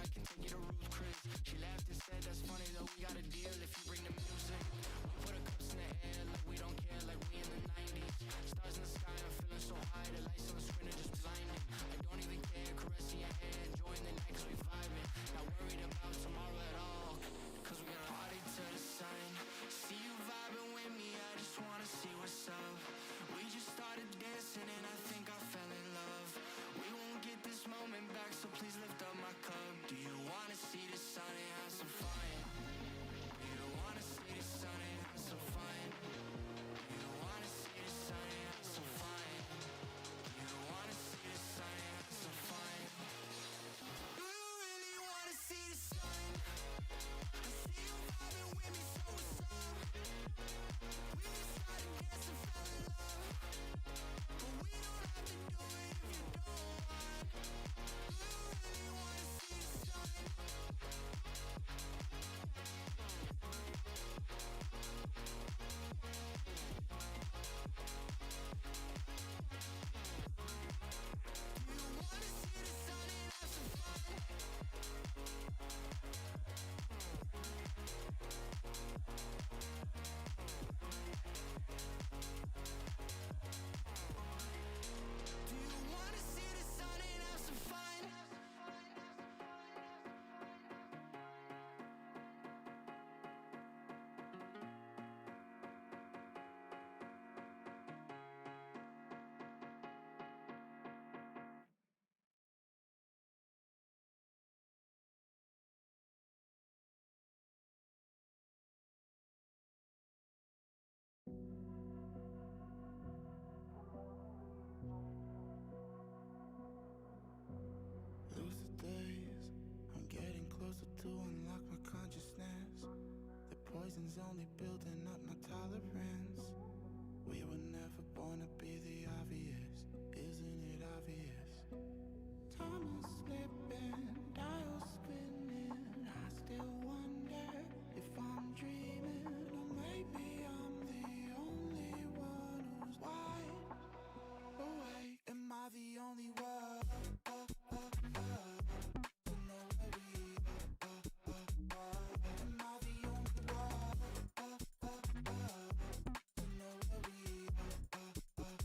I can take you to Ruth Chris. She laughed and said, that's funny though, we got a deal if you bring the music. We put our cups in the air like we don't care, like we in the 90s. Stars in the sky, I'm feeling so high, the lights on the screen are just blinding. I don't even care, caressing your hair, enjoying the night cause we vibing. Not worried about tomorrow at all, cause we got a party to the sun. See you vibing with me, I just wanna see what's up. We just started dancing and I think I fell in love. We won't get this moment back, so please lift up my cup. Do you wanna see the sun and have some fun? Do you wanna see the sun and have some fun? Do you wanna see the sun and have some fun? Do you wanna see the sun and have some fun? Do you really wanna see the sun? I see you vibing with me, so what's up? We just started dancing, fell in love. But we don't have to do it if you don't want. Do you really wanna see the sun? Do you wanna see the sun and have some fun? Do you wanna see the sun and have some fun? Lucid days, I'm getting closer to unlock my consciousness. The poison's only building up my tolerance. We were never born to be the obvious, isn't it obvious? Time is slipping, dial spinning. I still wonder if I'm dreaming, or maybe I'm the only one who's wide awake. Am I the only one? Am I the only one?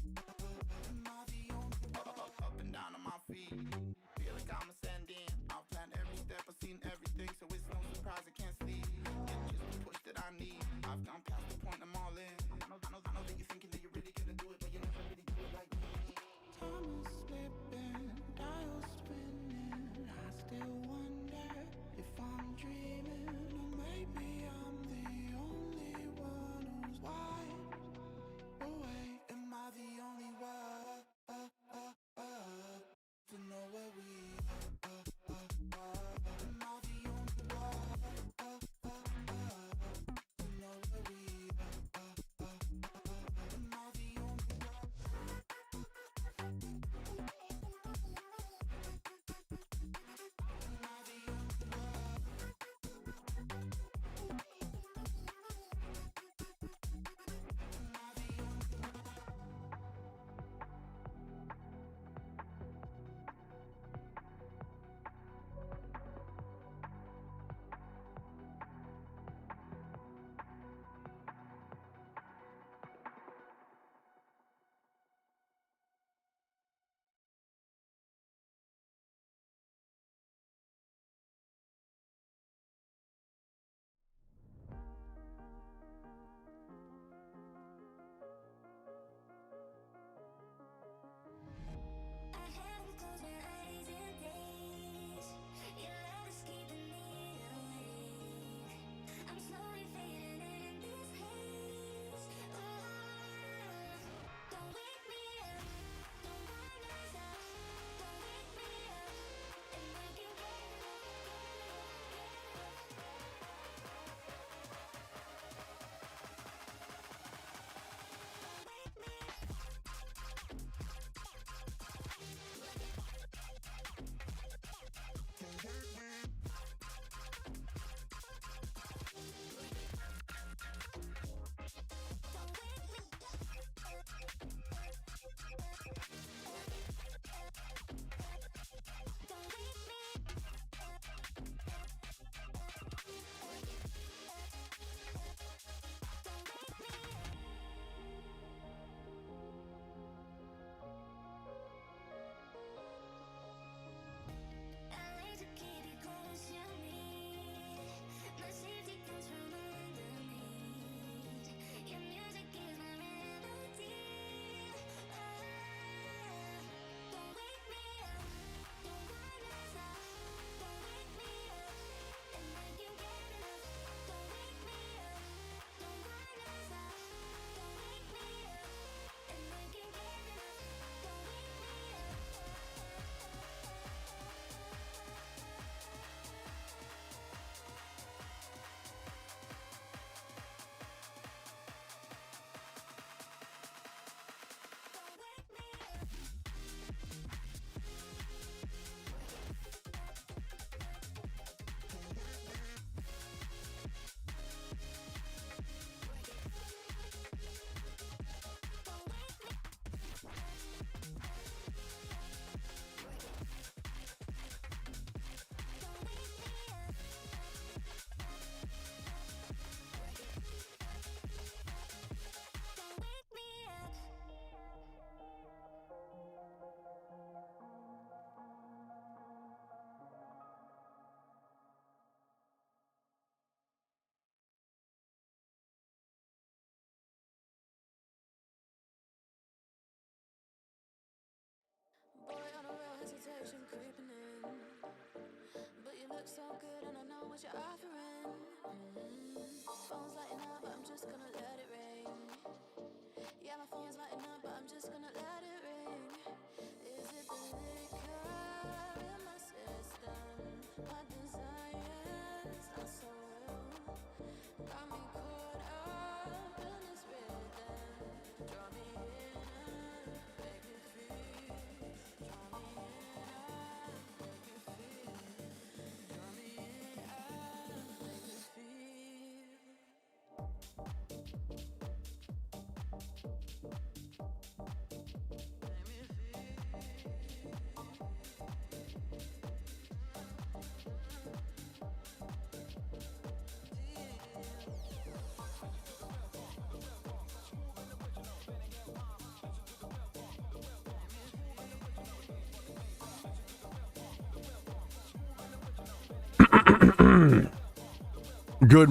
Good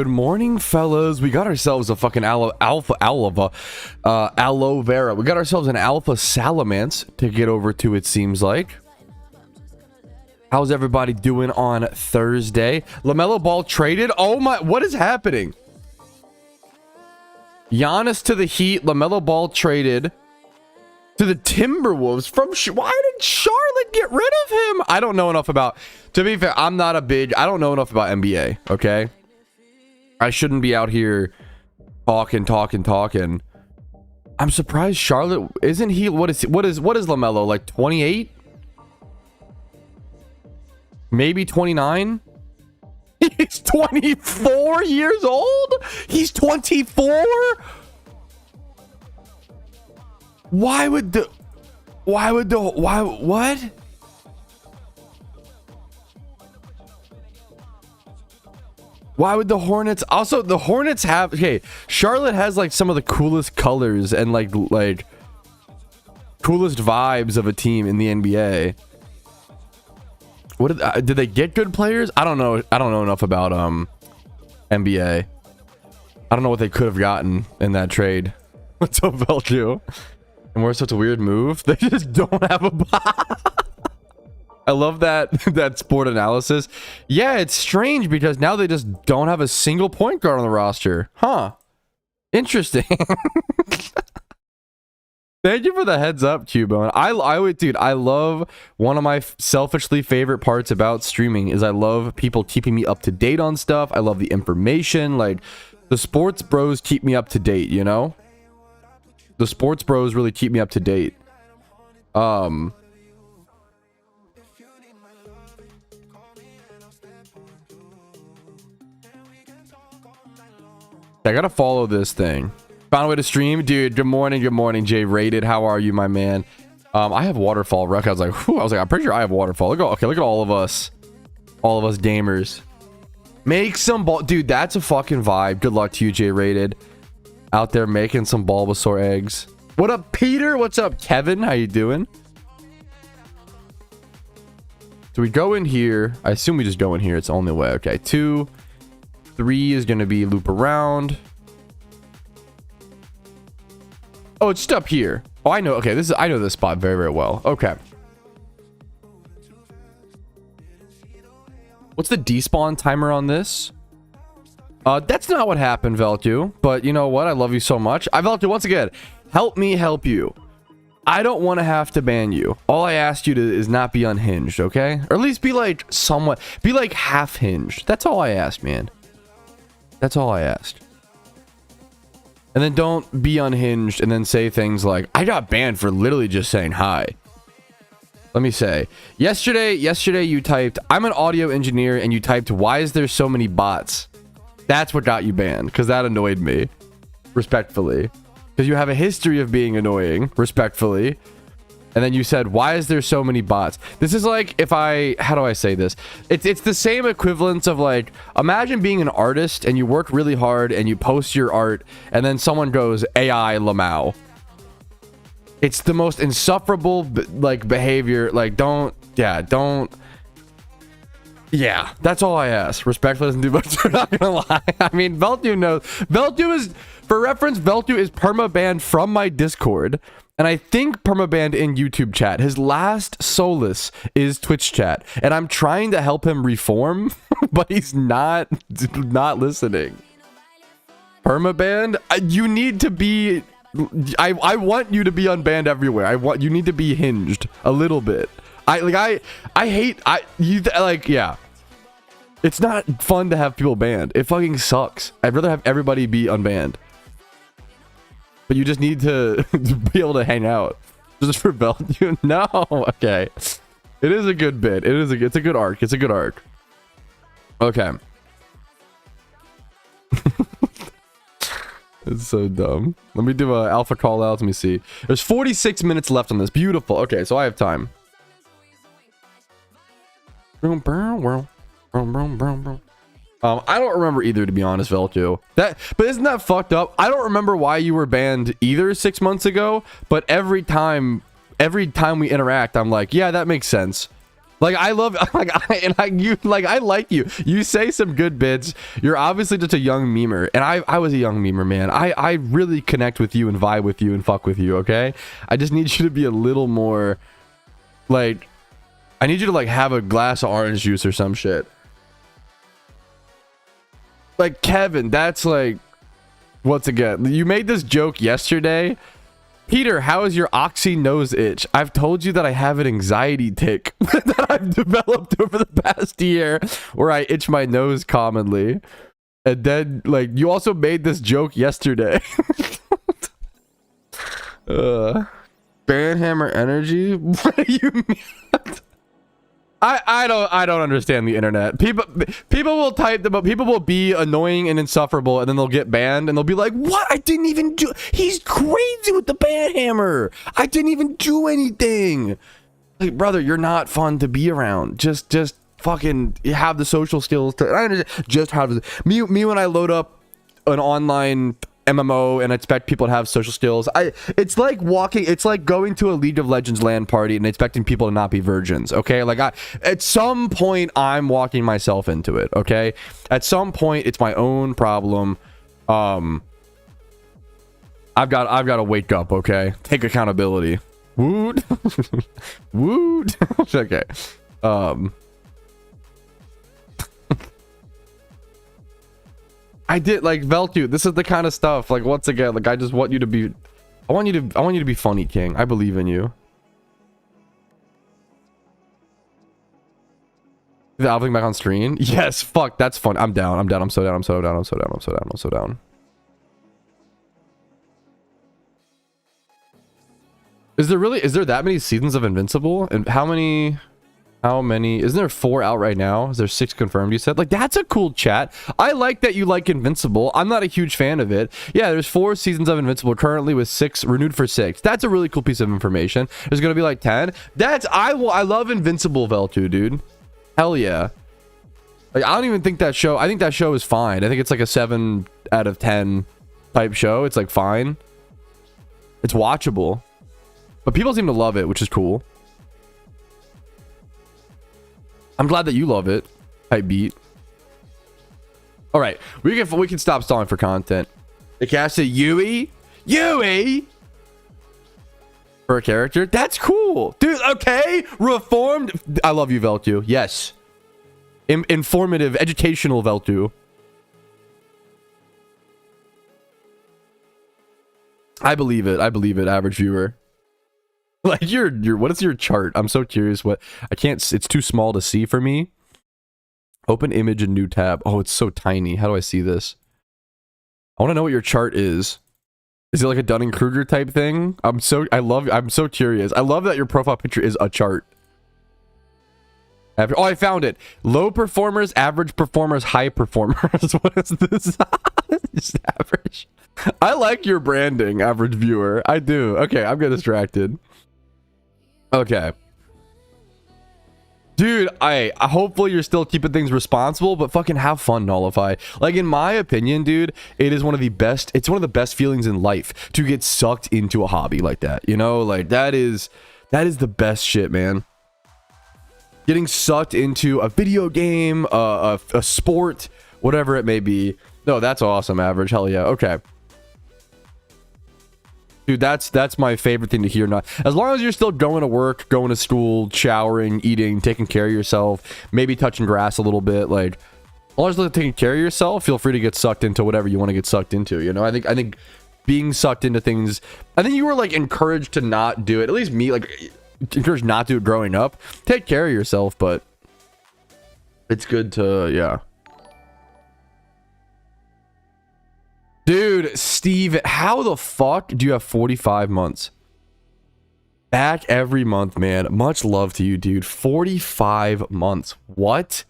morning, fellas. We got ourselves a fucking aloe vera. We got ourselves an alpha salamence to get over to, it seems like. How's everybody doing on Thursday? LaMelo Ball traded? Oh my, what is happening? Giannis to the Heat. LaMelo Ball traded to the Timberwolves from why did Charlotte get rid of him? I don't know enough about, to be fair, I don't know enough about NBA, okay? I shouldn't be out here talking. I'm surprised Charlotte, isn't he, what is LaMelo, like 28? Maybe 29? He's 24 years old? He's 24? Why would the Hornets, also the Hornets have, okay, Charlotte has like some of the coolest colors and like coolest vibes of a team in the NBA. What did they get good players? I don't know enough about NBA. I don't know what they could have gotten in that trade. What's up, Velju? And we're such a weird move. They just don't have a bot. I love that sport analysis. Yeah, it's strange because now they just don't have a single point guard on the roster. Huh. Interesting. Thank you for the heads up, Cubone. I love, one of my selfishly favorite parts about streaming is I love people keeping me up to date on stuff. I love the information. Like, the sports bros keep me up to date, you know? The sports bros really keep me up to date. I gotta follow this thing. Found a way to stream, dude. Good morning, Jay Rated. How are you, my man? I have waterfall rec. I was like, I'm pretty sure I have waterfall. Look at all of us gamers. Make some ball, dude. That's a fucking vibe. Good luck to you, Jay Rated. Out there making some Bulbasaur eggs. What up, Peter? What's up, Kevin? How you doing? So we go in here. I assume we just go in here. It's the only way. Okay, 2, 3 is gonna be loop around. Oh, it's just up here. Oh, I know. Okay, I know this spot very, very well. Okay. What's the despawn timer on this? That's not what happened, Veltu. But you know what? I love you so much. Veltu, once again, help me help you. I don't want to have to ban you. All I asked you to is not be unhinged, okay? Or at least be like somewhat, be like half hinged. That's all I asked, man. That's all I asked. And then don't be unhinged and then say things like, I got banned for literally just saying hi. Let me say, yesterday you typed, I'm an audio engineer, and you typed, why is there so many bots? That's what got you banned, because that annoyed me. Respectfully. Because you have a history of being annoying, respectfully. And then you said, why is there so many bots? This is like, how do I say this? It's the same equivalence of like, imagine being an artist and you work really hard and you post your art and then someone goes, AI Lamau. It's the most insufferable like behavior. Like, yeah, that's all I ask. Respectfully doesn't do much. I'm not gonna lie. I mean, Veltu knows. Veltu is, for reference, Veltu is perma banned from my Discord And I think permabanned in YouTube chat. His last solace is Twitch chat. And I'm trying to help him reform, but he's not listening. Permabanned? You need to be... I want you to be unbanned everywhere. You need to be hinged a little bit. I hate... yeah. It's not fun to have people banned. It fucking sucks. I'd rather have everybody be unbanned. But you just need to be able to hang out. Just for value. No. Okay. It is a good bit. It's a good arc. It's a good arc. Okay. It's so dumb. Let me do a alpha call out. Let me see. There's 46 minutes left on this. Beautiful. Okay, so I have time. I don't remember either, to be honest, Veltu. But isn't that fucked up? I don't remember why you were banned either 6 months ago, but every time we interact, I'm like, yeah, that makes sense. Like, I love, I like you. You say some good bits. You're obviously just a young memer, and I was a young memer, man. I really connect with you and vibe with you and fuck with you, okay? I just need you to be a little more, like, I need you to, like, have a glass of orange juice or some shit. Like, Kevin, that's like, once again, you made this joke yesterday. Peter, how is your oxy nose itch? I've told you that I have an anxiety tick that I've developed over the past year where I itch my nose commonly. And then, like, you also made this joke yesterday. Banhammer energy? What do you mean? I don't understand the internet. People will type them up. People will be annoying and insufferable, and then they'll get banned, and they'll be like, "What? I didn't even do. He's crazy with the banhammer. I didn't even do anything." Like, brother, you're not fun to be around. Just fucking have the social skills to. I understand. Just have me when I load up an online MMO and expect people to have social skills. It's like going to a League of Legends LAN party and expecting people to not be virgins. Okay, like at some point I'm walking myself into it. Okay, at some point it's my own problem. I've got to wake up. Okay, take accountability. Woot. Woot. Okay. I did, like, Veltu, this is the kind of stuff, like, once again, like, I just want you to be, I want you to be funny, King. I believe in you. The Alving back on stream? Yes, fuck, that's fun. I'm down, I'm so down. Is there that many seasons of Invincible? And how many, isn't there 4 out right now? Is there 6 confirmed, you said? Like, that's a cool chat. I like that you like Invincible. I'm not a huge fan of it. Yeah, there's 4 seasons of Invincible currently with 6 renewed for 6. That's a really cool piece of information. There's gonna be like 10. I love Invincible, Veltu, dude. Hell yeah. Like, I don't even think that show, I think that show is fine. I think it's like a 7 out of 10 type show. It's like fine. It's watchable. But people seem to love it, which is cool. I'm glad that you love it. Type beat. All right, we can stop stalling for content. They casted Yui for a character. That's cool, dude. Okay, reformed. I love you, Veltu. Yes, informative, educational Veltu. I believe it. Average viewer. Like, what is your chart? I'm so curious. What I can't. It's too small to see for me. Open image and new tab. Oh, it's so tiny. How do I see this? I want to know what your chart is. Is it like a Dunning-Kruger type thing? I'm so curious. I love that your profile picture is a chart. Oh, I found it. Low performers, average performers, high performers. What is this? Just average. I like your branding, average viewer. I do. Okay, I'm getting distracted. Okay. Dude, hopefully you're still keeping things responsible, but fucking have fun, Nullify. Like, in my opinion, dude, it's one of the best feelings in life to get sucked into a hobby like that. You know, like, that is the best shit, man. Getting sucked into a video game, a sport, whatever it may be. No, that's awesome, Average. Hell yeah. Okay. Dude, that's my favorite thing to hear. Not as long as you're still going to work, going to school, showering, eating, taking care of yourself, maybe touching grass a little bit. Like, as long as you're taking care of yourself, feel free to get sucked into whatever you want to get sucked into. You know, I think being sucked into things. I think you were like encouraged to not do it. At least me, like encouraged not to do it growing up. Take care of yourself, but it's good to yeah. Dude, Steve, how the fuck do you have 45 months? Back every month, man. Much love to you, dude. 45 months. What?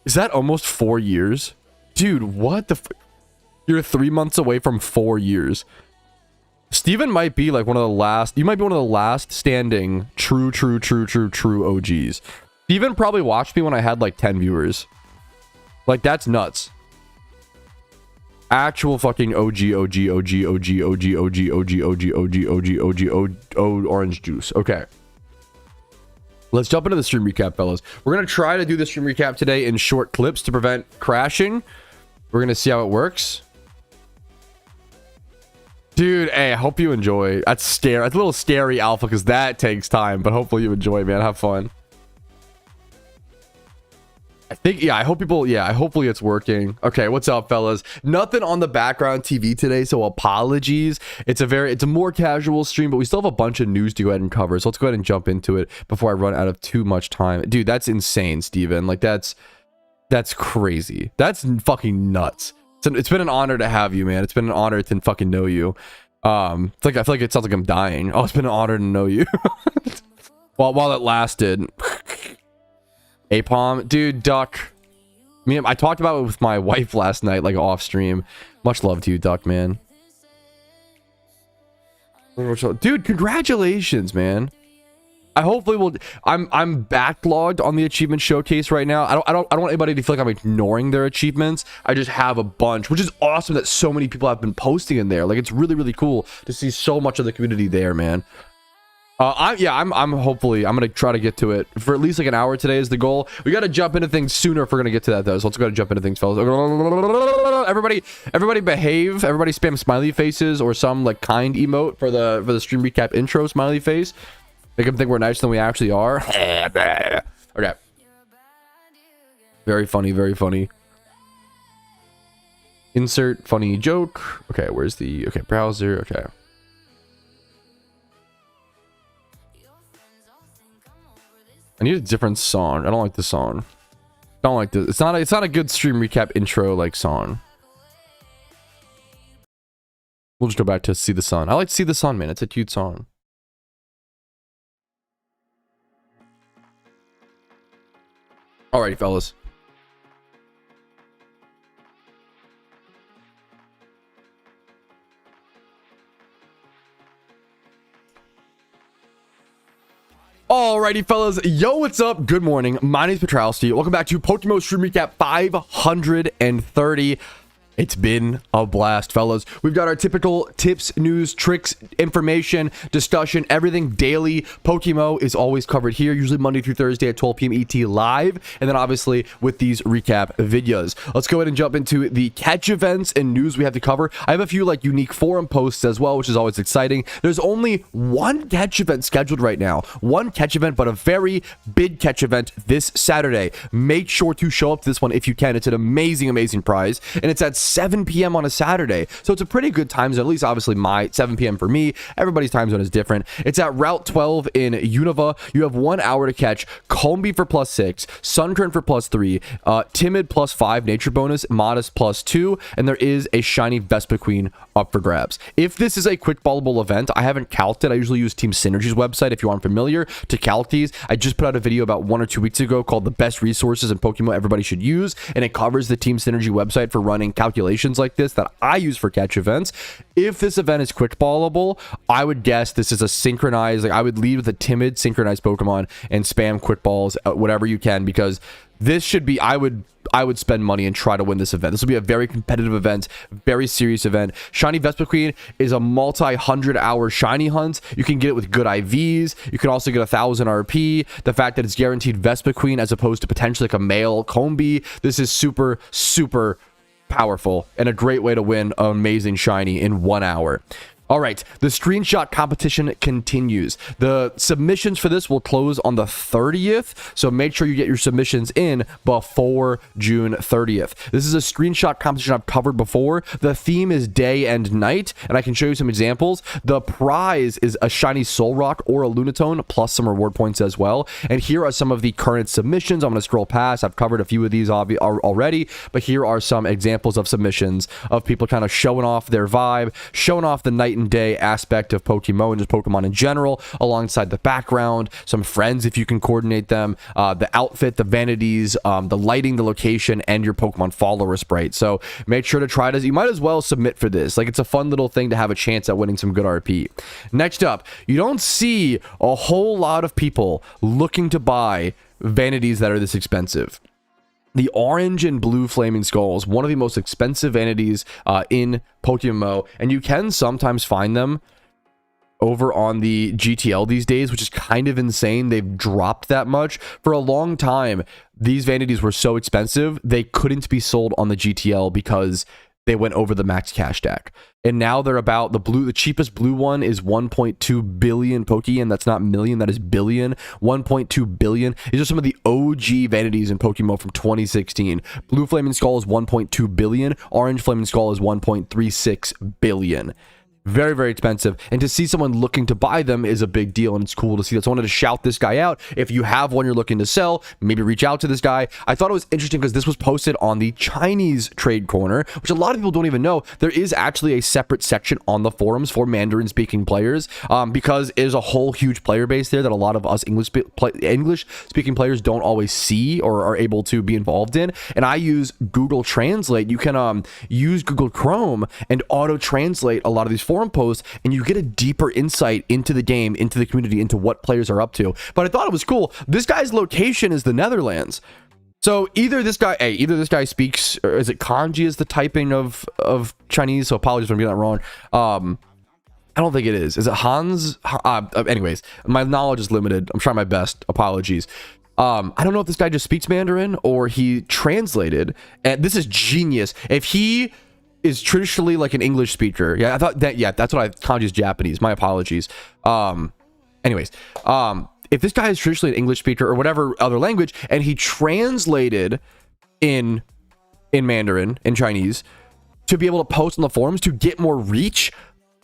Is that almost 4 years? Dude, what the You're 3 months away from 4 years. Steven might be like one of the last... You might be one of the last standing true OGs. Steven probably watched me when I had like 10 viewers. Like, that's nuts. Actual fucking OG orange juice. Okay. Let's jump into the stream recap, fellas. We're going to try to do the stream recap today in short clips to prevent crashing. We're going to see how it works. Dude, hey, I hope you enjoy. That's scary. That's a little scary, Alpha, because that takes time, but hopefully you enjoy, man. Have fun. I think, yeah, I hope people, yeah, hopefully it's working. Okay, what's up, fellas? Nothing on the background TV today, so apologies. It's a more casual stream, but we still have a bunch of news to go ahead and cover, so let's go ahead and jump into it before I run out of too much time. Dude, that's insane, Steven. Like, that's crazy. That's fucking nuts. It's been an honor to have you, man. It's been an honor to fucking know you. It's like, I feel like it sounds like I'm dying. Oh, it's been an honor to know you. while it lasted. Apom, dude, Duck. I talked about it with my wife last night, like off stream. Much love to you, Duck, man. Dude, congratulations, man. I hopefully will. I'm backlogged on the achievement showcase right now. I don't want anybody to feel like I'm ignoring their achievements. I just have a bunch, which is awesome that so many people have been posting in there. Like, it's really cool to see so much of the community there, man. I'm gonna try to get to it for at least like an hour today is the goal. We got to jump into things sooner if we're gonna get to that though, so let's go ahead and jump into things, fellas. Everybody behave. Everybody spam smiley faces or some like kind emote for the stream recap intro smiley face. Make them think we're nicer than we actually are. Okay. Very funny. Insert funny joke. Okay, where's the browser? Okay. I need a different song. I don't like this song. Don't like this. It's not a good stream recap intro like song. We'll just go back to See the Sun. I like See the Sun, man. It's a cute song. Alrighty, fellas. Alrighty, fellas. Yo, what's up? Good morning. My name is Patrouski. Welcome back to PokeMMO Stream Recap 530. It's been a blast, fellas. We've got our typical tips, news, tricks, information, discussion, everything daily. PokeMMO is always covered here, usually Monday through Thursday at 12 p.m. ET live, and then obviously with these recap videos. Let's go ahead and jump into the catch events and news we have to cover. I have a few like unique forum posts as well, which is always exciting. There's only one catch event scheduled right now. One catch event, but a very big catch event this Saturday. Make sure to show up to this one if you can. It's an amazing prize, and it's at 7 p.m. on a Saturday, so it's a pretty good time zone. At least obviously my 7 p.m. for me. Everybody's time zone is different. It's at Route 12 in Unova. You have 1 hour to catch Combi for +6, Sunkern for +3, Timid +5 nature bonus, Modest +2, and there is a shiny Vespiquen up for grabs. If this is a quick ballable event, I haven't calced it. I usually use Team Synergy's website if you aren't familiar to calc these. I just put out a video about 1 or 2 weeks ago called the best resources in PokeMMO everybody should use, and it covers the Team Synergy website for running calculations like this that I use for catch events. If this event is quick ballable, I would guess this is a synchronized, like I would lead with a timid synchronized Pokemon and spam quick balls whatever you can, because this should be, I would spend money and try to win this event. This will be a very competitive event, very serious event. Shiny Vespiquen is a multi-100-hour shiny hunt. You can get it with good IVs. You can also get 1,000 RP. The fact that it's guaranteed Vespiquen as opposed to potentially like a male Combi, this is super powerful and a great way to win an amazing shiny in 1 hour. All right, the screenshot competition continues. The submissions for this will close on the 30th, so make sure you get your submissions in before June 30th. This is a screenshot competition I've covered before. The theme is day and night, and I can show you some examples. The prize is a shiny Soul Rock or a Lunatone, plus some reward points as well. And here are some of the current submissions. I'm going to scroll past. I've covered a few of these already, but here are some examples of submissions of people kind of showing off their vibe, showing off the night and day aspect of PokeMMO and just Pokemon in general, alongside the background, some friends if you can coordinate them, the outfit, the vanities, the lighting, the location, and your Pokemon follower sprite. So make sure to try it. You might as well submit for this. Like, it's a fun little thing to have a chance at winning some good RP. Next up, you don't see a whole lot of people looking to buy vanities that are this expensive. The orange and blue flaming skulls, one of the most expensive vanities in PokeMMO, and you can sometimes find them over on the GTL these days, which is kind of insane. They've dropped that much. For a long time, these vanities were so expensive, they couldn't be sold on the GTL because they went over the max cash stack. And now they're about the cheapest blue one is 1.2 billion Pokeyen. That's not million, that is billion. 1.2 billion. These are some of the OG vanities in PokeMMO from 2016. Blue Flaming Skull is 1.2 billion. Orange Flaming Skull is 1.36 billion. Very, very expensive. And to see someone looking to buy them is a big deal, and it's cool to see that. So I wanted to shout this guy out. If you have one you're looking to sell, maybe reach out to this guy. I thought it was interesting because this was posted on the Chinese trade corner, which a lot of people don't even know. There is actually a separate section on the forums for Mandarin-speaking players, because there's a whole huge player base there that a lot of us English-speaking players don't always see or are able to be involved in. And I use Google Translate. You can use Google Chrome and auto-translate a lot of these forum posts, and you get a deeper insight into the game, into the community, into what players are up to. But I thought it was cool. This guy's location is the Netherlands. So either this guy speaks, or is it kanji is the typing of Chinese? So apologies if I'm getting that wrong. I don't think it is. Is it Hans? Anyways, my knowledge is limited. I'm trying my best. Apologies. I don't know if this guy just speaks Mandarin or he translated. And this is genius. If he is traditionally like an English speaker. Yeah, I thought that. Yeah, that's what kanji is Japanese. My apologies. Anyways, if this guy is traditionally an English speaker or whatever other language, and he translated in Mandarin, in Chinese, to be able to post on the forums to get more reach,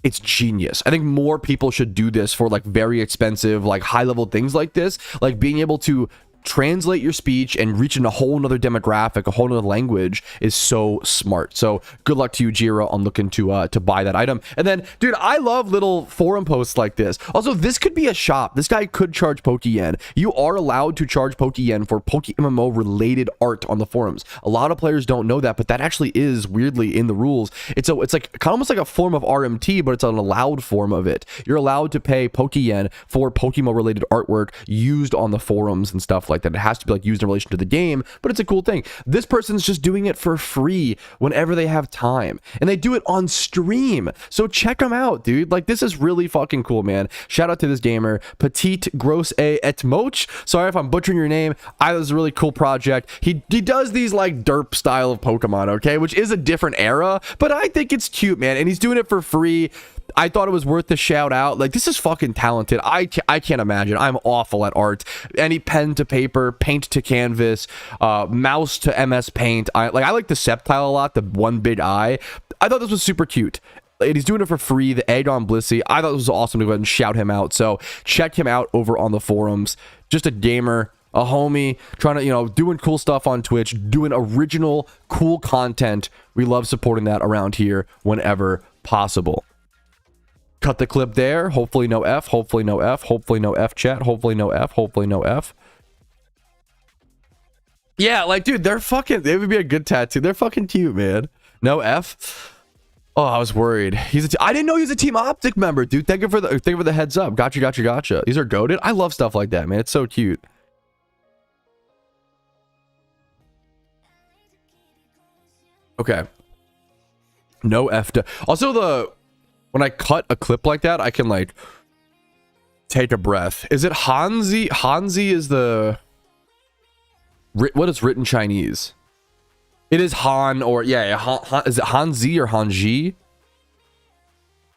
it's genius. I think more people should do this for like very expensive, like high level things like this, like being able to translate your speech and reach in a whole nother demographic, a whole nother language is so smart. So good luck to you, Jiro, on looking to buy that item. And then, dude, I love little forum posts like this. Also, this could be a shop. This guy could charge Pokeyen. You are allowed to charge Pokeyen for PokeMMO related art on the forums. A lot of players don't know that, but that actually is weirdly in the rules. It's like almost like a form of RMT, but it's an allowed form of it. You're allowed to pay Pokeyen for Pokemon related artwork used on the forums and stuff like that. It has to be like used in relation to the game, but it's a cool thing. This person's just doing it for free whenever they have time, and they do it on stream. So check them out, dude. Like, this is really fucking cool, man. Shout out to this gamer, Petite Grosse et Moch. Sorry if I'm butchering your name. This is a really cool project. He does these like derp style of Pokemon, okay, which is a different era, but I think it's cute, man, and he's doing it for free. I thought it was worth the shout out. Like, this is fucking talented. I can't imagine. I'm awful at art. Any pen to paper, paint to canvas, mouse to MS Paint. I like the Sceptile a lot, the one big eye. I thought this was super cute. And he's doing it for free. The Egg on Blissey. I thought it was awesome to go ahead and shout him out. So check him out over on the forums. Just a gamer, a homie, trying to, doing cool stuff on Twitch, doing original, cool content. We love supporting that around here whenever possible. Cut the clip there. Hopefully no F. Hopefully no F. Hopefully no F, chat. Hopefully no F. Hopefully no F. Yeah, like, dude, they would be a good tattoo. They're fucking cute, man. No F. Oh, I was worried. I didn't know he was a Team Optic member, dude. Thank you for the heads up. Gotcha. These are goated. I love stuff like that, man. It's so cute. Okay. No F. Also, when I cut a clip like that, I can like take a breath. Is it Hanzi? Hanzi is the what is written Chinese? It is Han, or yeah, is it Hanzi or Hanji?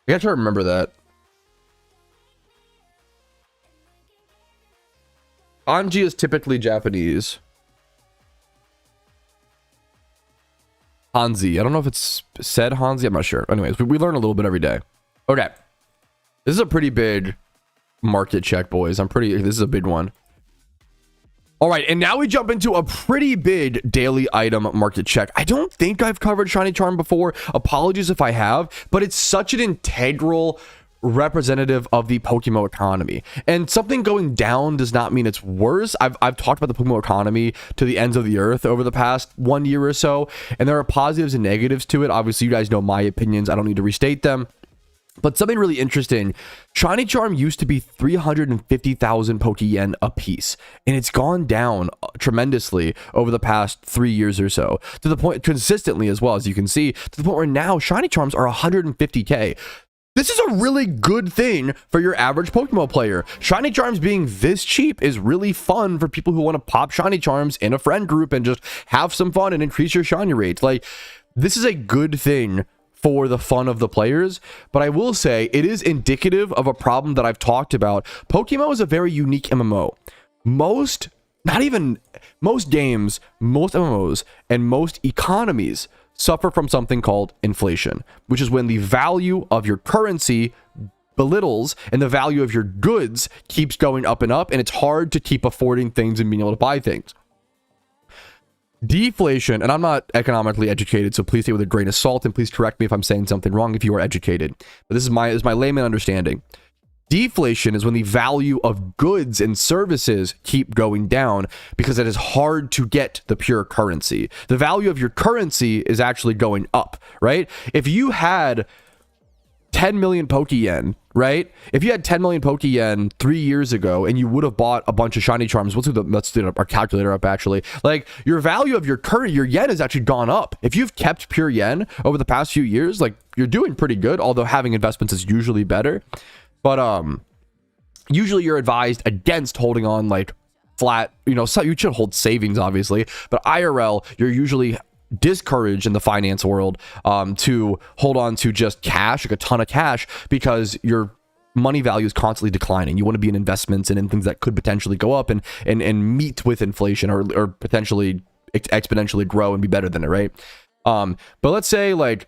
I gotta try to remember that. Kanji is typically Japanese. Hanzi. I don't know if it's said Hanzi. I'm not sure. Anyways, we learn a little bit every day. Okay. This is a pretty big market check, boys. This is a big one. All right, and now we jump into a pretty big daily item market check. I don't think I've covered Shiny Charm before. Apologies if I have, but it's such an integral representative of the PokeMMO economy. And something going down does not mean it's worse. I've talked about the PokeMMO economy to the ends of the earth over the past 1 year or so, and there are positives and negatives to it. Obviously, you guys know my opinions. I don't need to restate them. But something really interesting, Shiny Charm used to be 350,000 Pokeyen a piece, and it's gone down tremendously over the past 3 years or so, to the point, consistently as well, as you can see, to the point where now Shiny Charms are 150k. This is a really good thing for your average Pokemon player. Shiny Charms being this cheap is really fun for people who want to pop Shiny Charms in a friend group and just have some fun and increase your shiny rates. Like, this is a good thing for the fun of the players, but I will say it is indicative of a problem that I've talked about. PokeMMO is a very unique MMO. Most games, most MMOs, and most economies suffer from something called inflation, which is when the value of your currency belittles and the value of your goods keeps going up, and it's hard to keep affording things and being able to buy things. Deflation, and I'm not economically educated, so please take it with a grain of salt, and please correct me if I'm saying something wrong if you are educated. But this is my layman understanding. Deflation is when the value of goods and services keep going down because it is hard to get the pure currency. The value of your currency is actually going up, right? If you had 10 million Pokeyen, right? If you had 10 million Pokeyen 3 years ago and you would have bought a bunch of Shiny Charms, let's do our calculator up actually. Like, your value of your yen has actually gone up. If you've kept pure yen over the past few years, like, you're doing pretty good, although having investments is usually better. But usually you're advised against holding on like flat, so you should hold savings obviously, but IRL, you're usually discouraged in the finance world to hold on to just cash, like a ton of cash, because your money value is constantly declining. You want to be in investments and in things that could potentially go up and meet with inflation or potentially exponentially grow and be better than it, right? But let's say like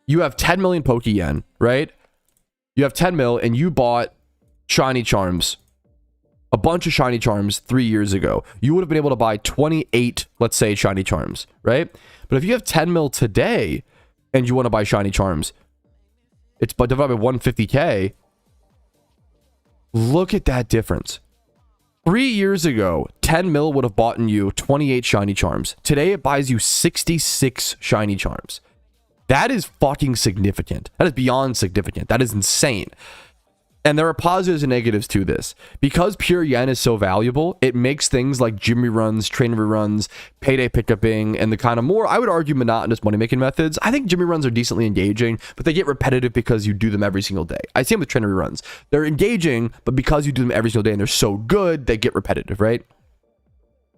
you have 10 million Pokeyen, right? You have 10 mil and you bought Shiny Charms, a bunch of Shiny Charms 3 years ago. You would have been able to buy 28, let's say, Shiny Charms, right? But if you have 10 mil today and you want to buy Shiny Charms, it's divided by 150k. Look at that difference. 3 years ago, 10 mil would have bought you 28 Shiny Charms. Today, it buys you 66 Shiny Charms. That is fucking significant. That is beyond significant. That is insane. And there are positives and negatives to this. Because pure yen is so valuable, it makes things like gym reruns, trainer reruns, payday pickuping, and the kind of more, I would argue, monotonous money-making methods. I think gym reruns are decently engaging, but they get repetitive because you do them every single day. I see them with trainer reruns. They're engaging, but because you do them every single day and they're so good, they get repetitive, right?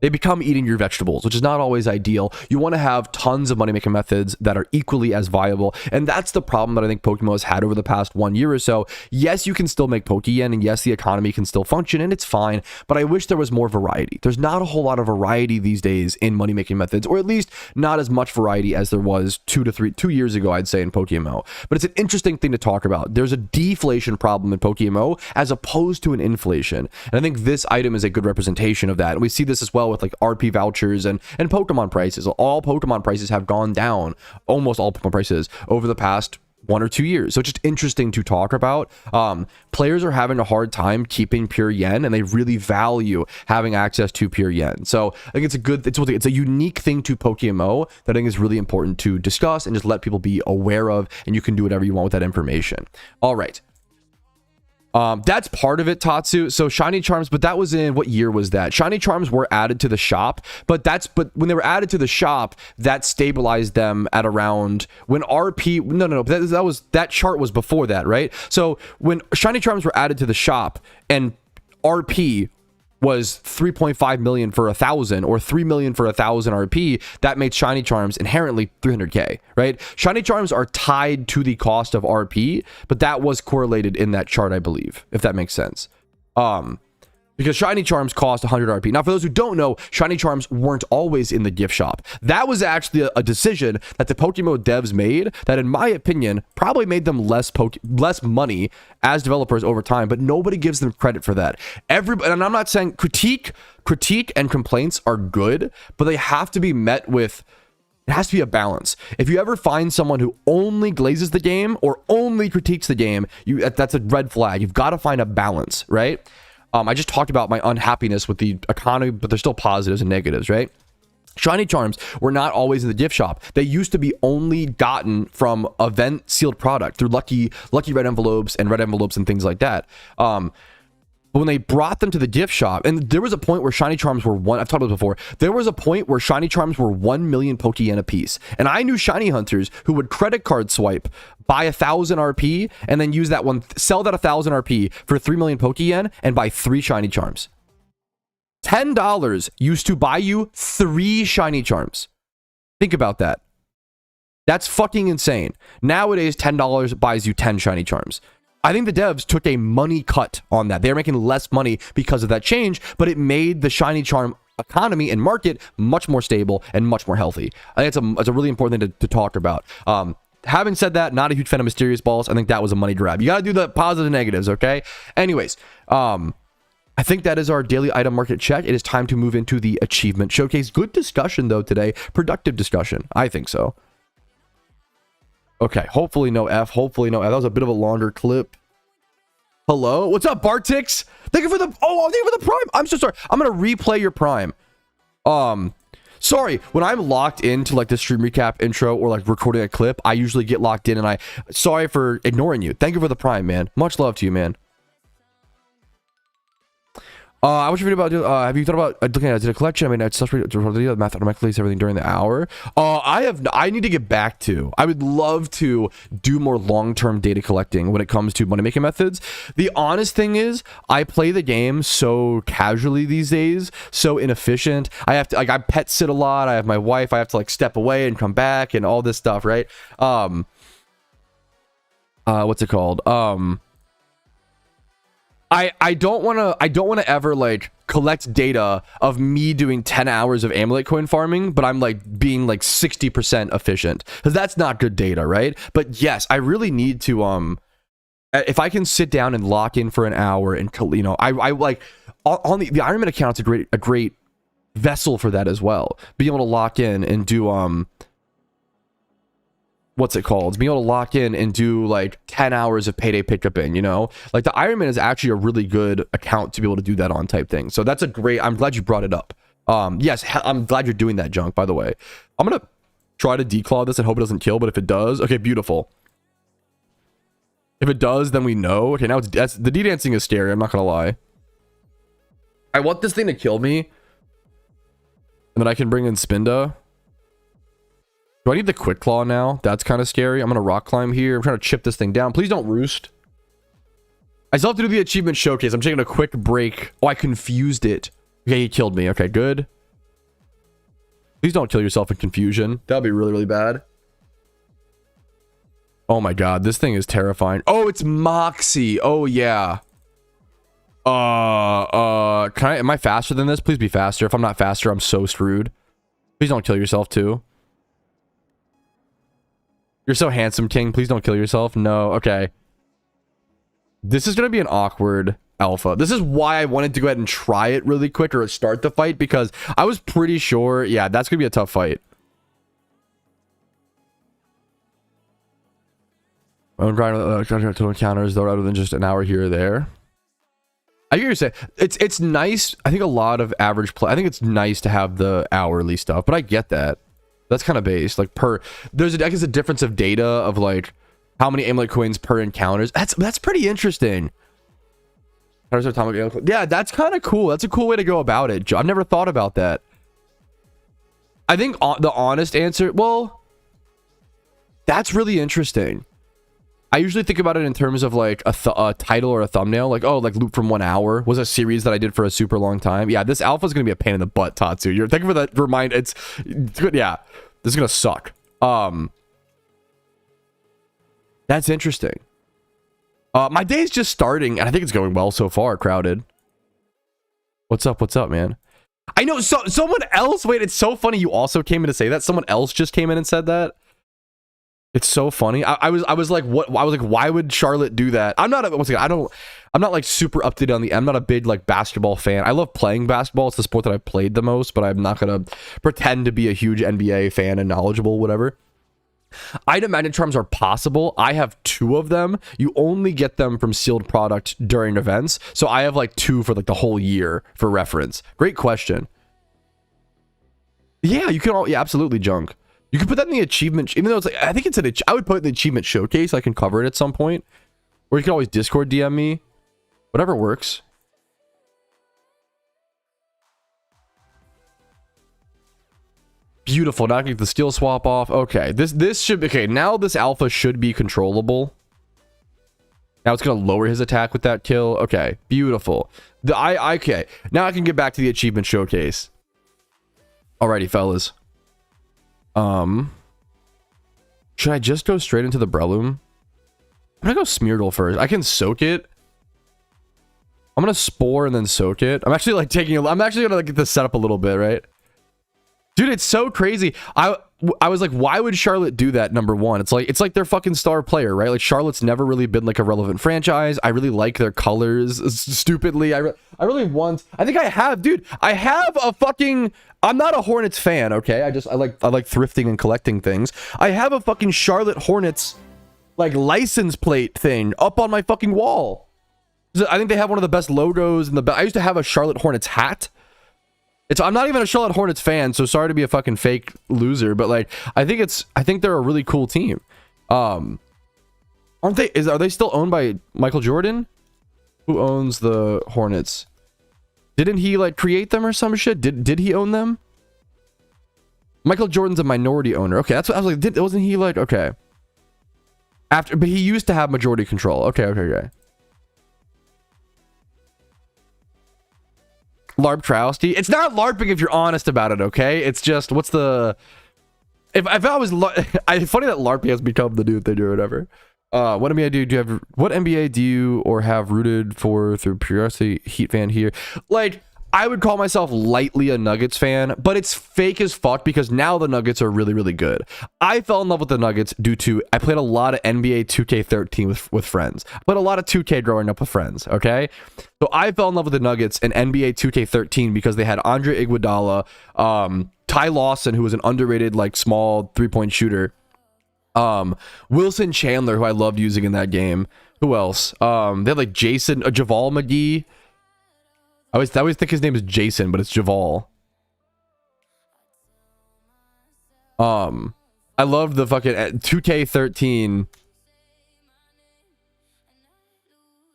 They become eating your vegetables, which is not always ideal. You want to have tons of money-making methods that are equally as viable, and that's the problem that I think PokeMMO has had over the past 1 year or so. Yes, you can still make Pokeyen, and yes, the economy can still function, and it's fine, but I wish there was more variety. There's not a whole lot of variety these days in money-making methods, or at least not as much variety as there was 2 years ago, I'd say, in PokeMMO. But it's an interesting thing to talk about. There's a deflation problem in PokeMMO as opposed to an inflation, and I think this item is a good representation of that. And we see this as well with like RP vouchers and Pokemon prices. All Pokemon prices have gone down, almost all Pokemon prices, over the past 1 or 2 years. So it's just interesting to talk about. Players are having a hard time keeping pure yen, and they really value having access to pure yen. So I think it's a unique thing to PokeMMO that I think is really important to discuss and just let people be aware of, and you can do whatever you want with that information. All right. That's part of it, Tatsu. So Shiny Charms, but that was in, what year was that? Shiny Charms were added to the shop, but when they were added to the shop, that stabilized them at around when RP, no, that chart was before that, right? So when Shiny Charms were added to the shop and RP was 3.5 million for 1,000 or 3 million for 1,000 RP, that makes shiny charms inherently 300k, right? Shiny charms are tied to the cost of RP, but that was correlated in that chart, I believe, if that makes sense. Because shiny charms cost 100 RP. Now, for those who don't know, shiny charms weren't always in the gift shop. That was actually a decision that the PokeMMO devs made that, in my opinion, probably made them less money as developers over time, but nobody gives them credit for that. And I'm not saying critique and complaints are good, but they have to be met with, it has to be a balance. If you ever find someone who only glazes the game or only critiques the game, that's a red flag. You've got to find a balance, right? I just talked about my unhappiness with the economy, but there's still positives and negatives, right? Shiny charms were not always in the gift shop. They used to be only gotten from event sealed product through lucky red envelopes and things like that. But when they brought them to the gift shop, and there was a point where shiny charms were I've talked about this before, there was a point where shiny charms were 1 million Pokeyen a piece. And I knew shiny hunters who would credit card swipe, buy 1,000 RP, and then use that one, sell that 1,000 RP for 3 million Pokeyen and buy 3 shiny charms. $10 used to buy you 3 shiny charms. Think about that. That's fucking insane. Nowadays, $10 buys you 10 shiny charms. I think the devs took a money cut on that. They're making less money because of that change, but it made the shiny charm economy and market much more stable and much more healthy. I think it's a really important thing to talk about. Having said that, not a huge fan of mysterious balls. I think that was a money grab. You got to do the positives and negatives, okay? Anyways, I think that is our daily item market check. It is time to move into the achievement showcase. Good discussion, though, today. Productive discussion. I think so. Okay, hopefully no F. Hopefully no F. That was a bit of a longer clip. Hello? What's up, Bartix? Thank you for the... Oh, thank you for the Prime. I'm so sorry. I'm going to replay your Prime. Sorry. When I'm locked into, like, the stream recap intro or, like, recording a clip, I usually get locked in, and sorry for ignoring you. Thank you for the Prime, man. Much love to you, man. I was reading about, have you thought about looking at a data collection? I mean, it's such the math automatically everything during the hour. I need to get back to. I would love to do more long-term data collecting when it comes to money-making methods. The honest thing is, I play the game so casually these days, so inefficient. I have to, like, I pet sit a lot. I have my wife. I have to, like, step away and come back and all this stuff, right? What's it called? I don't want to ever, like, collect data of me doing 10 hours of amulet coin farming, but I'm, like, being, like, 60% efficient, because that's not good data, right? But yes, I really need to, if I can sit down and lock in for an hour and, you know, I like, on the Iron Man account's a great vessel for that as well. Being able to lock in and do, what's it called? Being able to lock in and do, like, 10 hours of payday pickuping, you know? Like, the Iron Man is actually a really good account to be able to do that on type thing. So that's I'm glad you brought it up. Yes, I'm glad you're doing that, Junk, by the way. I'm gonna try to declaw this and hope it doesn't kill, but if it does, okay, beautiful. If it does, then we know. Okay, now the D-dancing is scary, I'm not gonna lie. I want this thing to kill me, and then I can bring in Spinda. Do I need the quick claw now? That's kind of scary. I'm gonna rock climb here. I'm trying to chip this thing down. Please don't roost. I still have to do the achievement showcase. I'm taking a quick break. Oh, I confused it. Okay, he killed me. Okay, good. Please don't kill yourself in confusion. That'd be really, really bad. Oh my god, this thing is terrifying. Oh, it's Moxie. Oh yeah. Am I faster than this? Please be faster. If I'm not faster, I'm so screwed. Please don't kill yourself too. You're so handsome, King. Please don't kill yourself. No. Okay. This is going to be an awkward alpha. This is why I wanted to go ahead and try it really quick or start the fight, because I was pretty sure, yeah, that's going to be a tough fight. I'm trying to encounters, though, rather than just an hour here or there. I hear you say it's nice. I think a lot of average play. I think it's nice to have the hourly stuff, but I get that. That's kind of based, like, there's I guess a difference of data of, like, how many amulet coins per encounters. That's pretty interesting. Yeah, that's kind of cool. That's a cool way to go about it. I've never thought about that. I think the honest answer, well, that's really interesting. I usually think about it in terms of like a title or a thumbnail, like, oh, like Loop from 1 Hour was a series that I did for a super long time. Yeah, this alpha is gonna be a pain in the butt, Tatsu. You're thank you for that reminder. It's good. Yeah, this is gonna suck. That's interesting. My day's just starting, and I think it's going well so far. Crowded. What's up? What's up, man? I know. So someone else. Wait, it's so funny. You also came in to say that. Someone else just came in and said that. It's so funny. I was like, what? I was like, why would Charlotte do that? I'm not. Once again, I'm not like super up to date on the. I'm not a big like basketball fan. I love playing basketball. It's the sport that I've played the most, but I'm not gonna pretend to be a huge NBA fan and knowledgeable, whatever. Item magic charms are possible. I have 2 of them. You only get them from sealed product during events. So I have like 2 for like the whole year for reference. Great question. Yeah, you can all, yeah, absolutely, Junk. You can put that in the achievement, even though it's like, I think it's I would put it in the achievement showcase. I can cover it at some point. Or you can always Discord DM me. Whatever works. Beautiful. Now I can get the steel swap off. Okay, this should be okay. Now this alpha should be controllable. Now it's gonna lower his attack with that kill. Okay, beautiful. Okay. Now I can get back to the achievement showcase. Alrighty, fellas. Should I just go straight into the Breloom? I'm gonna go Smeargle first. I can soak it. I'm gonna Spore and then soak it. I'm actually like I'm actually gonna like get this set up a little bit, right? Dude, it's so crazy. I was like, why would Charlotte do that? Number one, it's like their fucking star player, right? Like Charlotte's never really been like a relevant franchise. I really like their colors. Stupidly, I really want. I think I have, dude. I have a fucking. I'm not a Hornets fan, okay? I like thrifting and collecting things. I have a fucking Charlotte Hornets like license plate thing up on my fucking wall. I think they have one of the best logos in the. I used to have a Charlotte Hornets hat. I'm not even a Charlotte Hornets fan, so sorry to be a fucking fake loser, but like I think they're a really cool team. Aren't they? Are they still owned by Michael Jordan? Who owns the Hornets? Didn't he like create them or some shit? Did he own them? Michael Jordan's a minority owner. Okay, that's what I was like. Wasn't he like okay? But he used to have majority control. Okay. LARP travesty. It's not LARPing if you're honest about it, okay? It's just, what's the... If I was... funny that LARPing has become the new thing or whatever. What NBA do you have... What NBA do you or have rooted for through curiosity? Heat fan here. Like, I would call myself lightly a Nuggets fan, but it's fake as fuck because now the Nuggets are really, really good. I fell in love with the Nuggets due to... I played a lot of NBA 2K13 with friends. I played a lot of 2K growing up with friends, okay? So I fell in love with the Nuggets in NBA 2K13 because they had Andre Iguodala, Ty Lawson, who was an underrated, like, small three-point shooter, Wilson Chandler, who I loved using in that game. Who else? They had, like, Javal McGee. I always think his name is Jason, but it's Javal. I loved the fucking 2K13...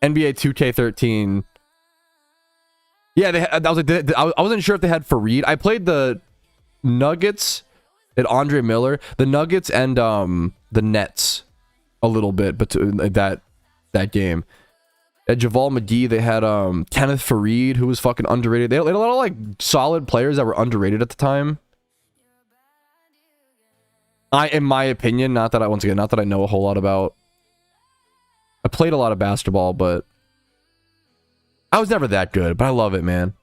NBA 2K13. Yeah, I wasn't sure if they had Fareed. I played the Nuggets and Andre Miller, the Nuggets and the Nets a little bit, but that game. At Javal McGee, they had Kenneth Fareed, who was fucking underrated. They had a lot of like solid players that were underrated at the time. In my opinion, not that I know a whole lot about. I played a lot of basketball, but I was never that good, but I love it, man.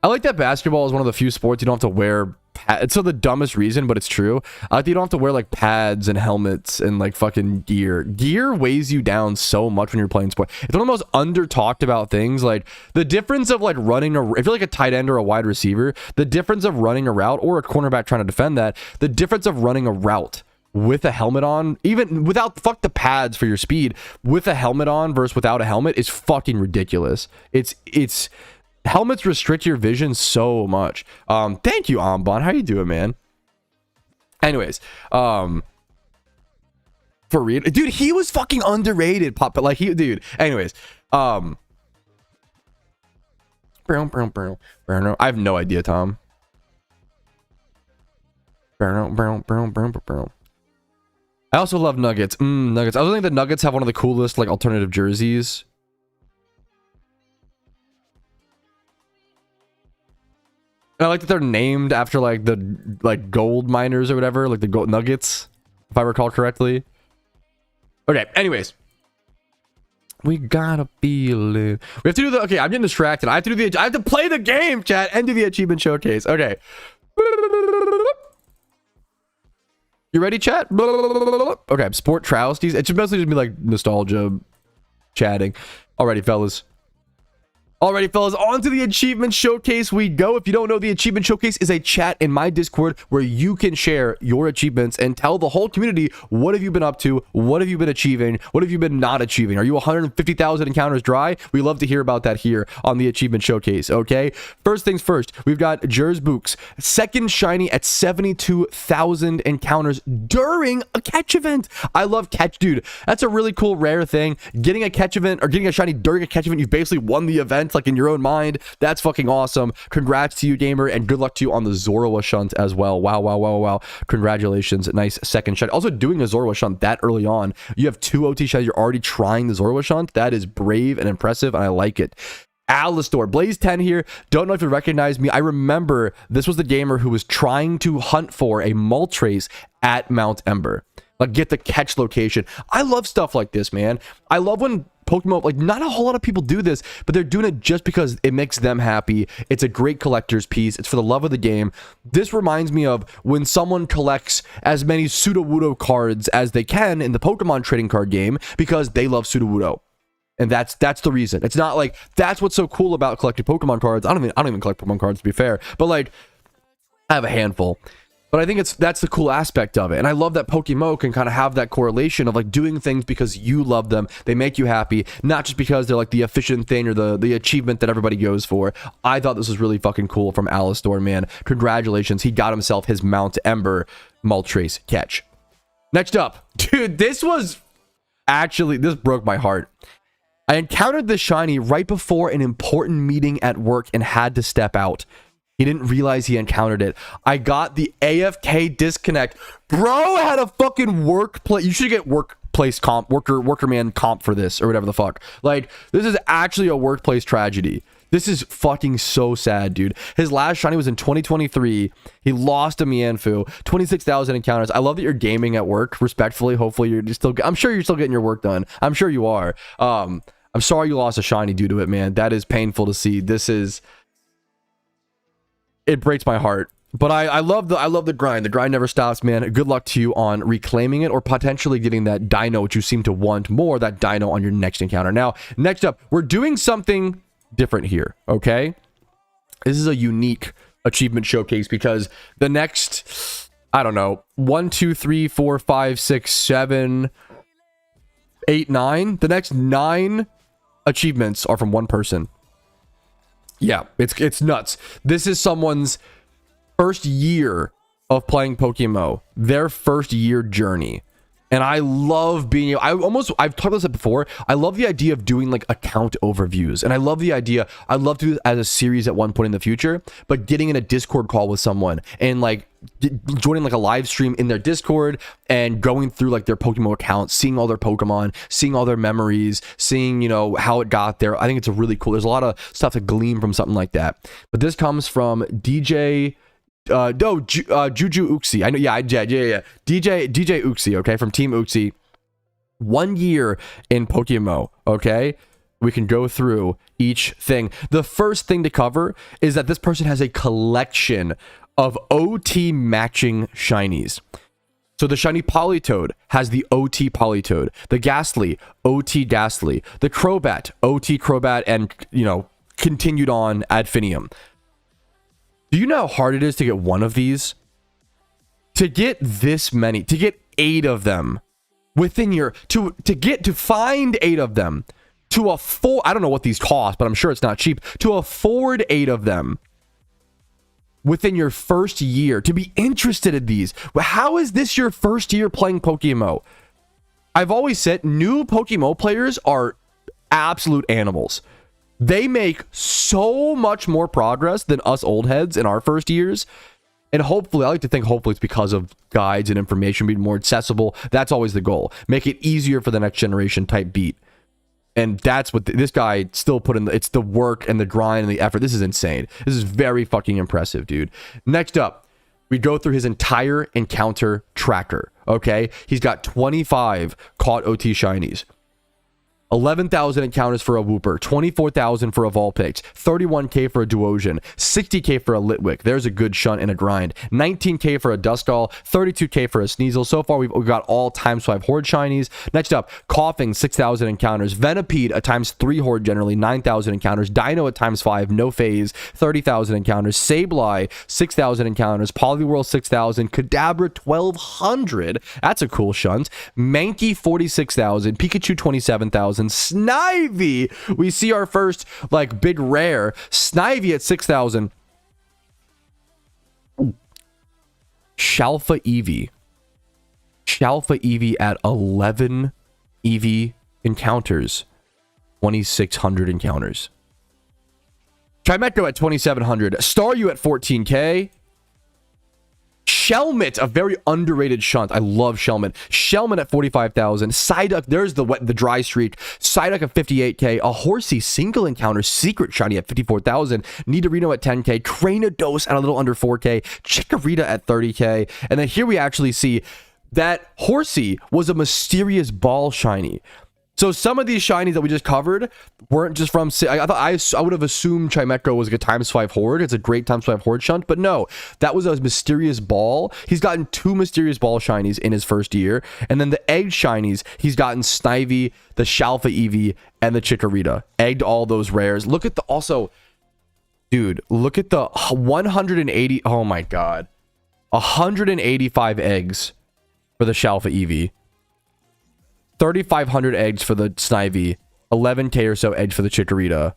I like that basketball is one of the few sports you don't have to wear pads. It's so the dumbest reason, but it's true. I like that you don't have to wear like pads and helmets and like fucking gear. Gear weighs you down so much when you're playing sport. It's one of the most under talked about things. Like the difference of like if you're like a tight end or a wide receiver, the difference of running a route or a cornerback trying to defend that, the difference of running a route with a helmet on, even without, fuck the pads for your speed, with a helmet on versus without a helmet is fucking ridiculous. It's helmets restrict your vision so much. Thank you, Ambon. How you doing, man? Anyways, Fareed, dude, he was fucking underrated, but like dude. Anyways, I have no idea, Tom. I also love Nuggets. Nuggets. I also think the Nuggets have one of the coolest like alternative jerseys. And I like that they're named after like the gold miners or whatever, like the gold Nuggets, if I recall correctly. Okay, anyways. We gotta feel it. We have to do the okay, I'm getting distracted. I have to play the game, chat, and do the achievement showcase. Okay. You ready, chat? Okay, sport travesties. It should mostly just be like nostalgia chatting. Alrighty, fellas. Alrighty, fellas, on to the achievement showcase we go. If you don't know, the achievement showcase is a chat in my Discord where you can share your achievements and tell the whole community what have you been up to, what have you been achieving, what have you been not achieving. Are you 150,000 encounters dry? We love to hear about that here on the achievement showcase, okay? First things first, we've got Jers Books, second shiny at 72,000 encounters during a catch event. I love catch, dude. That's a really cool, rare thing. Getting a catch event or getting a shiny during a catch event, you've basically won the event. Like in your own mind. That's fucking awesome. Congrats to you, gamer, and good luck to you on the Zorua shunt as well. Wow. Congratulations. Nice second shot. Also, doing a Zorua shunt that early on, you have 2 OT shots, you're already trying the Zorua shunt. That is brave and impressive, and I like it. Alistor, Blaze 10 here. Don't know if you recognize me. I remember this was the gamer who was trying to hunt for a Moltres at Mount Ember. Like, get the catch location. I love stuff like this, man. I love when Pokemon, like, not a whole lot of people do this, but they're doing it just because it makes them happy. It's a great collector's piece. It's for the love of the game. This reminds me of when someone collects as many Sudowoodo cards as they can in the Pokemon trading card game because they love Sudowoodo. And that's the reason. It's not like, that's what's so cool about collecting Pokemon cards. I don't even collect Pokemon cards, to be fair. But, like, I have a handful. But I think that's the cool aspect of it. And I love that PokeMMO can kind of have that correlation of like doing things because you love them. They make you happy, not just because they're like the efficient thing or the achievement that everybody goes for. I thought this was really fucking cool from Alistor, man. Congratulations. He got himself his Mount Ember Moltres catch. Next up, dude, this broke my heart. I encountered this shiny right before an important meeting at work and had to step out. He didn't realize he encountered it. I got the AFK disconnect. Bro had a fucking workplace. You should get workplace comp, workerman comp for this or whatever the fuck. Like, this is actually a workplace tragedy. This is fucking so sad, dude. His last shiny was in 2023. He lost to Mianfu. 26,000 encounters. I love that you're gaming at work. Respectfully, hopefully you're still. I'm sure you're still getting your work done. I'm sure you are. I'm sorry you lost a shiny due to it, man. That is painful to see. It breaks my heart, but I love the grind. The grind never stops, man. Good luck to you on reclaiming it or potentially getting that dino, which you seem to want more, that dino on your next encounter. Now, next up, we're doing something different here, okay? This is a unique achievement showcase because the next, I don't know, 1, 2, 3, 4, 5, 6, 7, 8, 9. The next 9 achievements are from one person. Yeah, it's nuts. This is someone's first year of playing PokeMMO, their first year journey. And I love being, I've talked about this before. I love the idea of doing like account overviews. And I love the idea, I'd love to do this as a series at one point in the future, but getting in a Discord call with someone and like joining like a live stream in their Discord and going through like their Pokemon account, seeing all their Pokemon, seeing all their memories, seeing, you know, how it got there. I think it's a really cool, there's a lot of stuff to glean from something like that. But this comes from DJ Juju Uxie. I know, yeah. DJ Uxie, okay, from Team Uxie. 1 year in PokeMMO, okay? We can go through each thing. The first thing to cover is that this person has a collection of OT matching shinies. So the shiny Politoed has the OT Politoed, the Ghastly, OT Ghastly, the Crobat, OT Crobat, and, you know, continued on ad infinitum. Do you know how hard it is to get one of these? To get this many, to get 8 of them within your, to find 8 of them, to afford, I don't know what these cost, but I'm sure it's not cheap, to afford 8 of them within your first year, to be interested in these. How is this your first year playing PokeMMO? I've always said new PokeMMO players are absolute animals. They make so much more progress than us old heads in our first years. And hopefully, I like to think hopefully it's because of guides and information being more accessible. That's always the goal. Make it easier for the next generation type beat. And that's what this guy still put in. It's the work and the grind and the effort. This is insane. This is very fucking impressive, dude. Next up, we go through his entire encounter tracker. Okay, he's got 25 caught OT shinies. 11,000 encounters for a Wooper, 24,000 for a Vulpix, 31k for a Duosian, 60k for a Litwick. There's a good shunt and a grind. 19k for a Duskull, 32k for a Sneasel. So far, we've got all ×5 Horde shinies. Next up, Coughing, 6,000 encounters. Venipede, a ×3 Horde generally, 9,000 encounters. Dino, a ×5, no phase, 30,000 encounters. Sableye, 6,000 encounters. Poliwhirl, 6,000. Kadabra, 1,200. That's a cool shunt. Mankey, 46,000. Pikachu, 27,000. Snivy, we see our first like big rare. Snivy at 6,000. Shalfa Eevee. Shalfa Eevee at 11 Eevee encounters. 2,600 encounters. Chimecho at 2,700. Staryu at 14k. Shelmet, a very underrated shunt. I love Shelmet. Shelmet at 45,000. Psyduck, there's the dry streak. Psyduck at 58k. A Horsey single encounter secret shiny at 54,000. Nidorino at 10k. Cranidos at a little under 4k. Chikorita at 30k. And then here we actually see that Horsey was a mysterious ball shiny. So some of these shinies that we just covered weren't just from... I would have assumed Chimecho was like a ×5 Horde. It's a great ×5 Horde shunt. But no, that was a mysterious ball. He's gotten 2 mysterious ball shinies in his first year. And then the egg shinies, he's gotten Snivy, the Shalfa Eevee, and the Chikorita. Egged all those rares. Look at the... Also, dude, look at the 180... Oh my god. 185 eggs for the Shalfa Eevee. 3,500 eggs for the Snivy, 11k or so eggs for the Chikorita.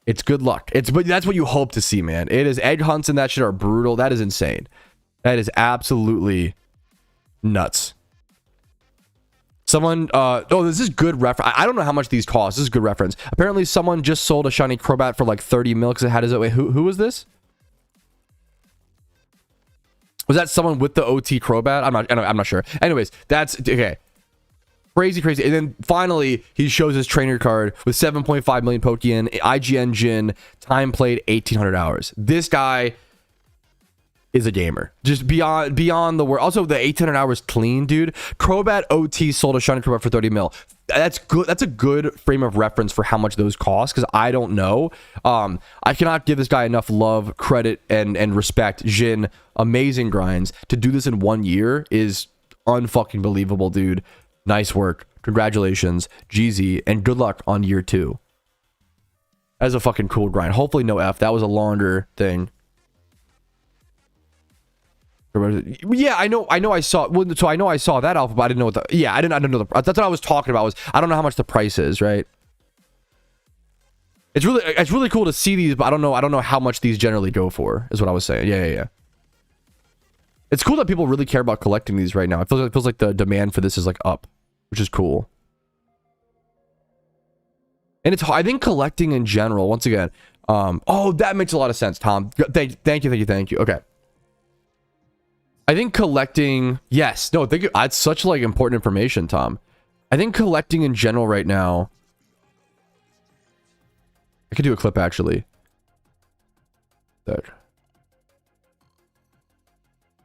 It's good luck. But that's what you hope to see, man. It is egg hunts and that shit are brutal. That is insane. That is absolutely nuts. Someone, this is good reference. I don't know how much these cost. This is good reference. Apparently, someone just sold a shiny Crobat for like 30 mil because it had his. Wait, who was this? Was that someone with the OT Crobat? I'm not sure. Anyways, that's okay. Crazy. And then finally, he shows his trainer card with 7.5 million Pokeyen, IGN Jin, time played 1,800 hours. This guy is a gamer. Just beyond the word. Also, the 1,800 hours clean, dude. Crobat OT sold a shiny Crobat for 30 mil. That's good. That's a good frame of reference for how much those cost, because I don't know. I cannot give this guy enough love, credit, and respect. Jin, amazing grinds. To do this in 1 year is unfucking believable, dude. Nice work. Congratulations, GZ, and good luck on year 2. That's a fucking cool grind. Hopefully no F. That was a longer thing. Yeah, I know I saw, well, so I know I saw that alpha, but I didn't know what the, yeah, I didn't know that's what I was talking about, was I don't know how much the price is, right? It's really cool to see these, but I don't know how much these generally go for, is what I was saying. Yeah. It's cool that people really care about collecting these right now. It feels like the demand for this is like up, which is cool. And it's, I think collecting in general, once again, oh, that makes a lot of sense, Tom. Thank you. Okay. I think collecting, yes, no, thank you. That's such like important information, Tom. I think collecting in general right now, I could do a clip actually. There.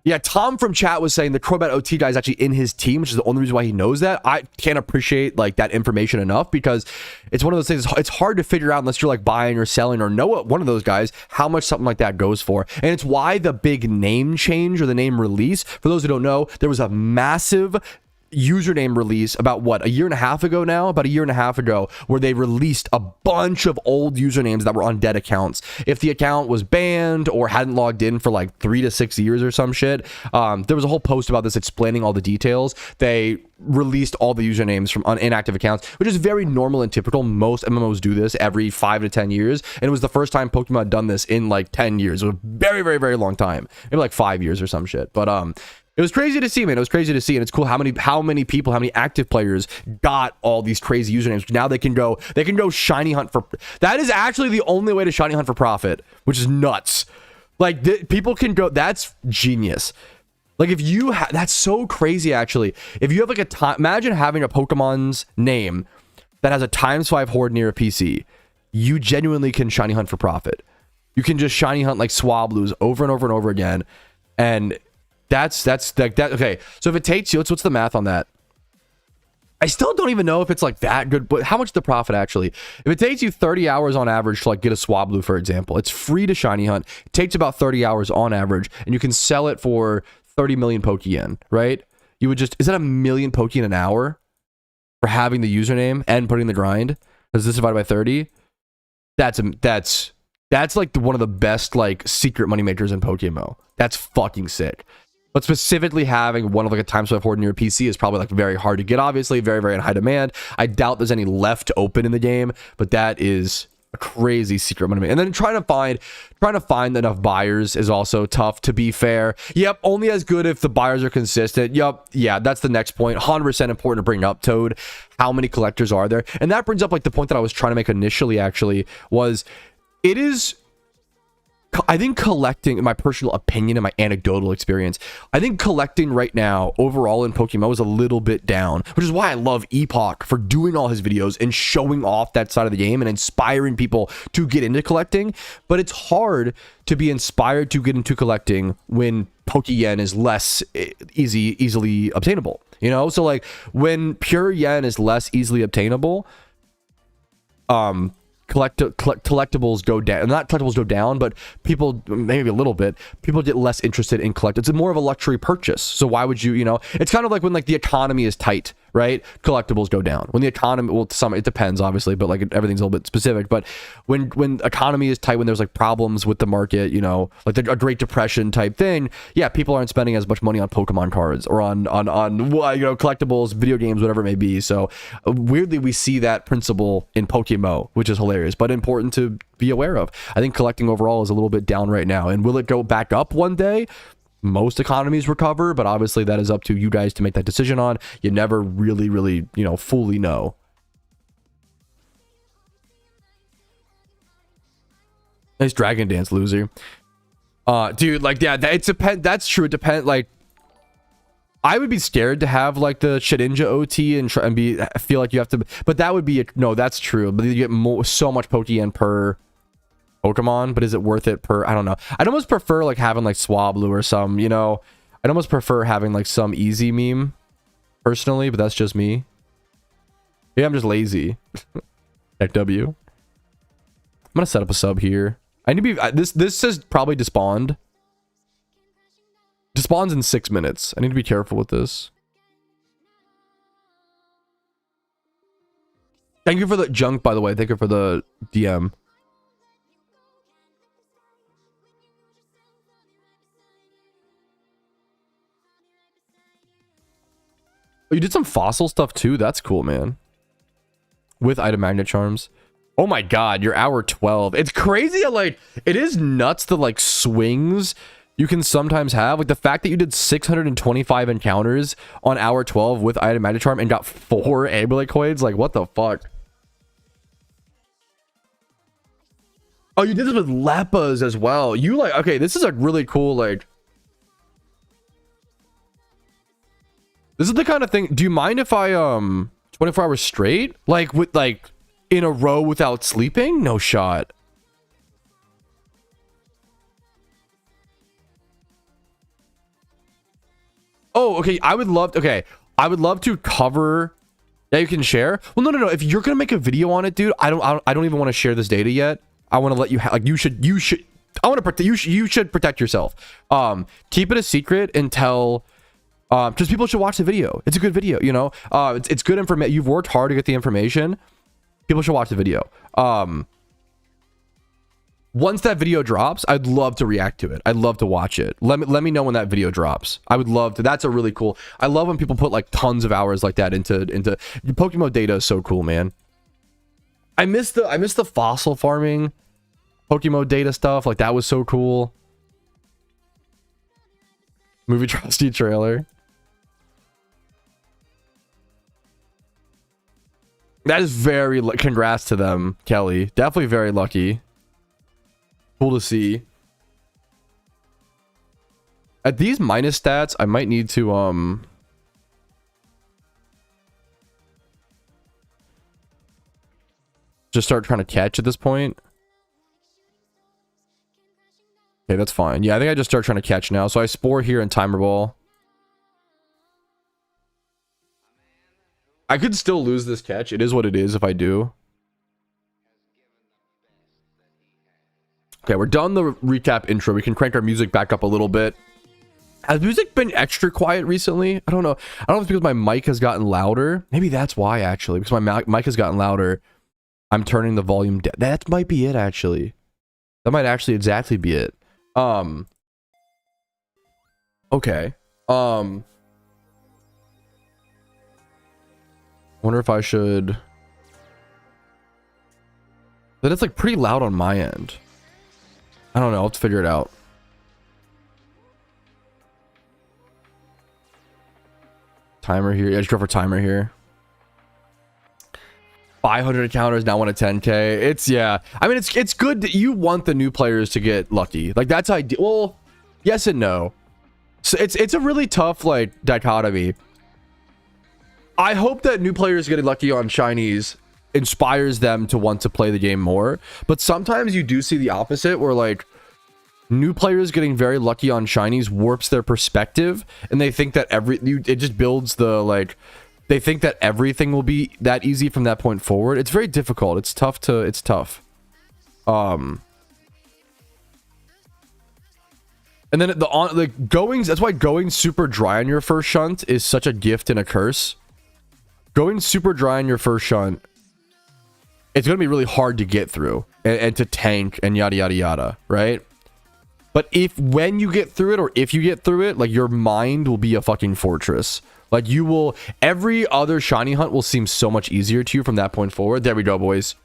Yeah, Tom from chat was saying the Crobat OT guy is actually in his team, which is the only reason why he knows that. I can't appreciate like that information enough, because it's one of those things, it's hard to figure out unless you're like buying or selling or know one of those guys, how much something like that goes for. And it's why the big name change or the name release, for those who don't know, there was a massive username release about what, a year and a half ago now, about a year and a half ago, where they released a bunch of old usernames that were on dead accounts. If the account was banned or hadn't logged in for like 3 to 6 years or some shit, there was a whole post about this explaining all the details. They released all the usernames from inactive accounts, which is very normal and typical. Most MMOs do this every 5 to 10 years, and it was the first time Pokemon had done this in like 10 years. It was a very, very, very long time, maybe like 5 years or some shit. But it was crazy to see, man. It was crazy to see, and it's cool how many people, how many active players got all these crazy usernames. Now they can go shiny hunt for. That is actually the only way to shiny hunt for profit, which is nuts. Like people can go. That's genius. Like if you that's so crazy actually. If you have like a time, imagine having a Pokemon's name that has a ×5 horde near a PC. You genuinely can shiny hunt for profit. You can just shiny hunt like Swablu's over and over and over again. And that's like that. Okay. So if it takes you, what's the math on that? I still don't even know if it's like that good, but how much the profit actually? If it takes you 30 hours on average to like get a Swablu, for example, it's free to shiny hunt. It takes about 30 hours on average, and you can sell it for 30 million Pokeyen, right? You would just, is that a million Pokeyen an hour for having the username and putting the grind? Is this divided by 30? That's like one of the best like secret money makers in PokeMMO. That's fucking sick. But specifically having one of like a ×5 horde in your PC is probably like very hard to get, obviously, very, very in high demand. I doubt there's any left open in the game, but that is a crazy secret money maker. And then trying to find enough buyers is also tough, to be fair. Yep, only as good if the buyers are consistent. Yep, yeah, that's the next point. 100% important to bring up, Toad. How many collectors are there? And that brings up like the point that I was trying to make initially, actually, was it is, I think collecting, in my personal opinion and my anecdotal experience, I think collecting right now overall in PokeMMO is a little bit down, which is why I love Epoch for doing all his videos and showing off that side of the game and inspiring people to get into collecting. But it's hard to be inspired to get into collecting when Pokeyen is less easily obtainable, you know? So when pure yen is less easily obtainable, collectibles go down. Not collectibles go down, but people, maybe a little bit, people get less interested in collectibles. It's more of a luxury purchase. So why would you, it's kind of like when like the economy is tight, right? Collectibles go down. When the economy, well, it depends obviously, but like everything's a little bit specific. But when economy is tight, when there's like problems with the market, like a Great Depression type thing, yeah, people aren't spending as much money on Pokemon cards or on collectibles, video games, whatever it may be. So weirdly, we see that principle in PokeMMO, which is hilarious, but important to be aware of. I think collecting overall is a little bit down right now. And will it go back up one day? Most economies recover, but obviously that is up to you guys to make that decision on. You never really, fully know. Nice Dragon Dance, loser. Dude, like, yeah, that's true. It depends. Like, I would be scared to have like the Shedinja OT and feel like you have to, but that would be no, that's true. But you get so much Pokeyen per Pokemon, but is it worth it per? I don't know. I'd almost prefer like having like Swablu or some, I'd almost prefer having like some easy meme personally, but that's just me. Yeah, I'm just lazy. Heck W. I'm gonna set up a sub here. I need to be this says probably despawned. Despawns in 6 minutes. I need to be careful with this. Thank you for the junk, by the way. Thank you for the DM. Oh, you did some fossil stuff too? That's cool, man. With item magnet charms. Oh my god, you're hour 12. It's crazy how, like, it is nuts the, like, swings you can sometimes have. Like, the fact that you did 625 encounters on hour 12 with item magnet charm and got 4 amulet coins. Like, what the fuck? Oh, you did this with Leppas as well. You, like, okay, this is a really cool, like... This is the kind of thing. Do you mind if I 24 hours straight? Like with like in a row without sleeping? No shot. Oh, okay. I would love to cover. Yeah, you can share. Well, no. If you're gonna make a video on it, dude, I don't even want to share this data yet. I want to let you like you should. I want to protect you should protect yourself. Keep it a secret until. Just people should watch the video. It's a good video, it's good information. You've worked hard to get the information. People should watch the video. Once that video drops, I'd love to react to it. I'd love to watch it. Let me know when that video drops. I would love to. That's a really cool. I love when people put like tons of hours like that into PokeMMO data is so cool, man. I miss the fossil farming PokeMMO data stuff. Like that was so cool. Movie Trusty trailer. That is very congrats to them, Kelly. Definitely very lucky. Cool to see. At these minus stats, I might need to just start trying to catch at this point. Okay, that's fine. Yeah, I think I just start trying to catch now. So I spore here and timer ball. I could still lose this catch. It is what it is if I do. Okay, we're done the recap intro. We can crank our music back up a little bit. Has music been extra quiet recently? I don't know. I don't know if it's because my mic has gotten louder. Maybe that's why, actually. Because my mic has gotten louder. I'm turning the volume down. That might be it, actually. That might actually exactly be it. Okay. Wonder if I should... But it's like pretty loud on my end. I don't know. I'll have to figure it out. Timer here. Yeah, just go for timer here. 500 encounters, now 1 to 10k. It's, yeah. I mean, it's good that you want the new players to get lucky. Like, that's ideal. Well, yes and no. So it's a really tough, like, dichotomy. I hope that new players getting lucky on shinies inspires them to want to play the game more. But sometimes you do see the opposite, where, like, new players getting very lucky on shinies warps their perspective, and they think that it just builds the, like, they think that everything will be that easy from that point forward. It's very difficult. It's tough. And then the goings, that's why going super dry on your first shunt is such a gift and a curse. Going super dry on your first shunt, it's going to be really hard to get through and to tank and yada yada yada, right? But when you get through it, or if you get through it, like, your mind will be a fucking fortress. Like, you will, every other shiny hunt will seem so much easier to you from that point forward. There we go, boys.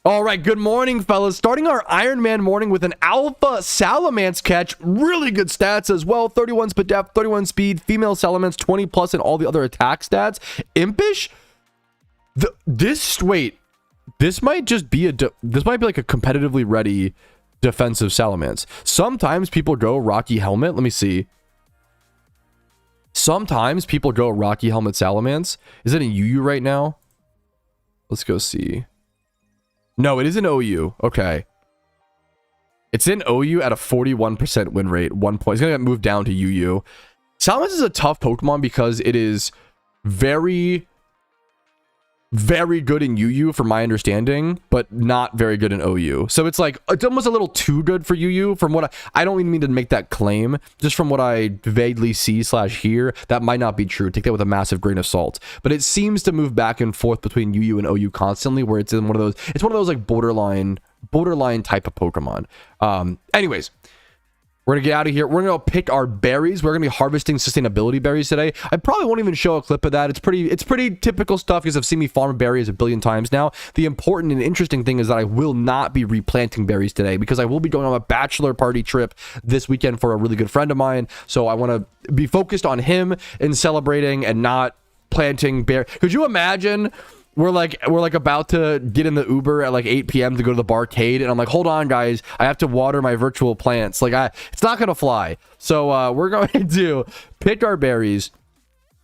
All right, good morning, fellas. Starting our Iron Man morning with an Alpha Salamence catch. Really good stats as well. 31 speed depth, 31 speed, female Salamence, 20 plus, and all the other attack stats. Impish? This might just be this might be like a competitively ready defensive Salamence. Sometimes people go Rocky Helmet. Let me see. Sometimes people go Rocky Helmet Salamence. Is it in UU right now? Let's go see. No, it is in OU. Okay. It's in OU at a 41% win rate. 1 point. It's going to get moved down to UU. Salamence is a tough Pokemon because it is very, very good in UU from my understanding, but not very good in OU. So it's like, it's almost a little too good for UU from what I don't even mean to make that claim, just from what I vaguely see / hear. That might not be true. Take that with a massive grain of salt. But it seems to move back and forth between UU and OU constantly, where it's in one of those like borderline type of Pokemon. Anyways, we're gonna get out of here. We're gonna go pick our berries. We're gonna be harvesting sustainability berries today. I probably won't even show a clip of that. It's pretty typical stuff, because I've seen me farm berries a billion times now. The important and interesting thing is that I will not be replanting berries today, because I will be going on a bachelor party trip this weekend for a really good friend of mine. So I want to be focused on him and celebrating, and not planting berries. Could you imagine? We're like about to get in the Uber at like 8 p.m. to go to the barcade, and I'm like, hold on, guys, I have to water my virtual plants. Like, it's not gonna fly. So we're going to pick our berries,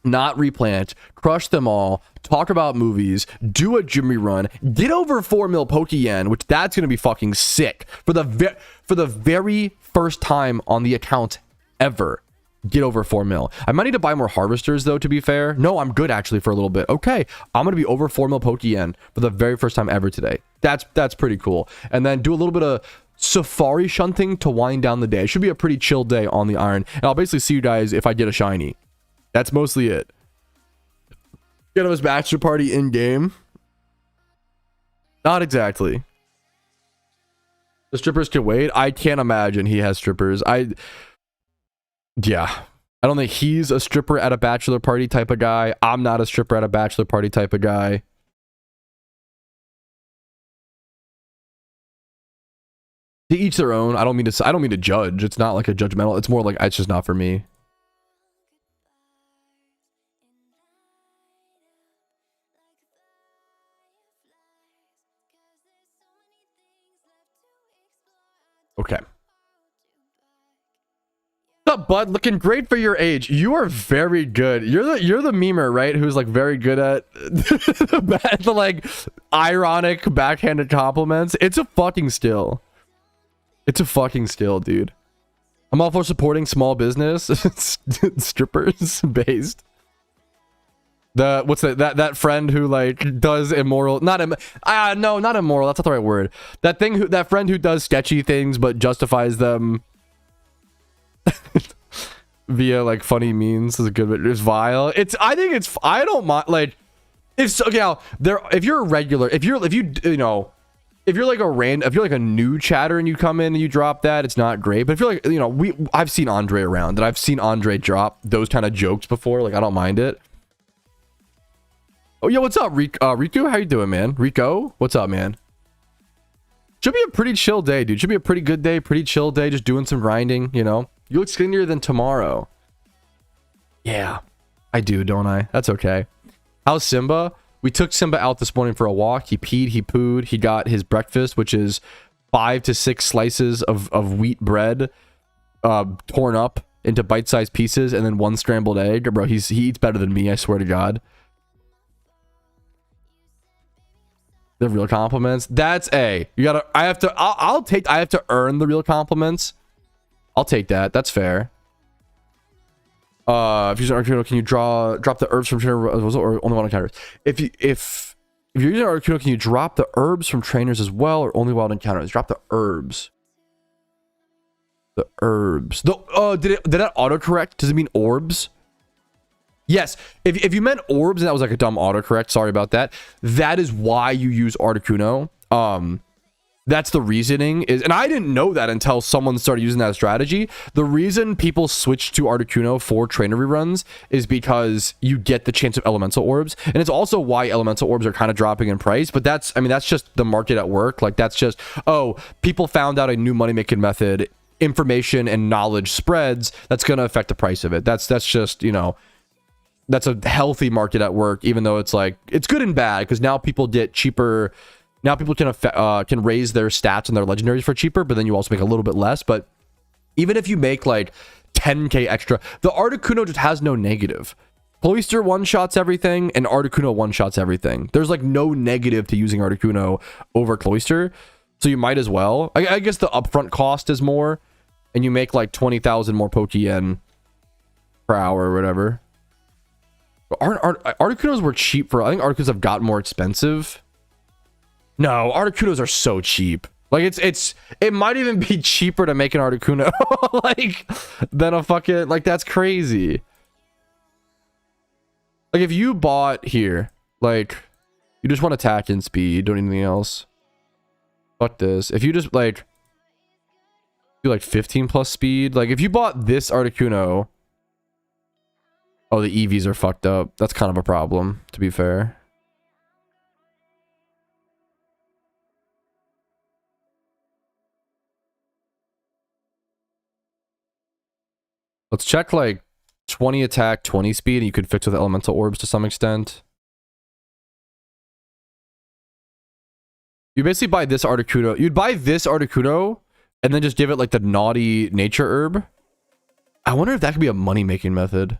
not replant, crush them all, talk about movies, do a Jimmy run, get over 4 mil Pokeyen, which that's gonna be fucking sick for the very first time on the account ever. Get over 4 mil. I might need to buy more harvesters, though, to be fair. No, I'm good actually for a little bit. Okay, I'm gonna be over 4 mil Pokeyen for the very first time ever today. That's pretty cool. And then do a little bit of safari shunting to wind down the day. It should be a pretty chill day on the iron, and I'll basically see you guys if I get a shiny. That's mostly it. Get him his bachelor party in game. Not exactly. The strippers can wait. I can't imagine he has strippers. Yeah, I don't think he's a stripper at a bachelor party type of guy. I'm not a stripper at a bachelor party type of guy. To each their own. I don't mean to judge. It's not like a judgmental. It's more like, it's just not for me. Okay. up, bud? Looking great for your age. You are very good. You're the memer, right? Who's like very good at the like ironic backhanded compliments. It's a fucking skill. It's a fucking skill, dude. I'm all for supporting small business. Strippers based. What's that friend who like does immoral, not immoral, that's not the right word. That friend who does sketchy things but justifies them via like funny means is a good bit. It's vile. I don't mind, like, if you're a regular, if you're like a new chatter and you come in and you drop that, it's not great. But if you're like, I've seen Andre around and I've seen Andre drop those kind of jokes before, like I don't mind it. Oh, yo, what's up, Riku? How you doing, man? Rico, what's up, man? Should be a pretty chill day, dude. Should be a pretty good day, pretty chill day, just doing some grinding, you know? You look skinnier than tomorrow. Yeah, I do, don't I? That's okay. How's Simba? We took Simba out this morning for a walk. He peed, he pooed. He got his breakfast, which is 5 to 6 slices of wheat bread torn up into bite-sized pieces and then 1 scrambled egg. Bro, he eats better than me, I swear to God. The real compliments. That's I have to earn the real compliments. I'll take that. That's fair. If you're using Articuno, can you drop the herbs from trainer or only while on encounters? If you're using Articuno, can you drop the herbs from trainers as well or only wild encounters? Drop the herbs. The herbs. Did that autocorrect? Does it mean orbs? Yes, if you meant orbs and that was like a dumb autocorrect, sorry about that. That is why you use Articuno. That's the reasoning is, and I didn't know that until someone started using that strategy. The reason people switch to Articuno for trainer reruns is because you get the chance of elemental orbs, and it's also why elemental orbs are kind of dropping in price. But that's just the market at work. Like that's just, oh, people found out a new money making method, information and knowledge spreads. That's gonna affect the price of it. That's just, that's a healthy market at work, even though it's like, it's good and bad because now people get cheaper. Now people can raise their stats and their legendaries for cheaper, but then you also make a little bit less. But even if you make like 10k extra, the Articuno just has no negative. Cloyster one-shots everything and Articuno one-shots everything. There's like no negative to using Articuno over Cloyster. So you might as well. I guess the upfront cost is more and you make like 20,000 more Pokeyen per hour or whatever. Articunos were cheap I think Articunos have gotten more expensive. No, Articunos are so cheap. Like it might even be cheaper to make an Articuno like than a fucking, like that's crazy. Like if you bought here, like you just want attack and speed, don't need anything else. Fuck this. If you just like do like 15 plus speed, like if you bought this Articuno. Oh, the EVs are fucked up. That's kind of a problem, to be fair. Let's check like 20 attack, 20 speed, and you could fix with elemental orbs to some extent. You basically buy this Articuno. You'd buy this Articuno and then just give it like the naughty nature herb. I wonder if that could be a money-making method.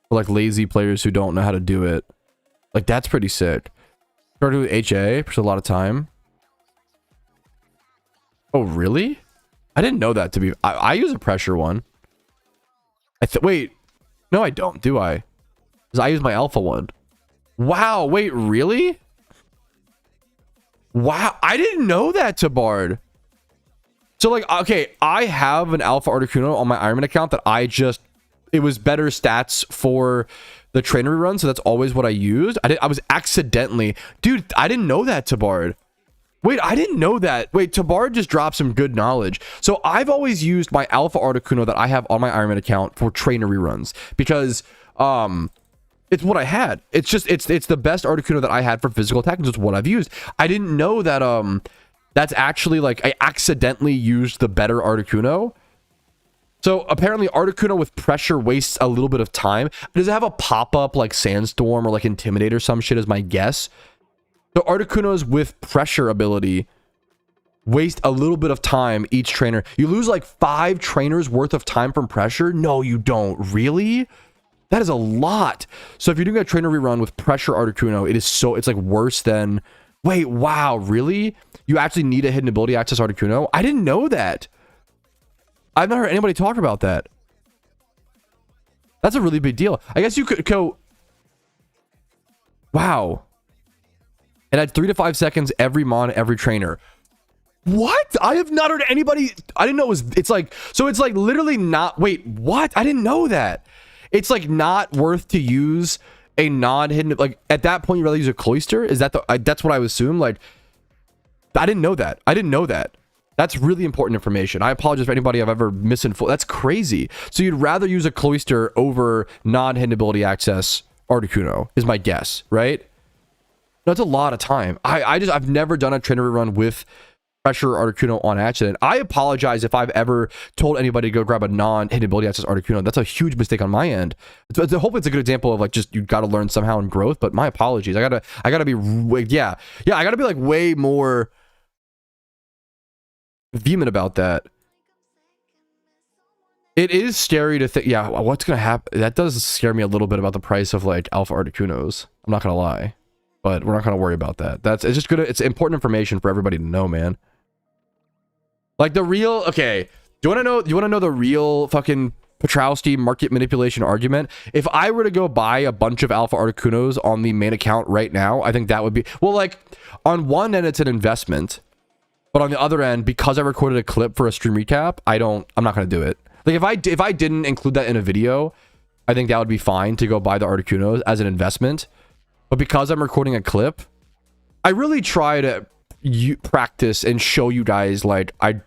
For like lazy players who don't know how to do it. Like that's pretty sick. Started with HA for a lot of time. Oh, really? I didn't know that to be. I use a pressure one. Wait. No, I don't, do I? Because I use my alpha one. Wow, wait, really? Wow, I didn't know that, Tabard. So like, okay, I have an alpha Articuno on my Ironman account that it was better stats for the trainer run, so that's always what I used. I was accidentally, dude, I didn't know that, Tabard. Wait, I didn't know that. Wait, Tabard just dropped some good knowledge. So I've always used my alpha Articuno that I have on my Ironman account for trainer reruns because it's what I had. It's the best Articuno that I had for physical attack, and it's what I've used. I didn't know that that's actually like I accidentally used the better Articuno. So apparently Articuno with pressure wastes a little bit of time. Does it have a pop-up like Sandstorm or like Intimidate or some shit is my guess? So Articunos with pressure ability waste a little bit of time each trainer. You lose like 5 trainers worth of time from pressure? No, you don't. Really? That is a lot. So if you're doing a trainer rerun with pressure Articuno, it's like worse than... Wait, wow, really? You actually need a hidden ability access Articuno? I didn't know that. I've not heard anybody talk about that. That's a really big deal. I guess you could go... Wow. And at 3 to 5 seconds every mon, every trainer. What? I have not heard anybody... I didn't know it's like... So it's like literally not... Wait, what? I didn't know that. It's like not worth to use a non-hidden... Like at that point, you rather use a cloister? Is that that's what I would assume? Like, I didn't know that. I didn't know that. That's really important information. I apologize for anybody I've ever misinformed. That's crazy. So you'd rather use a cloister over non-hidden ability access Articuno, is my guess, right? That's a lot of time. I've never done a trainer run with pressure Articuno on accident. I apologize if I've ever told anybody to go grab a non-hidden ability access Articuno. That's a huge mistake on my end. Hopefully it's a good example of like just you got to learn somehow in growth. But my apologies. I gotta be I gotta be like way more vehement about that. It is scary to think. Yeah, what's gonna happen? That does scare me a little bit about the price of like alpha Articunos. I'm not gonna lie. But we're not gonna worry about that. It's just good. It's important information for everybody to know, man. Like the real, okay. You wanna know the real fucking Patrouski market manipulation argument? If I were to go buy a bunch of alpha Articunos on the main account right now, I think that would be, well, like on one end it's an investment, but on the other end, because I recorded a clip for a stream recap, I'm not gonna do it. Like if I didn't include that in a video, I think that would be fine to go buy the Articunos as an investment. But because I'm recording a clip, I really try to practice and show you guys, like, I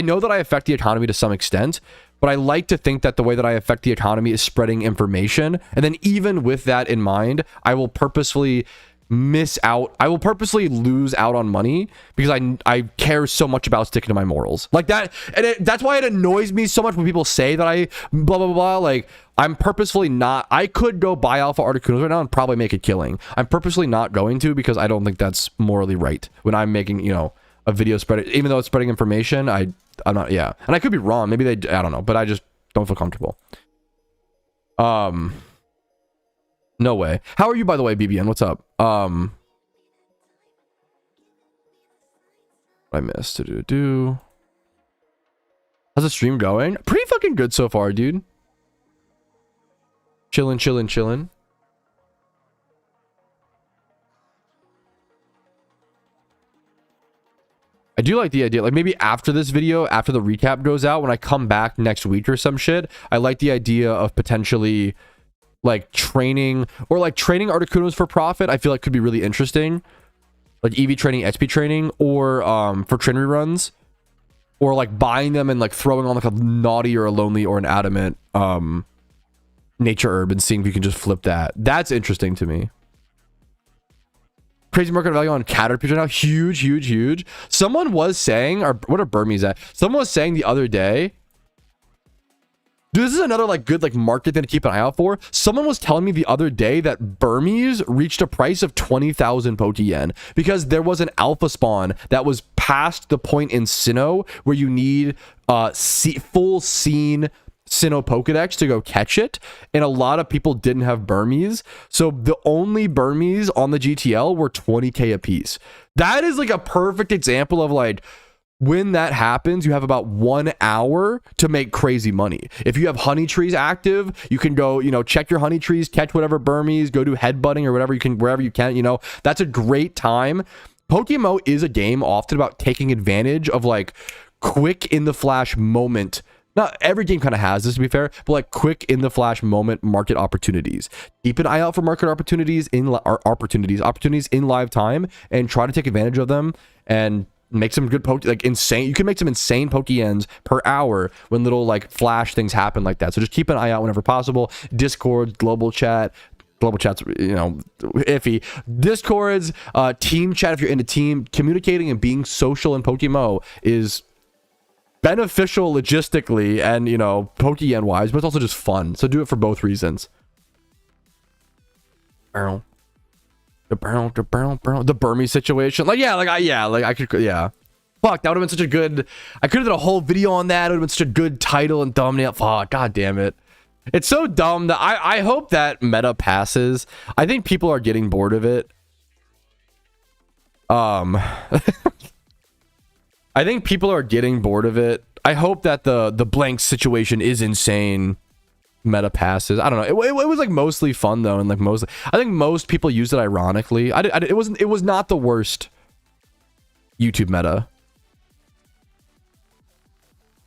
know that I affect the economy to some extent, but I like to think that the way that I affect the economy is spreading information. And then even with that in mind, I will purposefully lose out on money because I care so much about sticking to my morals like that. And that's why it annoys me so much when people say that I blah blah blah. Like, I'm purposefully not. I could go buy alpha Articunos right now and probably make a killing. I'm purposely not going to because I don't think that's morally right when I'm making, you know, a video spread, even though it's spreading information. I'm not. Yeah, and I could be wrong. Maybe I don't know, but I just don't feel comfortable. No way. How are you, by the way, BBN? What's up? I missed. How's the stream going? Pretty fucking good so far, dude. Chilling. I do like the idea, like maybe after this video, after the recap goes out, when I come back next week or some shit, I like the idea of potentially like training Articunos for profit. I feel like could be really interesting, like EV training, XP training, or for train reruns, or like buying them and like throwing on like a naughty or a lonely or an adamant nature herb and seeing if you can just flip that. That's interesting to me. Crazy market value on Caterpillar now, huge. Someone was saying, or what are Burmese at? Someone was saying the other day, dude, this is another like good like market thing to keep an eye out for. Someone was telling me the other day that Burmese reached a price of 20,000 Pokeyen because there was an alpha spawn that was past the point in Sinnoh where you need full scene Sinnoh Pokedex to go catch it, and a lot of people didn't have Burmese, so the only Burmese on the GTL were 20k a piece. That is like a perfect example of like, when that happens, you have about 1 hour to make crazy money. If you have honey trees active, you can go, you know, check your honey trees, catch whatever Burmese, go do headbutting or whatever you can, wherever you can, you know, that's a great time. PokeMMO is a game often about taking advantage of like quick in the flash moment. Not every game kind of has this, to be fair, but like quick in the flash moment market opportunities. Keep an eye out for market opportunities in live time and try to take advantage of them and make some good insane. You can make some insane Pokeyens per hour when little like flash things happen like that. So just keep an eye out whenever possible. Discord, global chat's, you know, iffy. Discords, team chat if you're in a team. Communicating and being social in PokeMMO is beneficial logistically and, you know, Pokeyen wise, but it's also just fun. So do it for both reasons. The Burmese situation, like, yeah, I could, yeah. Fuck, that would have been such a good... I could have done a whole video on that. It would have been such a good title and thumbnail. Fuck, god damn it. It's so dumb that I hope that meta passes. I think people are getting bored of it. I think people are getting bored of it. I hope that the blank situation is insane meta passes. I don't know. It was like mostly fun though, and like mostly I think most people use it ironically. It was not the worst YouTube meta.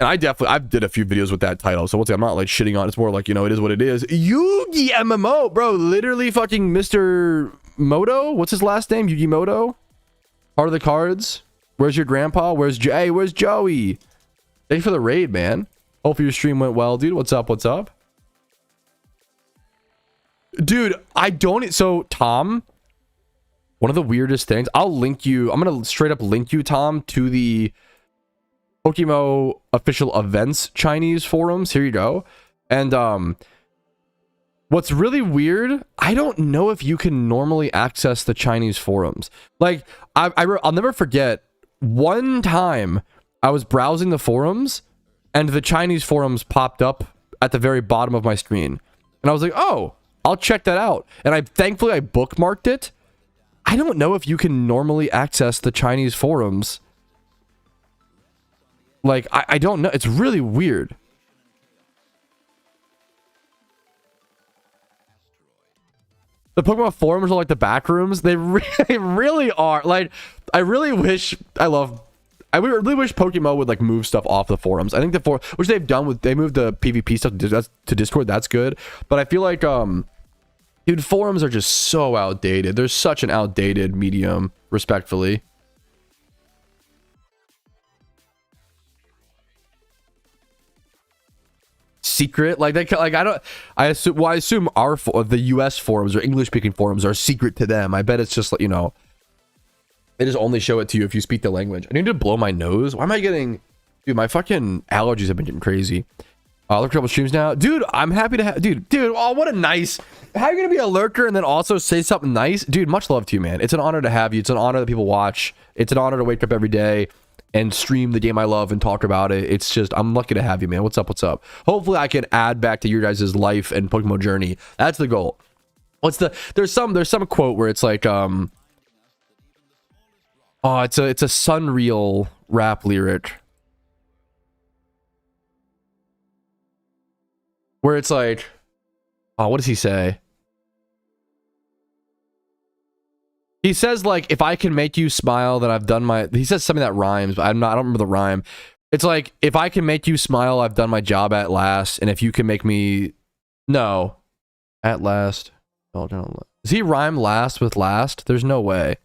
And I did a few videos with that title, so once again, I'm not like shitting on it. It's more like, you know, it is what it is. Yugi MMO, bro, literally fucking Mr. Moto. What's his last name? Yugi Moto. Heart of the Cards. Where's your grandpa? Where's Jay? Where's Joey? Thank you for the raid, man. Hopefully your stream went well, dude. What's up? What's up? Dude, I don't... So, Tom, one of the weirdest things... I'll link you... I'm going to straight up link you, Tom, to the PokeMMO official events Chinese forums. Here you go. And, what's really weird, I don't know if you can normally access the Chinese forums. Like, I'll never forget, one time I was browsing the forums and the Chinese forums popped up at the very bottom of my screen. And I was like, oh, I'll check that out. And thankfully I bookmarked it. I don't know if you can normally access the Chinese forums. Like, I don't know. It's really weird. The Pokemon forums are like the back rooms. They really are. Like, I really wish really wish PokeMMO would like move stuff off the forums. I think which they've done with, they moved the PvP stuff to Discord. That's good. But I feel like, dude, forums are just so outdated. They're such an outdated medium, respectfully. Secret, like I assume the US forums or English speaking forums are secret to them. I bet it's just like, you know, they just only show it to you if you speak the language. I need to blow my nose. Why am I getting... Dude, my fucking allergies have been getting crazy. Look, a couple streams now. Dude, I'm happy to have... Dude, oh, what a nice... How are you gonna be a lurker and then also say something nice? Dude, much love to you, man. It's an honor to have you. It's an honor that people watch. It's an honor to wake up every day and stream the game I love and talk about it. It's just, I'm lucky to have you, man. What's up? What's up? Hopefully I can add back to your guys' life and PokeMMO journey. That's the goal. There's some quote where it's like, oh, it's a Sunreal rap lyric where it's like, oh, what does he say? He says, like, if I can make you smile, then I've done my... He says something that rhymes, but I don't remember the rhyme. It's like, if I can make you smile, I've done my job at last. And if you can make me... No. At last. Oh, no. Does he rhyme last with last? There's no way.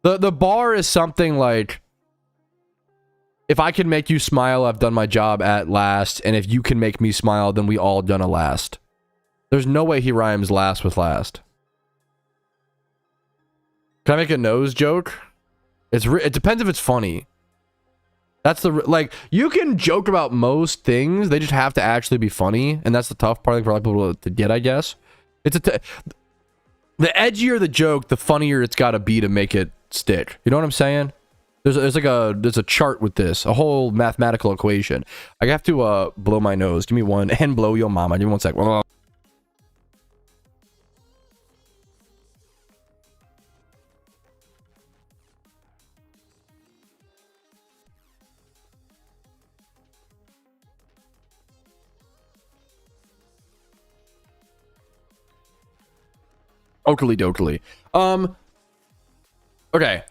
The bar is something like... If I can make you smile, I've done my job at last. And if you can make me smile, then we all done a last. There's no way he rhymes last with last. Can I make a nose joke? It depends if it's funny. That's the... Like, you can joke about most things. They just have to actually be funny. And that's the tough part for a lot of people to get, I guess. The edgier the joke, the funnier it's got to be to make it stick. You know what I'm saying? There's a chart with this. A whole mathematical equation. I have to blow my nose. Give me one. And blow your mama. Give me 1 sec. Oakley dokely. Okay.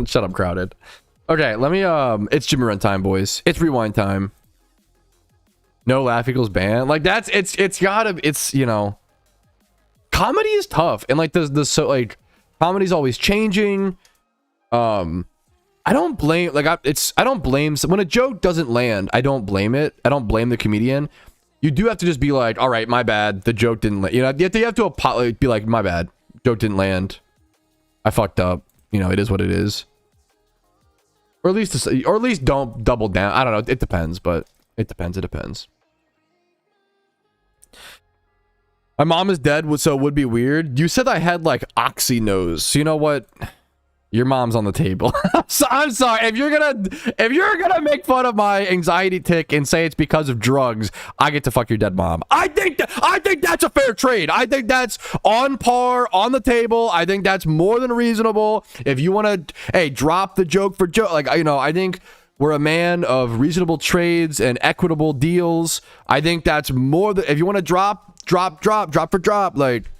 Shut up, crowded. Okay, let me it's Jimmy Run time, boys. It's rewind time. No laugh equals ban. Like, that's it's gotta, it's, you know, comedy is tough, and like so like comedy's always changing. I don't blame, like, I don't blame, when a joke doesn't land, I don't blame it. I don't blame the comedian. You do have to just be like, all right, my bad, the joke didn't land. You know, you have to be like, my bad, joke didn't land. I fucked up. You know, it is what it is. Or at least don't double down. I don't know. It depends, but it depends. My mom is dead, so it would be weird. You said I had like oxy nose. So you know what? Your mom's on the table. So, I'm sorry. If you're gonna make fun of my anxiety tick and say it's because of drugs, I get to fuck your dead mom. I think that's a fair trade. I think that's on par, on the table. I think that's more than reasonable. If you want to, hey, drop the joke for joke, like, you know, I think we're a man of reasonable trades and equitable deals. I think that's more than, if you want to drop for drop, like,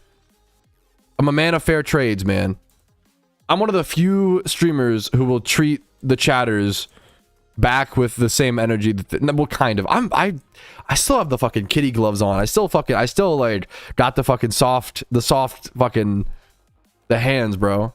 I'm a man of fair trades, man. I'm one of the few streamers who will treat the chatters back with the same energy. Well, kind of. I still have the fucking kitty gloves on. I still like got the fucking soft fucking the hands, bro.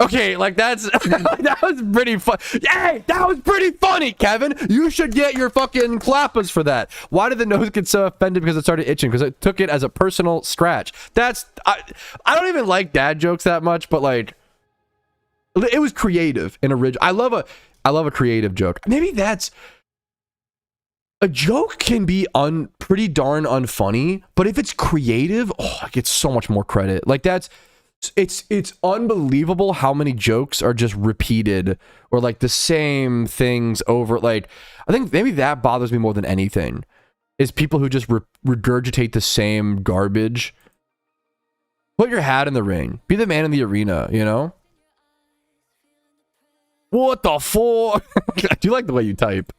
Okay, like that's that was pretty fun. Hey, that was pretty funny, Kevin. You should get your fucking clappers for that. Why did the nose get so offended? Because it started itching. Because it took it as a personal scratch. That's I don't even like dad jokes that much, but like it was creative and original. I love a creative joke. Maybe that's a joke can be pretty darn unfunny, but if it's creative, oh, I get so much more credit. Like that's. It's unbelievable how many jokes are just repeated or like the same things over. Like, I think maybe that bothers me more than anything is people who just regurgitate the same garbage. Put your hat in the ring. Be the man in the arena, you know? What the fuck? I do like the way you type.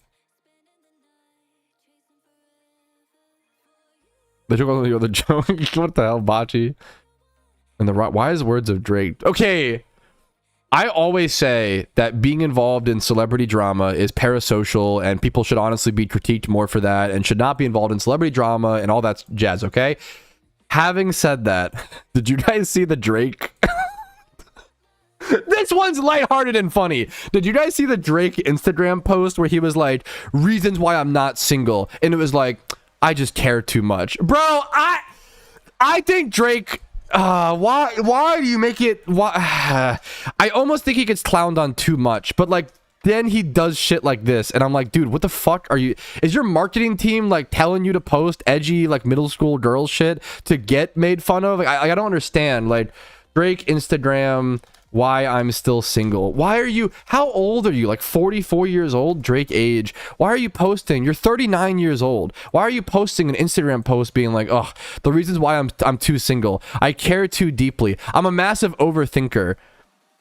The joke wasn't the other joke. What the hell, Bocce? And the wise words of Drake. Okay, I always say that being involved in celebrity drama is parasocial and people should honestly be critiqued more for that and should not be involved in celebrity drama and all that jazz, okay? Having said that, did you guys see the Drake? This one's lighthearted and funny. Did you guys see the Drake Instagram post where he was like, reasons why I'm not single? And it was like, I just care too much. Bro, I think Drake... why do you make it I almost think he gets clowned on too much, but like then he does shit like this and I'm like, dude, what the fuck are you, is your marketing team like telling you to post edgy like middle school girl shit to get made fun of? Like, I don't understand. Like Drake Instagram, why I'm still single. Why are you, how old are you? Like 44 years old, Drake age. Why are you posting? You're 39 years old. Why are you posting an Instagram post being like, oh, the reasons why I'm too single. I care too deeply. I'm a massive overthinker.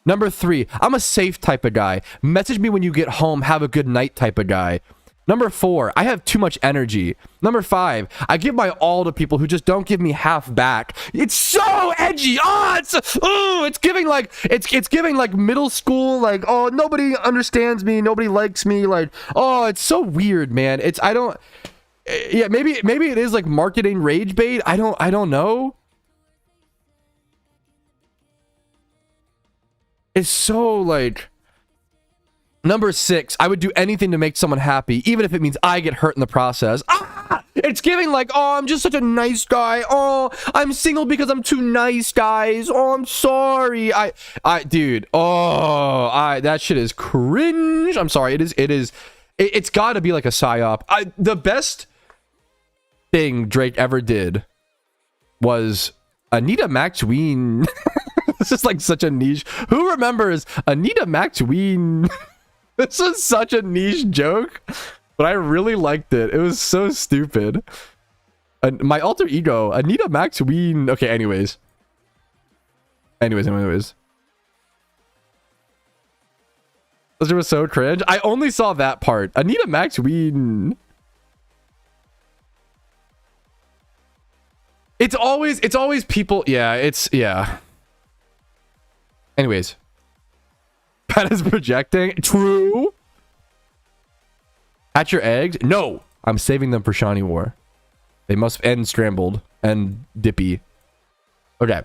Number 3, I'm a safe type of guy. Message me when you get home, have a good night type of guy. Number 4, I have too much energy. Number 5, I give my all to people who just don't give me half back. It's so edgy. It's giving like it's giving like middle school, like, oh, nobody understands me, nobody likes me, like, oh, it's so weird, man. Yeah, maybe it is like marketing rage bait. I don't know. It's so like. Number 6, I would do anything to make someone happy, even if it means I get hurt in the process. It's giving like, oh, I'm just such a nice guy. Oh, I'm single because I'm too nice, guys. Oh, I'm sorry. Dude. Oh, that shit is cringe. I'm sorry. It's got to be like a psyop. The best thing Drake ever did was Anita McSween. This is like such a niche. Who remembers Anita McSween? This was such a niche joke, but I really liked it. It was so stupid. My alter ego, Anita McSween. Okay, anyways. This was so cringe. I only saw that part. Anita McSween. It's always people. Yeah. Anyways. Pat is projecting. True. Hatch your eggs? No. I'm saving them for Shiny War. They must end scrambled and dippy. Okay.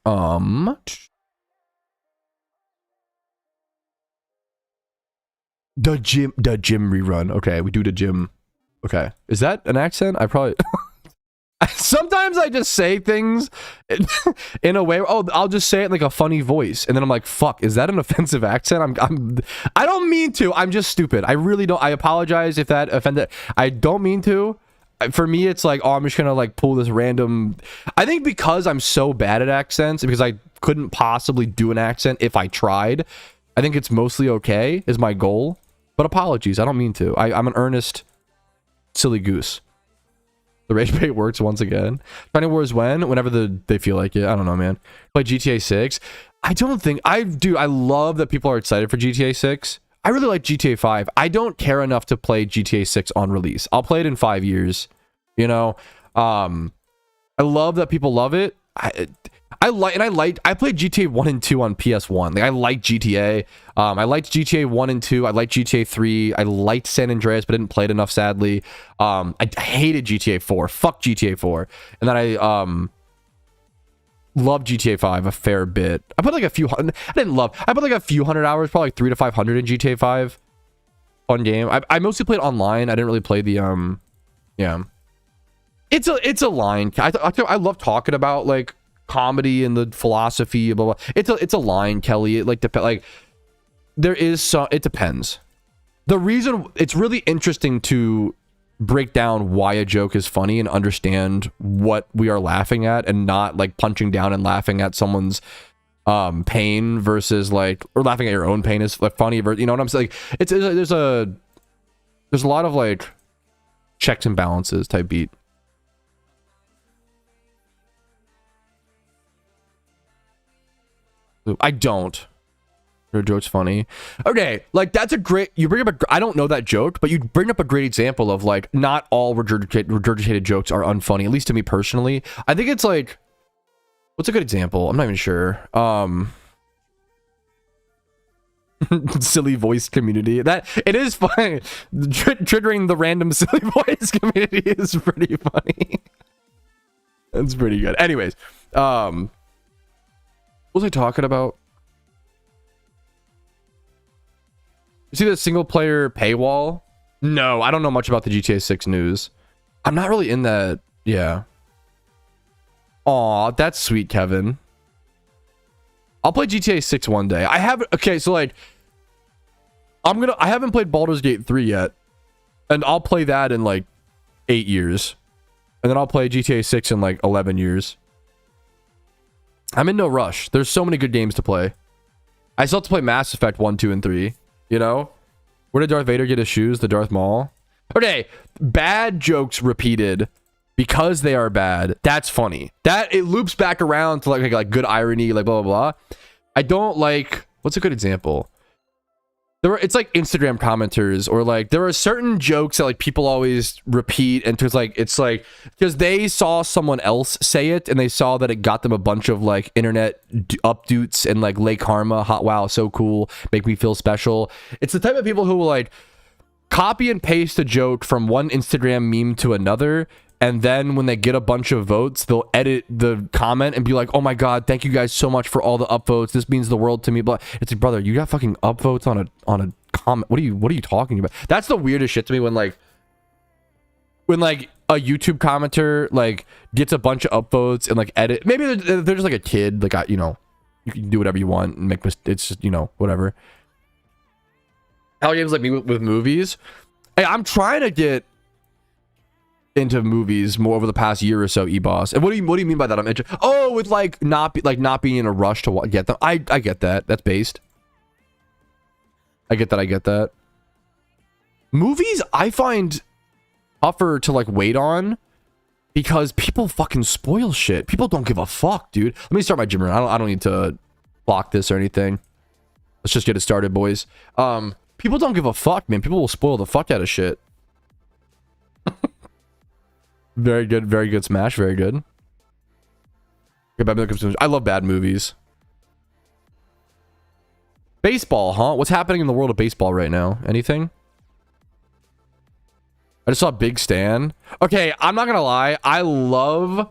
The gym rerun. Okay, we do the gym. Okay. Is that an accent? I probably Sometimes I just say things in a way. Oh, I'll just say it in like a funny voice, and then I'm like, "Fuck, is that an offensive accent?" I don't mean to. I'm just stupid. I really don't. I apologize if that offended. I don't mean to. For me, it's like, oh, I'm just gonna like pull this random. I think because I'm so bad at accents, because I couldn't possibly do an accent if I tried. I think it's mostly okay. Is my goal. But apologies. I don't mean to. I'm an earnest, silly goose. The rage bait works once again. Tiny Wars whenever they feel like it. I don't know, man. Play GTA 6. I don't think I love that people are excited for GTA 6. I really like GTA 5. I don't care enough to play GTA 6 on release. I'll play it in 5 years. You know, I love that people love it. I played GTA 1 and 2 on PS1. Like, I like GTA. I liked GTA 1 and 2. I liked GTA 3. I liked San Andreas, but didn't play it enough, sadly. I hated GTA 4. Fuck GTA 4. And then I loved GTA 5 a fair bit. I put like a few hundred. I put like a few hundred hours, probably like 300 to 500 in GTA 5. Fun game. I mostly played online. I didn't really play the yeah. It's a line. I love talking about like comedy and the philosophy, blah blah. It's a line, Kelly. It like there is some. It depends. The reason it's really interesting to break down why a joke is funny and understand what we are laughing at, and not like punching down and laughing at someone's pain versus like, or laughing at your own pain is like funny. You know what I'm saying? Like, there's a lot of like checks and balances type beat. I don't. Your joke's funny. Okay, like that's a great. You bring up I don't know that joke, but you bring up a great example of like not all regurgitated jokes are unfunny. At least to me personally, I think it's like, what's a good example? I'm not even sure. Silly voice community. That it is funny. Triggering the random silly voice community is pretty funny. That's pretty good. Anyways, what was I talking about? You see the single player paywall? No, I don't know much about the GTA 6 news. I'm not really in that. Yeah. Aw, that's sweet, Kevin. I'll play GTA 6 one day. Okay, so like I haven't played Baldur's Gate 3 yet. And I'll play that in like 8 years. And then I'll play GTA 6 in like 11 years. I'm in no rush. There's so many good games to play. I still have to play Mass Effect 1, 2, and 3. You know? Where did Darth Vader get his shoes? The Darth Maul? Okay. Bad jokes repeated because they are bad. That's funny. That it loops back around to like good irony, like blah, blah, blah. I don't like... What's a good example? It's like Instagram commenters, or like there are certain jokes that like people always repeat, and it's like because they saw someone else say it and they saw that it got them a bunch of like internet updates and like Lake Karma, hot wow, so cool, make me feel special. It's the type of people who will like copy and paste a joke from one Instagram meme to another, and then when they get a bunch of votes, they'll edit the comment and be like, oh my god, thank you guys so much for all the upvotes, this means the world to me. But it's like, brother, you got fucking upvotes on a comment. What are you talking about? That's the weirdest shit to me, when a YouTube commenter like gets a bunch of upvotes and like edit. Maybe they're just like a kid, like, you know, you can do whatever you want and make it's just, you know, whatever. Hell, games like me with movies. Hey, I'm trying to get into movies more over the past year or so, E-Boss. And what do you mean by that? With like not being in a rush to get them. I get that. That's based. I get that. Movies I find tougher to like wait on because people fucking spoil shit. People don't give a fuck, dude. Let me start my gym run. I don't need to block this or anything. Let's just get it started, boys. People don't give a fuck, man. People will spoil the fuck out of shit. Very good smash, very good. I love bad movies. Baseball, huh? What's happening in the world of baseball right now? Anything? I just saw Big Stan. Okay, I'm not gonna lie. I love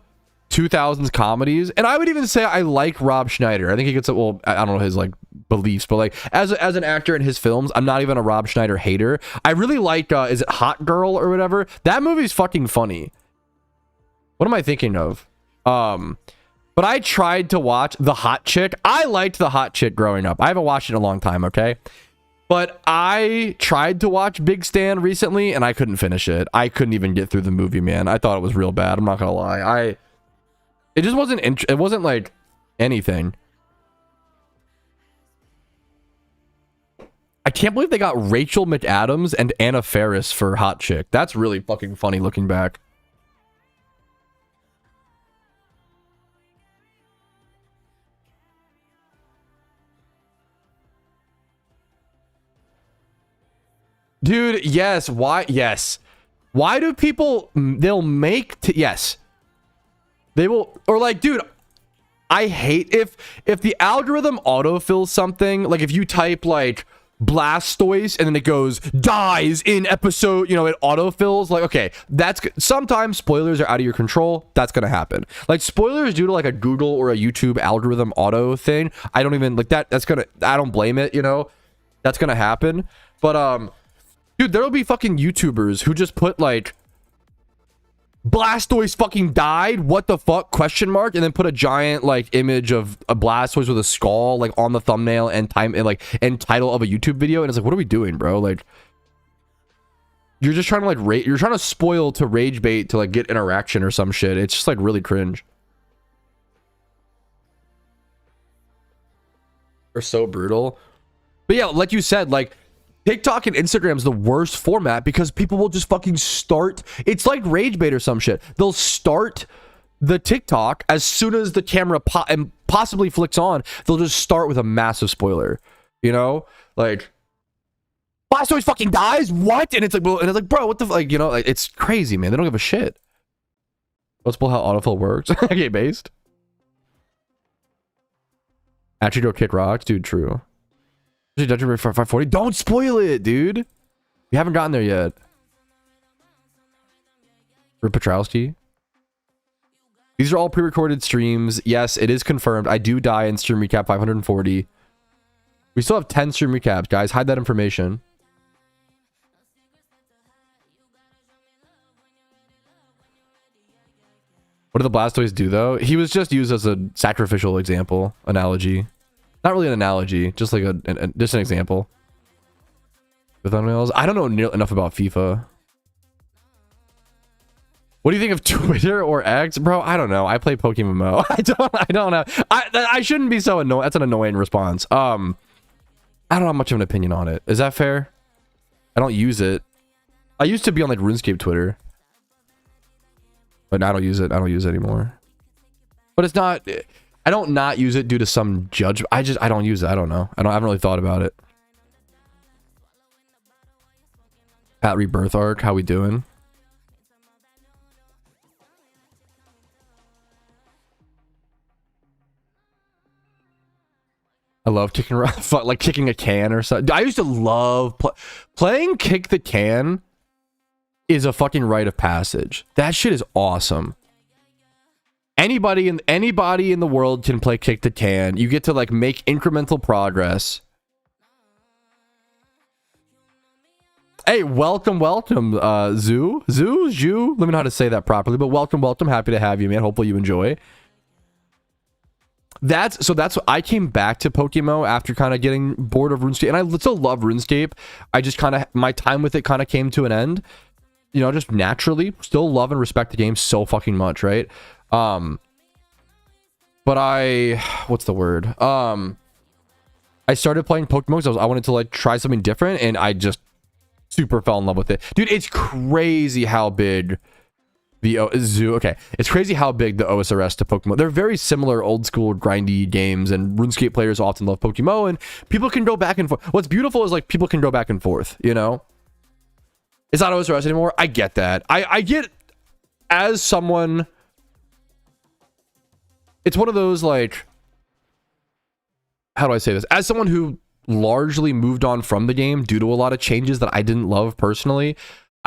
2000s comedies, and I would even say I like Rob Schneider. I think he gets well, I don't know his like beliefs, but like as an actor in his films, I'm not even a Rob Schneider hater. I really like is it Hot Girl or whatever? That movie's fucking funny. What am I thinking of? But I tried to watch The Hot Chick. I liked The Hot Chick growing up. I haven't watched it in a long time, okay? But I tried to watch Big Stan recently, and I couldn't finish it. I couldn't even get through the movie, man. I thought it was real bad. I'm not gonna lie. It just wasn't. It wasn't like anything. I can't believe they got Rachel McAdams and Anna Faris for Hot Chick. That's really fucking funny looking back. Dude, yes. Why? Yes. Why do people, they'll make, yes. They will, or like, dude, I hate if the algorithm autofills something, like if you type like Blastoise and then it goes, dies in episode, you know, it autofills, like, okay, that's, sometimes spoilers are out of your control. That's going to happen. Like spoilers due to like a Google or a YouTube algorithm auto thing. I don't even, like that's going to, I don't blame it, you know, that's going to happen. But, dude, there'll be fucking YouTubers who just put like Blastoise fucking died, what the fuck, question mark, and then put a giant like image of a Blastoise with a skull like on the thumbnail and time and like and title of a YouTube video, and it's like, what are we doing, bro? Like, you're just trying to like you're trying to spoil to rage bait to like get interaction or some shit. It's just like really cringe. Or so brutal. But yeah, like you said, like TikTok and Instagram is the worst format because people will just fucking start. It's like rage bait or some shit. They'll start the TikTok as soon as the camera possibly flicks on. They'll just start with a massive spoiler, you know, like Blastoise fucking dies. What? And it's like, well, and it's like, bro, what the like, you know, like, it's crazy, man. They don't give a shit. Let's pull how autofill works. Okay, based. Actually, go kick rocks, dude. True. Dungeon Break for 540. Don't spoil it, dude. We haven't gotten there yet. For Patrouski. These are all pre-recorded streams. Yes, it is confirmed. I do die in stream recap 540. We still have 10 stream recaps, guys. Hide that information. What did the Blastoise do, though? He was just used as a sacrificial example, analogy. Not really an analogy, just like just an example. With thumbnails, I don't know enough about FIFA. What do you think of Twitter or X, bro? I don't know. I play PokeMMO. I don't know. I shouldn't be so annoying. That's an annoying response. I don't have much of an opinion on it. Is that fair? I don't use it. I used to be on like RuneScape Twitter, but I don't use it. I don't use it anymore. But it's not. I don't not use it due to some judgment. I don't use it. I don't know. I haven't really thought about it. Pat Rebirth arc. How we doing? I love kicking around, like kicking a can or something. I used to love playing kick the can. Is a fucking rite of passage. That shit is awesome. Anybody in the world can play kick the can. You get to like make incremental progress. Hey, welcome, Zoo. Let me know how to say that properly, but welcome. Happy to have you, man. Hopefully you enjoy. That's what I came back to PokeMMO after kind of getting bored of RuneScape, and I still love RuneScape. I just kind of my time with it kind of came to an end. You know, just naturally. Still love and respect the game so fucking much, right? But what's the word? I started playing Pokemon because I wanted to like try something different, and I just super fell in love with it. Dude, it's crazy how big the Zoo. Okay, it's crazy how big the OSRS to Pokemon. They're very similar old school grindy games, and RuneScape players often love Pokemon, and people can go back and forth. What's beautiful is like people can go back and forth, you know? It's not OSRS anymore. I get that. I get, as someone, it's one of those like, how do I say this? As someone who largely moved on from the game due to a lot of changes that I didn't love personally,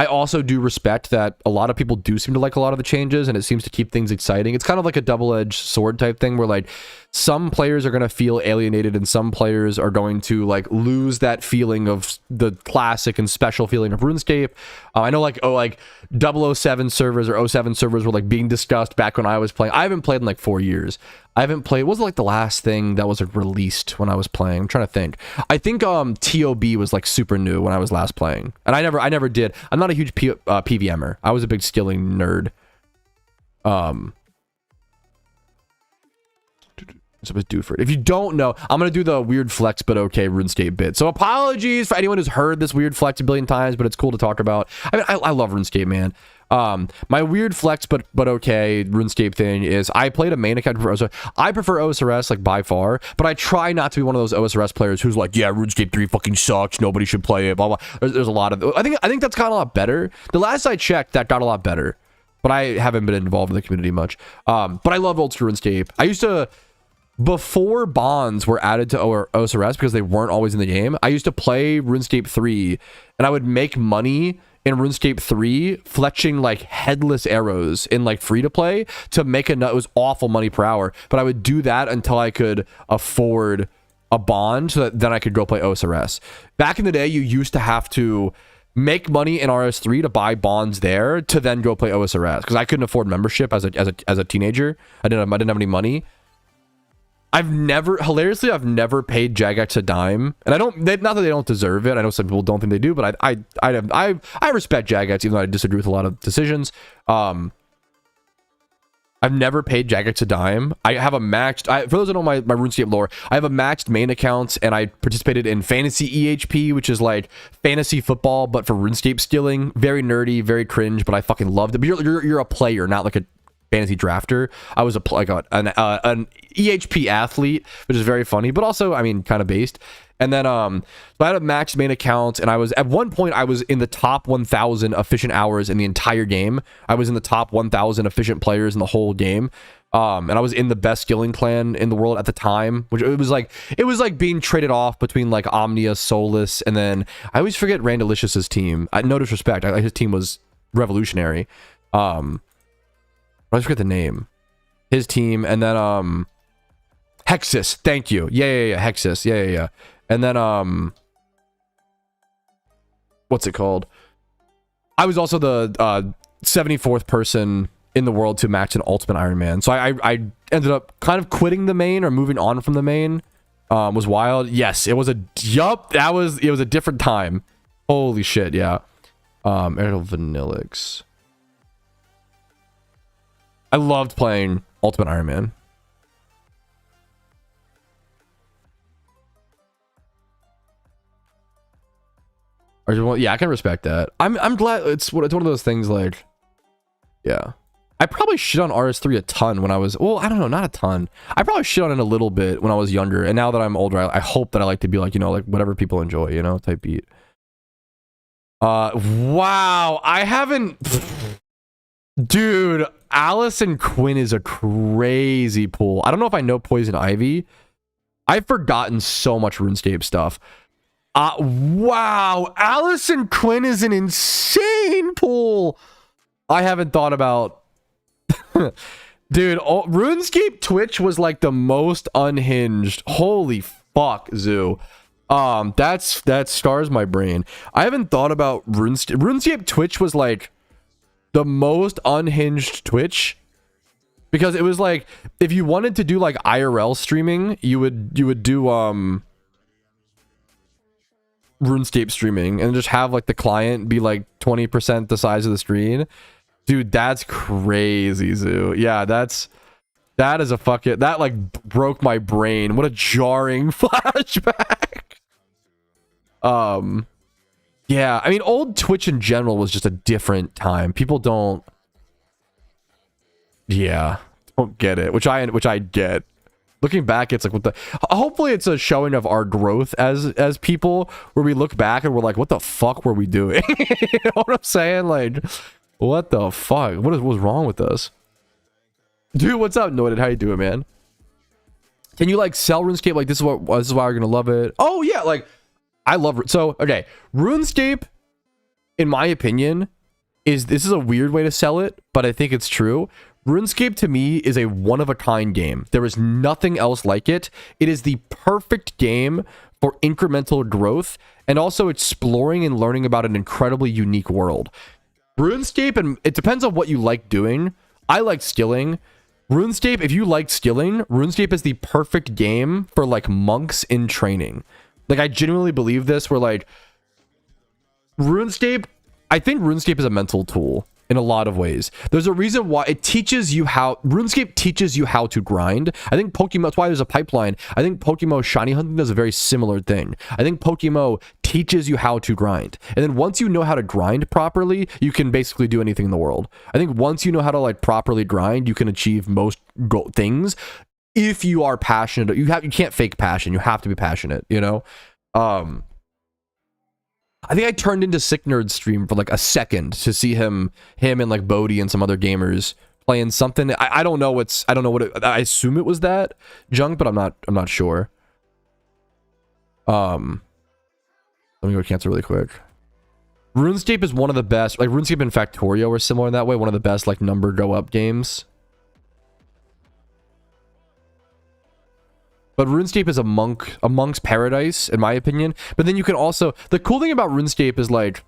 I also do respect that a lot of people do seem to like a lot of the changes, and it seems to keep things exciting. It's kind of like a double-edged sword type thing where like some players are going to feel alienated and some players are going to like lose that feeling of the classic and special feeling of RuneScape. I know like 007 servers or 07 servers were like being discussed back when I was playing. I haven't played in like 4 years. I haven't played, what was like the last thing that was released when I was playing? I'm trying to think. I think TOB was like super new when I was last playing. And I never did. I'm not a huge PVMer. I was a big skilling nerd. Supposed to do for it. If you don't know, I'm gonna do the weird flex but okay RuneScape bit. So apologies for anyone who's heard this weird flex a billion times, but it's cool to talk about. I mean, I love RuneScape, man. My weird flex but okay RuneScape thing is I played a main account for OSRS. I prefer OSRS like by far, but I try not to be one of those OSRS players who's like, yeah, RuneScape 3 fucking sucks, nobody should play it, blah blah. There's a lot of, I think that's gotten a lot better. The last I checked, that got a lot better, but I haven't been involved in the community much. But I love old school RuneScape. I used to, before bonds were added to OSRS because they weren't always in the game, I used to play RuneScape 3 and I would make money in RuneScape 3 fletching like headless arrows in like free to play to make it was awful money per hour, but I would do that until I could afford a bond so that then I could go play OSRS. Back in the day, you used to have to make money in RS3 to buy bonds there to then go play OSRS because I couldn't afford membership as a teenager. I didn't have any money. I've never paid Jagex a dime, and not that they don't deserve it. I know some people don't think they do, but I respect Jagex even though I disagree with a lot of decisions. I've never paid Jagex a dime. I have a maxed, for those who know my RuneScape lore, I have a maxed main account, and I participated in Fantasy EHP, which is like fantasy football but for RuneScape skilling. Very nerdy, very cringe, but I fucking loved it. But you're a player, not like a fantasy drafter. I was an EHP athlete, which is very funny, but also, I mean, kind of based. And then so I had a maxed main account, and I was at one point I was in the top 1,000 efficient hours in the entire game. I was in the top 1,000 efficient players in the whole game. And I was in the best skilling clan in the world at the time, which it was like being traded off between like Omnia, Solus, and then I always forget Randalicious's team. No disrespect, his team was revolutionary. I forget the name. His team, and then Hexus. Thank you. Yeah. Hexus. Yeah. And then what's it called? I was also the 74th person in the world to match an Ultimate Iron Man. So I ended up kind of quitting the main or moving on from the main. Was wild. Yes, it was a different time. Holy shit, yeah. Aerial Vanillix. I loved playing Ultimate Iron Man. Yeah, I can respect that. I'm glad it's one of those things like, yeah. I probably shit on RS3 a ton when I was, well, I don't know, not a ton. I probably shit on it a little bit when I was younger, and now that I'm older, I hope that I like to be like, you know, like whatever people enjoy, you know, type beat. Wow, I haven't, dude. Allison Quinn is a crazy pool. I don't know if I know Poison Ivy. I've forgotten so much RuneScape stuff. Wow, Allison Quinn is an insane pool. I haven't thought about dude, RuneScape Twitch was like the most unhinged. Holy fuck, Zoo. That stars my brain. I haven't thought about RuneScape Twitch was like the most unhinged Twitch, because it was like if you wanted to do like IRL streaming, you would do RuneScape streaming and just have like the client be like 20% the size of the screen. Dude, that's crazy, Zoo. Yeah, that is a fucking, that like broke my brain. What a jarring flashback. Yeah, I mean, old Twitch in general was just a different time. People don't get it, which I get. Looking back, it's like, what the, hopefully it's a showing of our growth as people, where we look back and we're like, what the fuck were we doing? You know what I'm saying? Like, what the fuck? What was wrong with us? Dude, what's up, Noided? How you doing, man? Can you like sell RuneScape? Like, this is why you're gonna love it. Oh yeah, like I love, so okay, RuneScape in my opinion, this is a weird way to sell it, but I think it's true. RuneScape to me is a one-of-a-kind game. There is nothing else like it. It is the perfect game for incremental growth and also exploring and learning about an incredibly unique world. RuneScape, and it depends on what you like doing. I like skilling. RuneScape, if you like skilling, RuneScape is the perfect game for like monks in training. Like, I genuinely believe this, where like RuneScape, I think RuneScape is a mental tool in a lot of ways. There's a reason why it teaches you how, RuneScape teaches you how to grind. I think PokeMMO, that's why there's a pipeline. I think PokeMMO shiny hunting does a very similar thing. I think PokeMMO teaches you how to grind. And then once you know how to grind properly, you can basically do anything in the world. I think once you know how to like properly grind, you can achieve most things if you are passionate. You can't fake passion. You have to be passionate, you know? I think I turned into Sick Nerd's stream for like a second to see him and like Bodhi and some other gamers playing something. I don't know what I assume it was that junk, but I'm not sure. Let me go cancel really quick. RuneScape is one of the best, like RuneScape and Factorio are similar in that way, one of the best like number go up games. But RuneScape is a monk's paradise, in my opinion. But then you can also, the cool thing about RuneScape is like,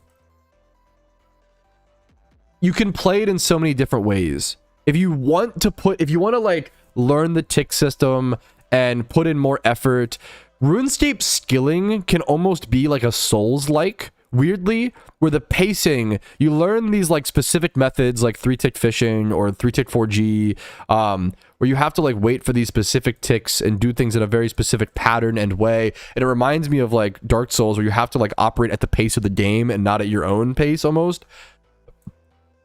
you can play it in so many different ways. If you want to like learn the tick system and put in more effort, RuneScape skilling can almost be like a Souls-like, weirdly, where the pacing, you learn these like specific methods like 3-tick fishing or 3-tick 4G, where you have to like wait for these specific ticks and do things in a very specific pattern and way. And it reminds me of like Dark Souls, where you have to like operate at the pace of the game and not at your own pace almost.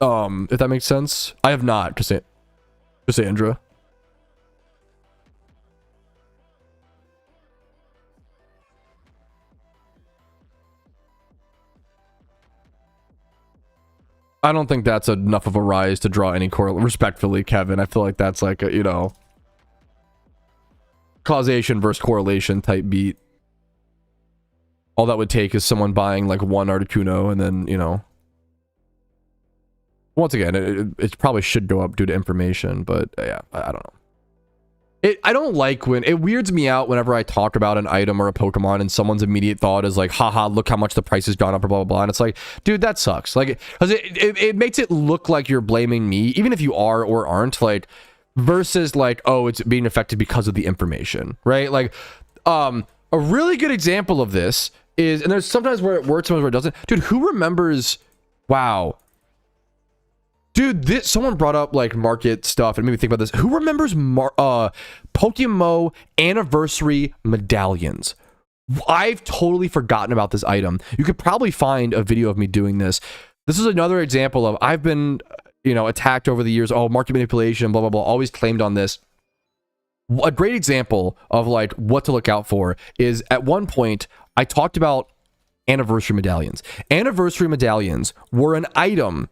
If that makes sense. I have not, Cassandra. I don't think that's enough of a rise to draw any correlation. Respectfully, Kevin, I feel like that's like a, you know, causation versus correlation type beat. All that would take is someone buying like one Articuno and then, you know. Once again, it probably should go up due to information, but yeah, I don't know. I don't like when it weirds me out whenever I talk about an item or a Pokemon and someone's immediate thought is like, haha, look how much the price has gone up or blah, blah, blah. And it's like, dude, that sucks. Like, because it makes it look like you're blaming me, even if you are or aren't, like, versus like, oh, it's being affected because of the information, right? Like, a really good example of this is, and there's sometimes where it works, sometimes where it doesn't. Dude, who remembers, wow. Dude, someone brought up like market stuff and made me think about this. Who remembers PokeMMO anniversary medallions? I've totally forgotten about this item. You could probably find a video of me doing this. This is another example of, I've been, you know, attacked over the years. Oh, market manipulation, blah, blah, blah. Always claimed on this. A great example of like what to look out for is at one point I talked about anniversary medallions. Anniversary medallions were an item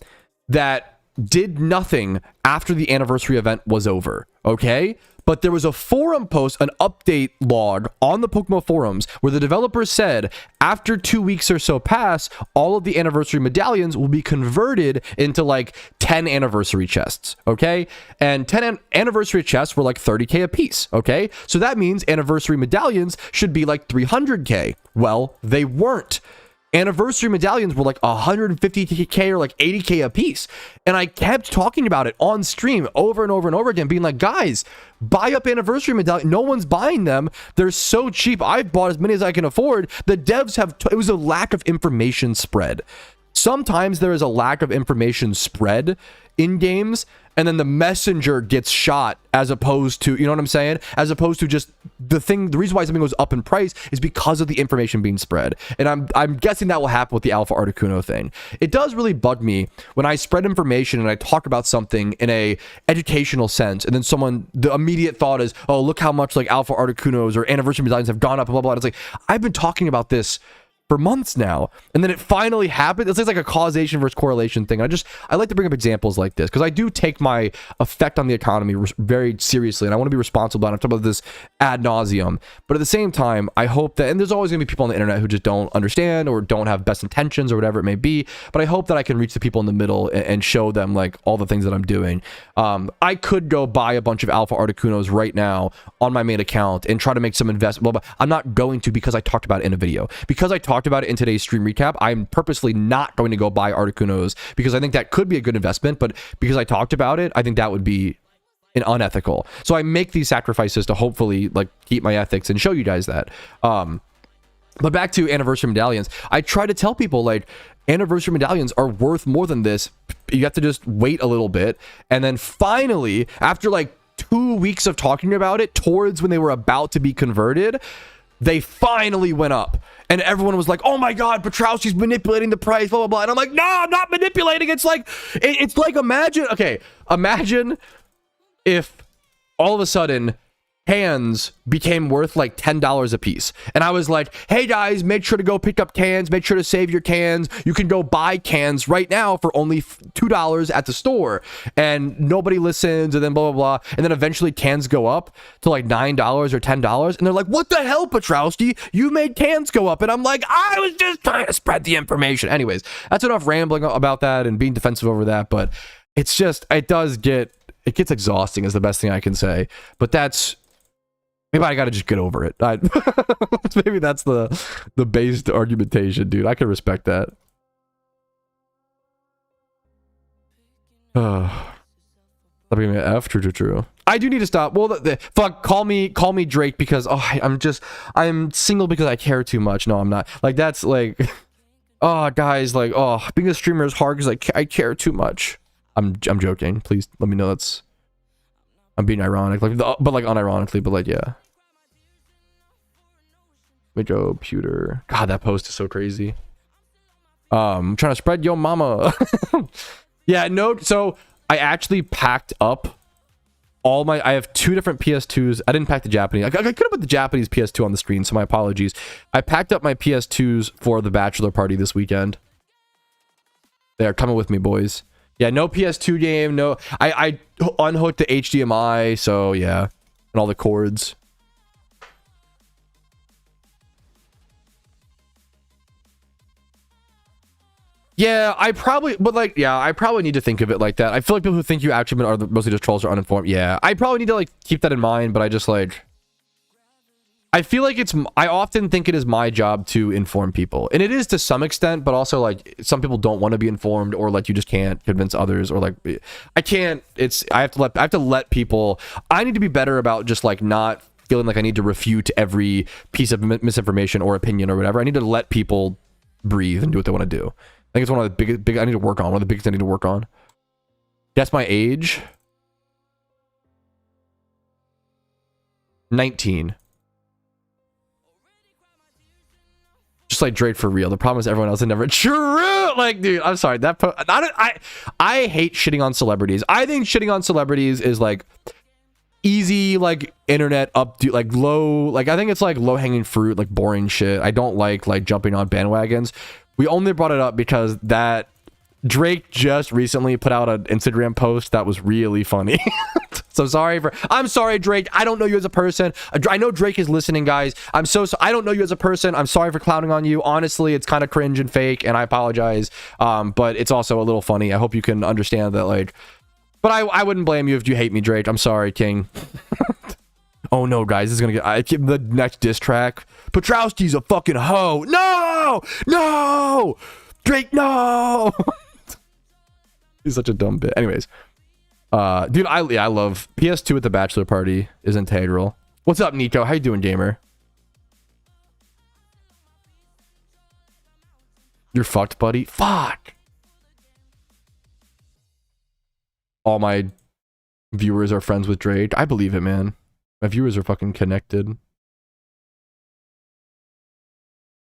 that did nothing after the anniversary event was over, okay? But there was a forum post, an update log on the PokeMMO forums where the developers said after 2 weeks or so pass, all of the anniversary medallions will be converted into like 10 anniversary chests, okay? And 10 anniversary chests were like 30k a piece, okay? So that means anniversary medallions should be like 300k. Well, they weren't. Anniversary medallions were like 150k or like 80k a piece. And I kept talking about it on stream over and over and over again, being like, guys, buy up anniversary medallions. No one's buying them. They're so cheap. I've bought as many as I can afford. The devs have, it was a lack of information spread. Sometimes there is a lack of information spread in games, and then the messenger gets shot as opposed to, you know what I'm saying? As opposed to just the reason why something goes up in price is because of the information being spread. And I'm guessing that will happen with the Alpha Articuno thing. It does really bug me when I spread information and I talk about something in a educational sense, and then the immediate thought is, oh, look how much like Alpha Articunos or anniversary medallions have gone up, blah, blah, blah. It's like, I've been talking about this for months now, and then it finally happened. It's like a causation versus correlation thing. I like to bring up examples like this because I do take my effect on the economy very seriously, and I want to be responsible. And I've talked about this ad nauseum, but at the same time, I hope that, and there's always going to be people on the internet who just don't understand or don't have best intentions or whatever it may be, but I hope that I can reach the people in the middle and show them like all the things that I'm doing. I could go buy a bunch of Alpha Articunos right now on my main account and try to make some investment, but I'm not going to, because I talked about it in a video. Because I talked about it in today's stream recap, I'm purposely not going to go buy Articunos because I think that could be a good investment, but because I talked about it, I think that would be an unethical. So I make these sacrifices to hopefully like keep my ethics and show you guys that. But back to anniversary medallions, I try to tell people like anniversary medallions are worth more than this. You have to just wait a little bit, and then finally, after like 2 weeks of talking about it, towards when they were about to be converted, they finally went up. And everyone was like, oh my God, Patrouski's manipulating the price, blah, blah, blah. And I'm like, no, I'm not manipulating. It's like imagine if all of a sudden cans became worth like $10 a piece. And I was like, hey guys, make sure to go pick up cans. Make sure to save your cans. You can go buy cans right now for only $2 at the store. And nobody listens, and then blah, blah, blah. And then eventually cans go up to like $9 or $10. And they're like, what the hell, Patrouski? You made cans go up. And I'm like, I was just trying to spread the information. Anyways, that's enough rambling about that and being defensive over that. But it's just, it gets exhausting is the best thing I can say. But maybe I gotta just get over it. Maybe that's the based argumentation, dude. I can respect that. Stop giving me an F. True. I do need to stop. Well, fuck. Call me Drake because I'm single because I care too much. No, I'm not. Like that's like, oh guys, like being a streamer is hard because I care too much. I'm joking. Please let me know I'm being ironic, like, but like unironically, but like yeah. We go pewter. God, that post is so crazy. I'm trying to spread your mama. Yeah, no. So I actually packed up I have 2 different PS2s. I didn't pack the Japanese. I could have put the Japanese PS2 on the screen, so my apologies. I packed up my PS2s for the bachelor party this weekend. They are coming with me, boys. Yeah, no PS2 game. No, I unhooked the HDMI. So yeah, and all the cords. Yeah, I probably need to think of it like that. I feel like people who think you actually are mostly just trolls or uninformed. Yeah, I probably need to like keep that in mind, but I just like, I feel like I often think it is my job to inform people, and it is to some extent, but also like some people don't want to be informed, or like you just can't convince others, or like I have to let people. I need to be better about just like not feeling like I need to refute every piece of misinformation or opinion or whatever. I need to let people breathe and do what they want to do. I think it's one of the big I need to work on. One of the biggest things I need to work on. That's my age. 19. Just like Drake for real. The problem is everyone else is never true. Like, dude, I'm sorry. I hate shitting on celebrities. I think shitting on celebrities is like easy, like internet like low. Like I think it's like low hanging fruit, like boring shit. I don't like jumping on bandwagons. We only brought it up because that Drake just recently put out an Instagram post that was really funny. So I'm sorry, Drake. I don't know you as a person. I know Drake is listening, guys. I don't know you as a person. I'm sorry for clowning on you. Honestly, it's kind of cringe and fake, and I apologize. But it's also a little funny. I hope you can understand that, like, but I wouldn't blame you if you hate me, Drake. I'm sorry, King. Oh no, guys, this is gonna get the next diss track. Patrouski's a fucking hoe. No, Drake, no. He's such a dumb bit. Anyways, dude, I love PS2 at the bachelor party is integral. What's up, Nico? How you doing, gamer? You're fucked, buddy. Fuck. All my viewers are friends with Drake. I believe it, man. My viewers are fucking connected.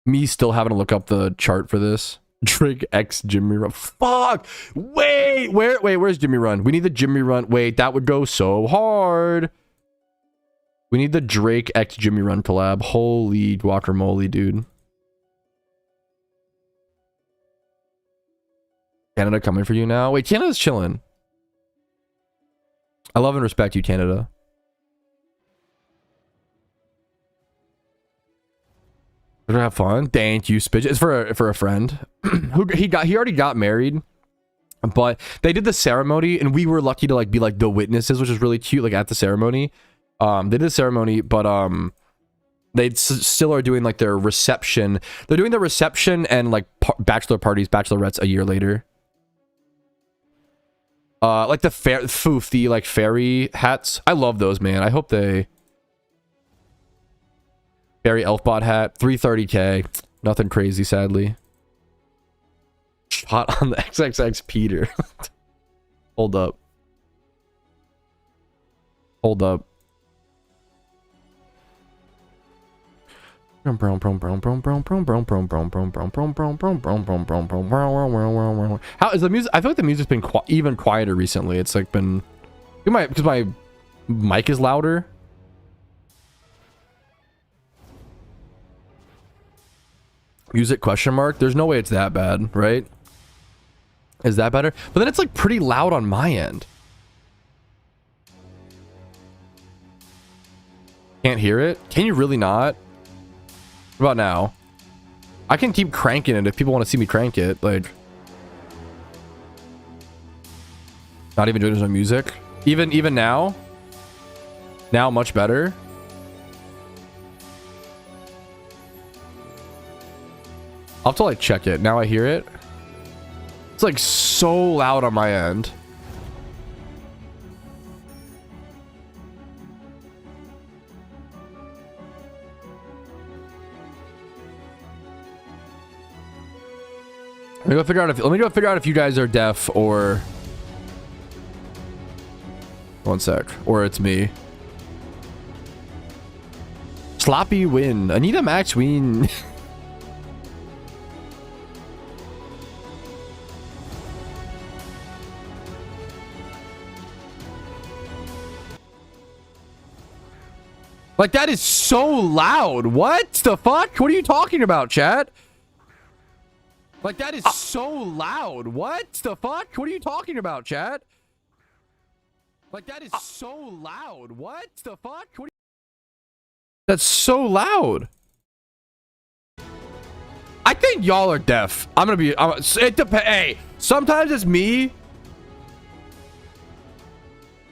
Me still having to look up the chart for this. Drake X Jimmy Run. Fuck! Wait, where's Jimmy Run? We need the Jimmy Run. Wait, that would go so hard. We need the Drake X Jimmy Run collab. Holy guacamole, dude. Canada coming for you now. Wait, Canada's chilling. I love and respect you, Canada. Did I have fun? Thank you, Spidge. It's for a friend. Who he already got married, but they did the ceremony, and we were lucky to like be like the witnesses, which is really cute. Like at the ceremony, they did the ceremony, but they still are doing like their reception. They're doing the reception and like bachelor parties, bachelorettes a year later. Like the like fairy hats. I love those, man. I hope they. Fairy Elfbot hat, 330k. Nothing crazy, sadly. Shot on the XXX Peter. Hold up. Hold up. How is the music? I feel like the music's been even quieter recently. It's like been because my mic is louder. Music question mark? There's no way it's that bad, right? Is that better? But then it's like pretty loud on my end. Can't hear it? Can you really not? What about now? I can keep cranking it if people want to see me crank it. Like, not even doing no music. Even now? Now much better. I'll have to like check it. Now I hear it. It's like so loud on my end. Let me go figure out if you guys are deaf or one sec, or it's me. Sloppy win. Anita Max win. Like, that is so loud. What the fuck? What are you talking about, chat? Like, that is so loud. What the fuck? What are you talking about, chat? Like, that is so loud. What the fuck? That's so loud. I think y'all are deaf. I'm gonna be... it depends. Hey, sometimes it's me.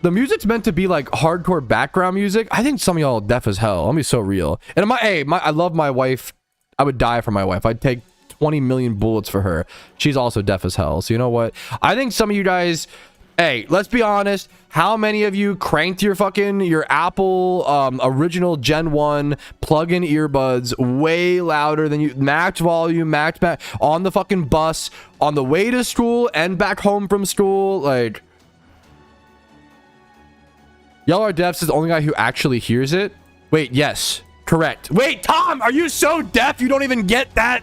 The music's meant to be like hardcore background music. I think some of y'all are deaf as hell. Let me be so real. And I love my wife. I would die for my wife. I'd take 20 million bullets for her. She's also deaf as hell. So you know what? I think some of you guys, hey, let's be honest. How many of you cranked your Apple original Gen 1 plug-in earbuds way louder than you, max volume, max on the fucking bus, on the way to school and back home from school? Like, y'all are deaf is the only guy who actually hears it. Wait, yes, correct. Wait, Tom, are you so deaf you don't even get that?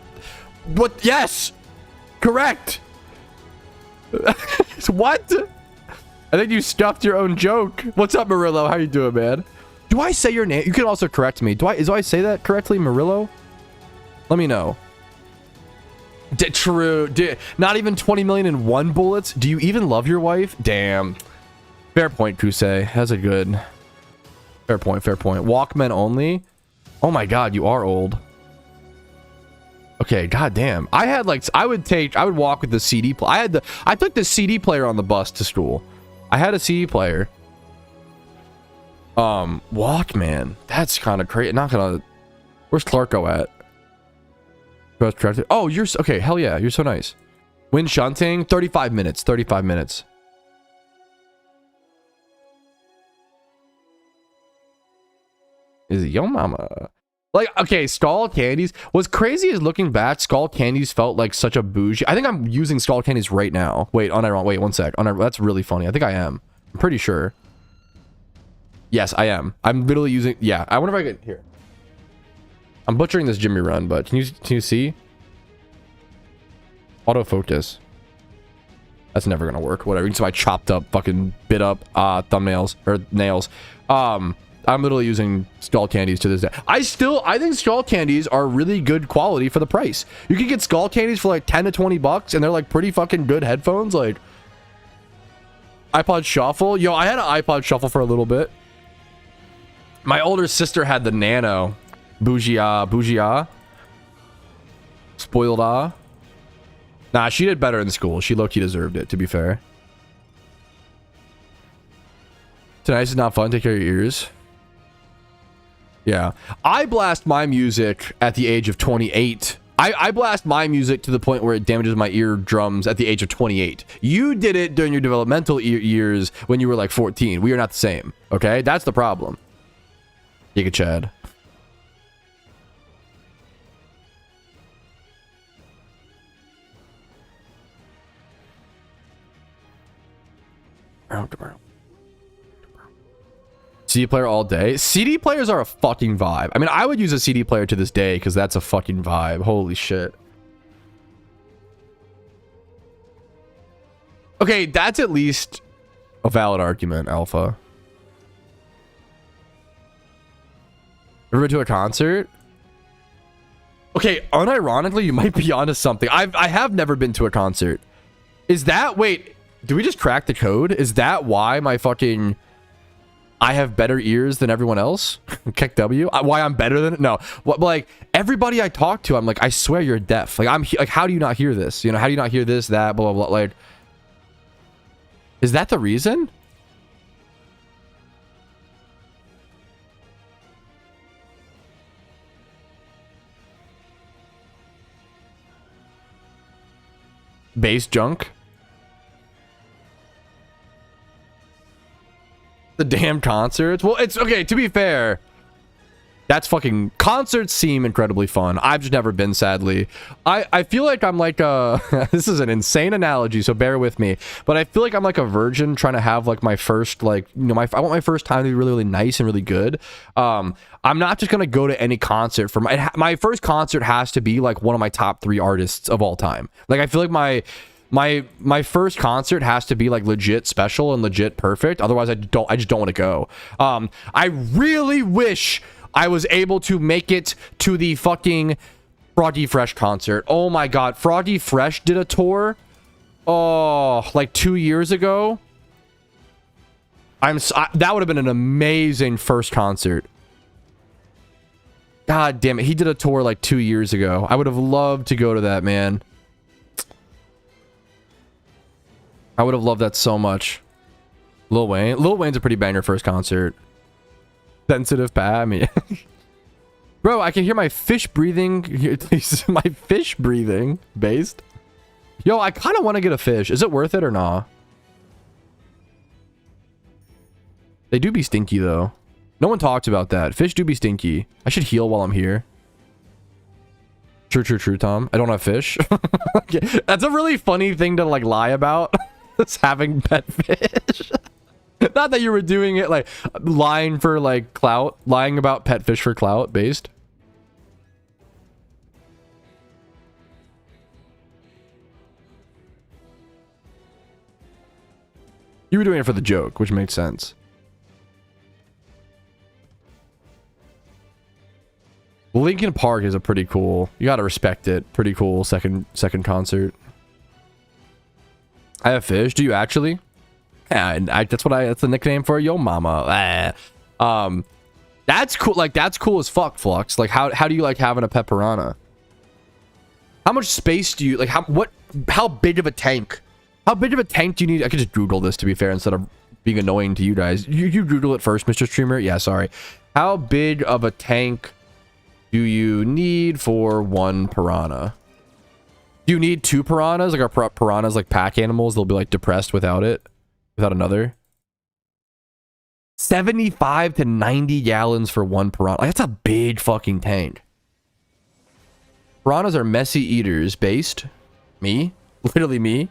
What? Yes, correct. What? I think you stuffed your own joke. What's up, Murillo? How you doing, man? Do I say your name? You can also correct me. Do I say that correctly, Murillo? Let me know. True. Not even 20 million in one bullets. Do you even love your wife? Damn. Fair point, Kusei. That's a good... Fair point, fair point. Walkman only? Oh my god, you are old. Okay, goddamn. I had like... I would walk with the CD player. I took the CD player on the bus to school. I had a CD player. Walkman. That's kind of crazy. Not gonna... Where's Clarko at? Oh, you're... Okay, hell yeah. You're so nice. Wind shunting? 35 minutes. 35 minutes. Is it yo mama? Like, okay, Skull Candies. What's crazy is looking back, Skull Candies felt like such a bougie. I think I'm using Skull Candies right now. Wait, wait, one sec. That's really funny. I think I am. I'm pretty sure. Yes, I am. I'm literally using... Yeah, I wonder if I can... Here. I'm butchering this Jimmy run, but can you see? Autofocus. That's never gonna work. Whatever. You can see my chopped up, fucking bit up thumbnails or nails. I'm literally using skull candies to this day. I think skull candies are really good quality for the price. You can get skull candies for like 10 to 20 bucks and they're like pretty fucking good headphones. Like iPod Shuffle. Yo, I had an iPod Shuffle for a little bit. My older sister had the Nano. Bougia. Spoiled ah. Nah, she did better in school. She low-key deserved it, to be fair. Tonight's is not fun. Take care of your ears. Yeah. I blast my music at the age of 28. I blast my music to the point where it damages my eardrums at the age of 28. You did it during your developmental years when you were like 14. We are not the same. Okay? That's the problem. Giga Chad. CD player all day. CD players are a fucking vibe. I mean, I would use a CD player to this day because that's a fucking vibe. Holy shit. Okay, that's at least a valid argument, Alpha. Ever been to a concert? Okay, unironically, you might be onto something. I have never been to a concert. Is that... Wait, do we just crack the code? Is that why my fucking... I have better ears than everyone else? Kick W? Why I'm better than... No. What, like, everybody I talk to, I'm like, I swear you're deaf. Like, like, how do you not hear this? You know, how do you not hear this, that, blah, blah, blah. Like, is that the reason? Bass junk? The damn concerts? Well, it's okay, to be fair, that's fucking... Concerts seem incredibly fun. I've just never been, sadly. I feel like I'm like a... This is an insane analogy, so bear with me. But I feel like I'm like a virgin trying to have like my first, like, you know, I want my first time to be really, really nice and really good. I'm not just gonna go to any concert for my first concert has to be like one of my top 3 artists of all time. Like, I feel like my first concert has to be like legit special and legit perfect. Otherwise, I just don't want to go. I really wish I was able to make it to the fucking Froggy Fresh concert. Oh my god, Froggy Fresh did a tour. Oh, like 2 years ago. That would have been an amazing first concert. God damn it, he did a tour like 2 years ago. I would have loved to go to that, man. I would have loved that so much. Lil Wayne. Lil Wayne's a pretty banger first concert. Sensitive Pam. Yeah. Bro, I can hear my fish breathing. My fish breathing. Based. Yo, I kind of want to get a fish. Is it worth it or nah? They do be stinky, though. No one talks about that. Fish do be stinky. I should heal while I'm here. True, Tom. I don't have fish. Okay. That's a really funny thing to, like, lie about. It's having pet fish. Not that you were doing it, like, lying for, like, clout. Lying about pet fish for clout, based. You were doing it for the joke, which makes sense. Linkin Park is a pretty cool... You gotta respect it. Pretty cool second concert. I have fish. Do you actually? Yeah, that's the nickname for yo mama. That's cool. Like, that's cool as fuck, Flux. Like, how do you like having a pet piranha? How much space do you like? How big of a tank? How big of a tank do you need? I could just Google this, to be fair, instead of being annoying to you guys. You Google it first, Mr. Streamer. Yeah, sorry. How big of a tank do you need for one piranha? Do you need 2 piranhas? Like, are piranhas like pack animals? They'll be like depressed without another. 75 to 90 gallons for one piranha. Like, that's a big fucking tank. Piranhas are messy eaters. Based. Me. Literally me.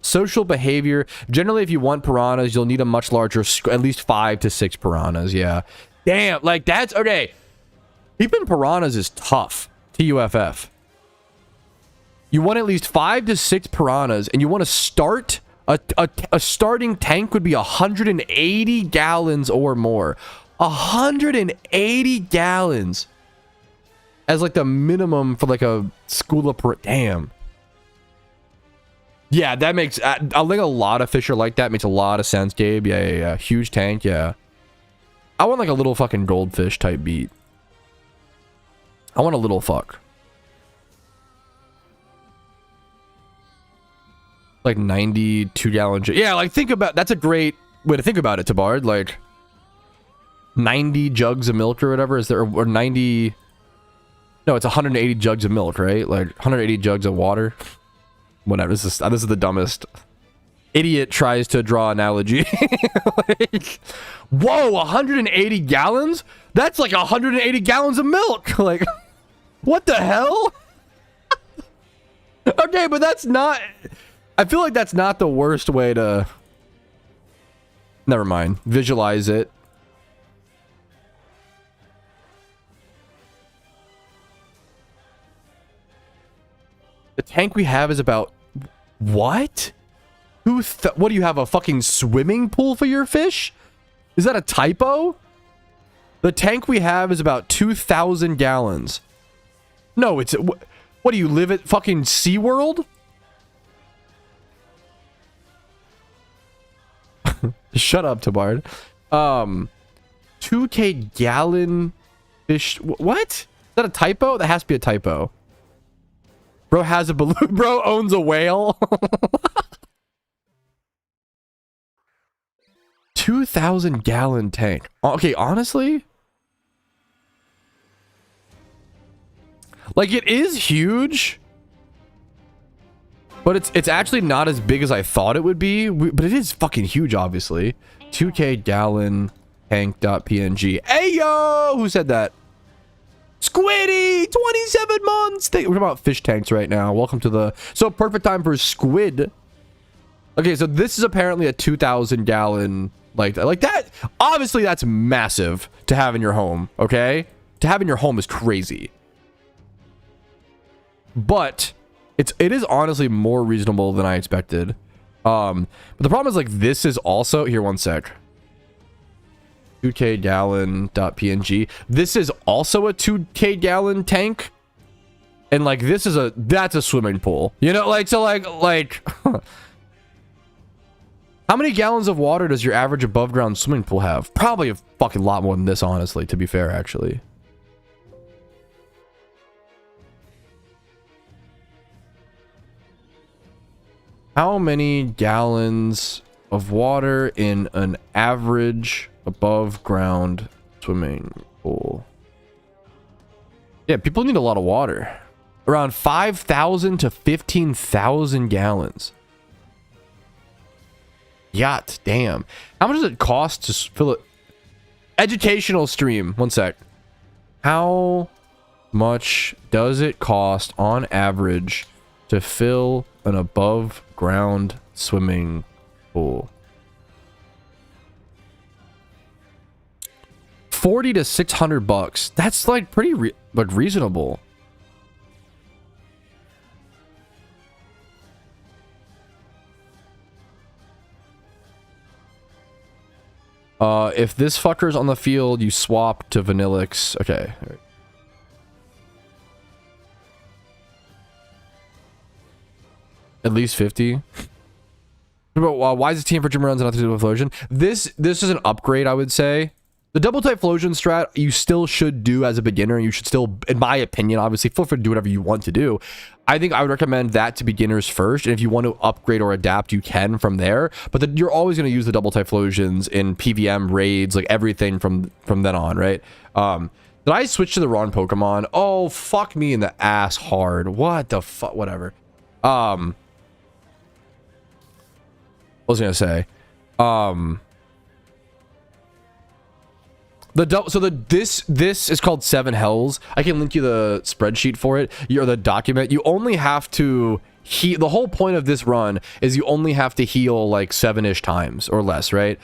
Social behavior. Generally, if you want piranhas, you'll need a much larger, at least 5 to 6 piranhas. Yeah. Damn. Like, that's... Okay. Keeping piranhas is tough. TUFF. You want at least 5 to 6 piranhas, and you want to start A starting tank would be 180 gallons or more. 180 gallons as like the minimum for like a school of damn. Yeah, that makes I think a lot of fish are like that. Makes a lot of sense, Gabe. Yeah. Huge tank, yeah. I want like a little fucking goldfish type beat. I want a little fuck. Like 92 gallon. Yeah, like think about, that's a great way to think about it, Tabard. Like 90 jugs of milk or whatever is there, or 90. No, it's 180 jugs of milk, right? Like 180 jugs of water. Whatever. This is the dumbest. Idiot tries to draw analogy. Like, whoa, 180 gallons? That's like 180 gallons of milk. Like, what the hell? Okay, but that's not... I feel like that's not the worst way to... Never mind. Visualize it. The tank we have is about... What? What do you have, a fucking swimming pool for your fish? Is that a typo? The tank we have is about 2,000 gallons. No, it's... What do you live at fucking SeaWorld? Shut up, Tabard. 2K gallon fish... What? Is that a typo? That has to be a typo. Bro has a balloon. Bro owns a whale. 2,000 gallon tank. Okay, honestly... Like, it is huge. But it's actually not as big as I thought it would be. But it is fucking huge, obviously. 2K gallon tank.png. Hey, yo! Who said that? Squiddy! 27 months! We're talking about fish tanks right now. Welcome to the... So, perfect time for squid. Okay, so this is apparently a 2,000 gallon... Like that. Obviously, that's massive to have in your home, okay? To have in your home is crazy. But... It is honestly more reasonable than I expected. But the problem is, like, this is also... Here, one sec. 2K gallon.png. This is also a 2K gallon tank. And, like, this is that's a swimming pool. You know, like, so, like... How many gallons of water does your average above ground swimming pool have? Probably a fucking lot more than this, honestly, to be fair, actually. How many gallons of water in an average above ground swimming pool? Yeah, people need a lot of water. Around 5,000 to 15,000 gallons. Yacht, damn. How much does it cost to fill it? Educational stream. One sec. How much does it cost on average to fill an above ground swimming pool? 40 to 600 bucks. That's like pretty reasonable. If this fucker's on the field, you swap to Vanillix. Okay. At least 50. But why is this team for gym runs and nothing to do with Flosion? This is an upgrade, I would say. The double type Flosion strat you still should do as a beginner. You should still, in my opinion, obviously feel free to do whatever you want to do. I think I would recommend that to beginners first. And if you want to upgrade or adapt, you can from there. But you're always going to use the double type Flosions in PVM raids, like everything from then on, right? Did I switch to the wrong Pokemon? Oh, fuck me in the ass hard. What the fuck? Whatever. What was I gonna say? This is called 7 Hells. I can link you the spreadsheet for it, or the document. You only have to heal. The whole point of this run is you only have to heal like 7-ish times or less, right?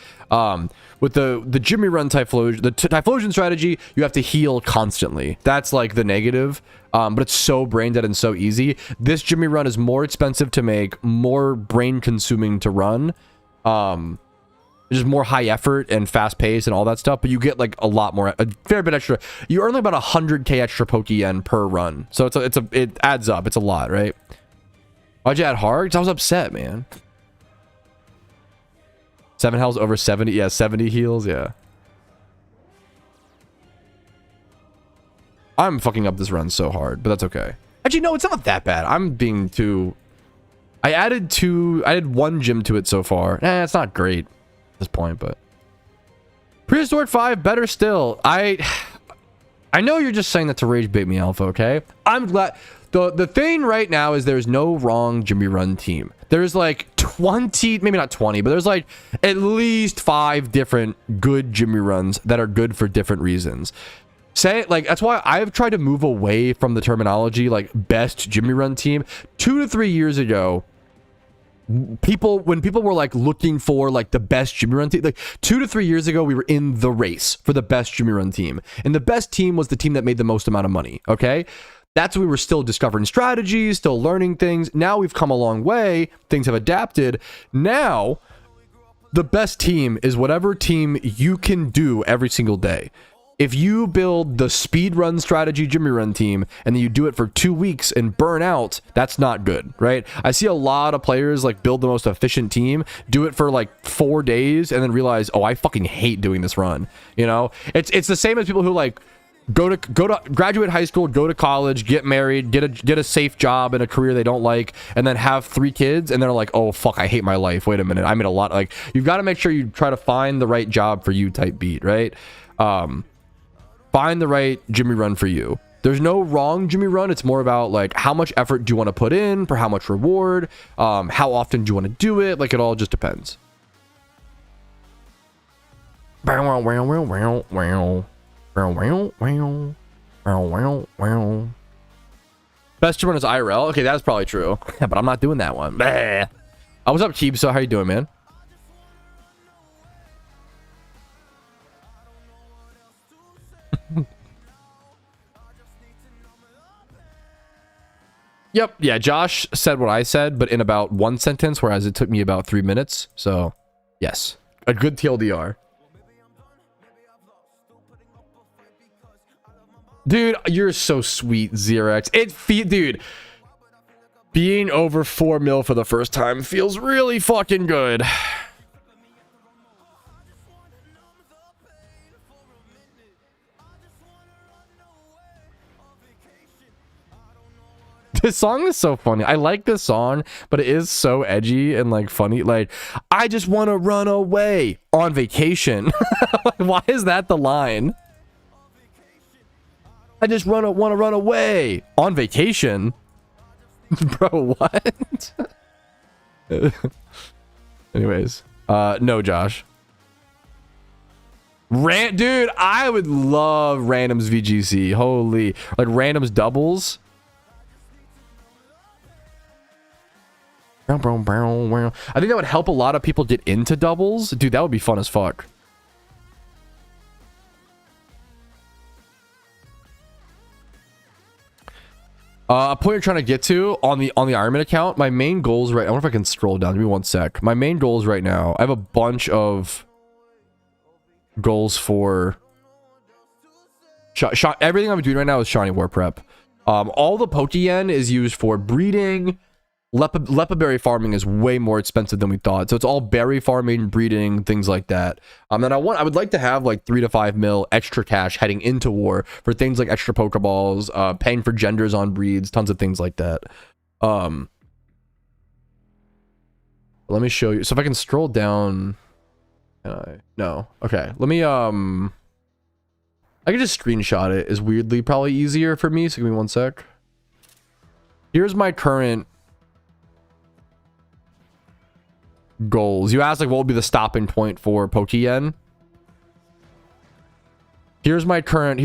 With the Jimmy Run Typhlosion, the Typhlosion strategy, you have to heal constantly. That's like the negative, but it's so brain dead and so easy. This Jimmy Run is more expensive to make, more brain consuming to run. Just more high effort and fast pace and all that stuff, but you get like a lot more, a fair bit extra. You earn like about 100k extra Pokeyen per run, so it adds up. It's a lot, right? Why'd you add hard? 'Cause I was upset, man. 7 Hells over 70, yeah, 70 heals, yeah. I'm fucking up this run so hard, but that's okay. Actually, no, it's not that bad. I'm being too. I added 1 gym to it so far. It's not great this point, but Prehistoric 5 better still. I know you're just saying that to rage bait me, Alpha, okay? I'm glad. The thing right now is there's no wrong Jimmy Run team. There's like 20, maybe not 20, but there's like at least 5 different good Jimmy Runs that are good for different reasons. That's why I've tried to move away from the terminology like best Jimmy Run team. 2 to 3 years ago, when people were like looking for like the best Jimmy Run team, like 2 to 3 years ago, we were in the race for the best Jimmy Run team, and the best team was the team that made the most amount of money. Okay, that's when we were still discovering strategies, still learning things. Now we've come a long way, things have adapted. Now the best team is whatever team you can do every single day. If you build the speed run strategy Jimmy Run team and then you do it for 2 weeks and burn out, that's not good, right? I see a lot of players like build the most efficient team, do it for like 4 days, and then realize, oh, I fucking hate doing this run. You know, it's the same as people who like go to graduate high school, go to college, get married, get a safe job and a career they don't like, and then have 3 kids, and they're like, oh fuck, I hate my life. Wait a minute, I made a lot. Like, you've got to make sure you try to find the right job for you type beat, right? Find the right Jimmy Run for you. There's no wrong Jimmy Run. It's more about like how much effort do you want to put in for how much reward, how often do you want to do it. Like, it all just depends. Best Jimmy Run is IRL. Okay, that's probably true. Yeah, but I'm not doing that one. What's up, Keep? So how you doing, man? Yep. Yeah, Josh said what I said, but in about 1 sentence, whereas it took me about 3 minutes. So, yes. A good TLDR. Dude, you're so sweet, Xerox. Dude, being over 4 mil for the first time feels really fucking good. This song is so funny. I like this song, but it is so edgy and like funny. Like, I just want to run away on vacation. Why is that the line? I just want to run away on vacation. Bro, what? Anyways, no, Josh. Dude, I would love randoms VGC. Holy, like randoms doubles. I think that would help a lot of people get into doubles. Dude, that would be fun as fuck. A point you're trying to get to on the Ironman account, my main goals right. I wonder if I can scroll down. Give me 1 sec. My main goals right now, I have a bunch of goals for everything I'm doing right now is Shiny War Prep. All the Pokeyen is used for breeding. Lepa berry farming is way more expensive than we thought, so it's all berry farming, breeding, things like that. Then I would like to have like 3 to 5 mil extra cash heading into war for things like extra Pokeballs, paying for genders on breeds, tons of things like that. Let me show you. So if I can scroll down, no, okay. Let me I can just screenshot it. Is weirdly probably easier for me. So give me 1 sec. Here's my current goals. You asked like what would be the stopping point for Pokeyen. Here's my current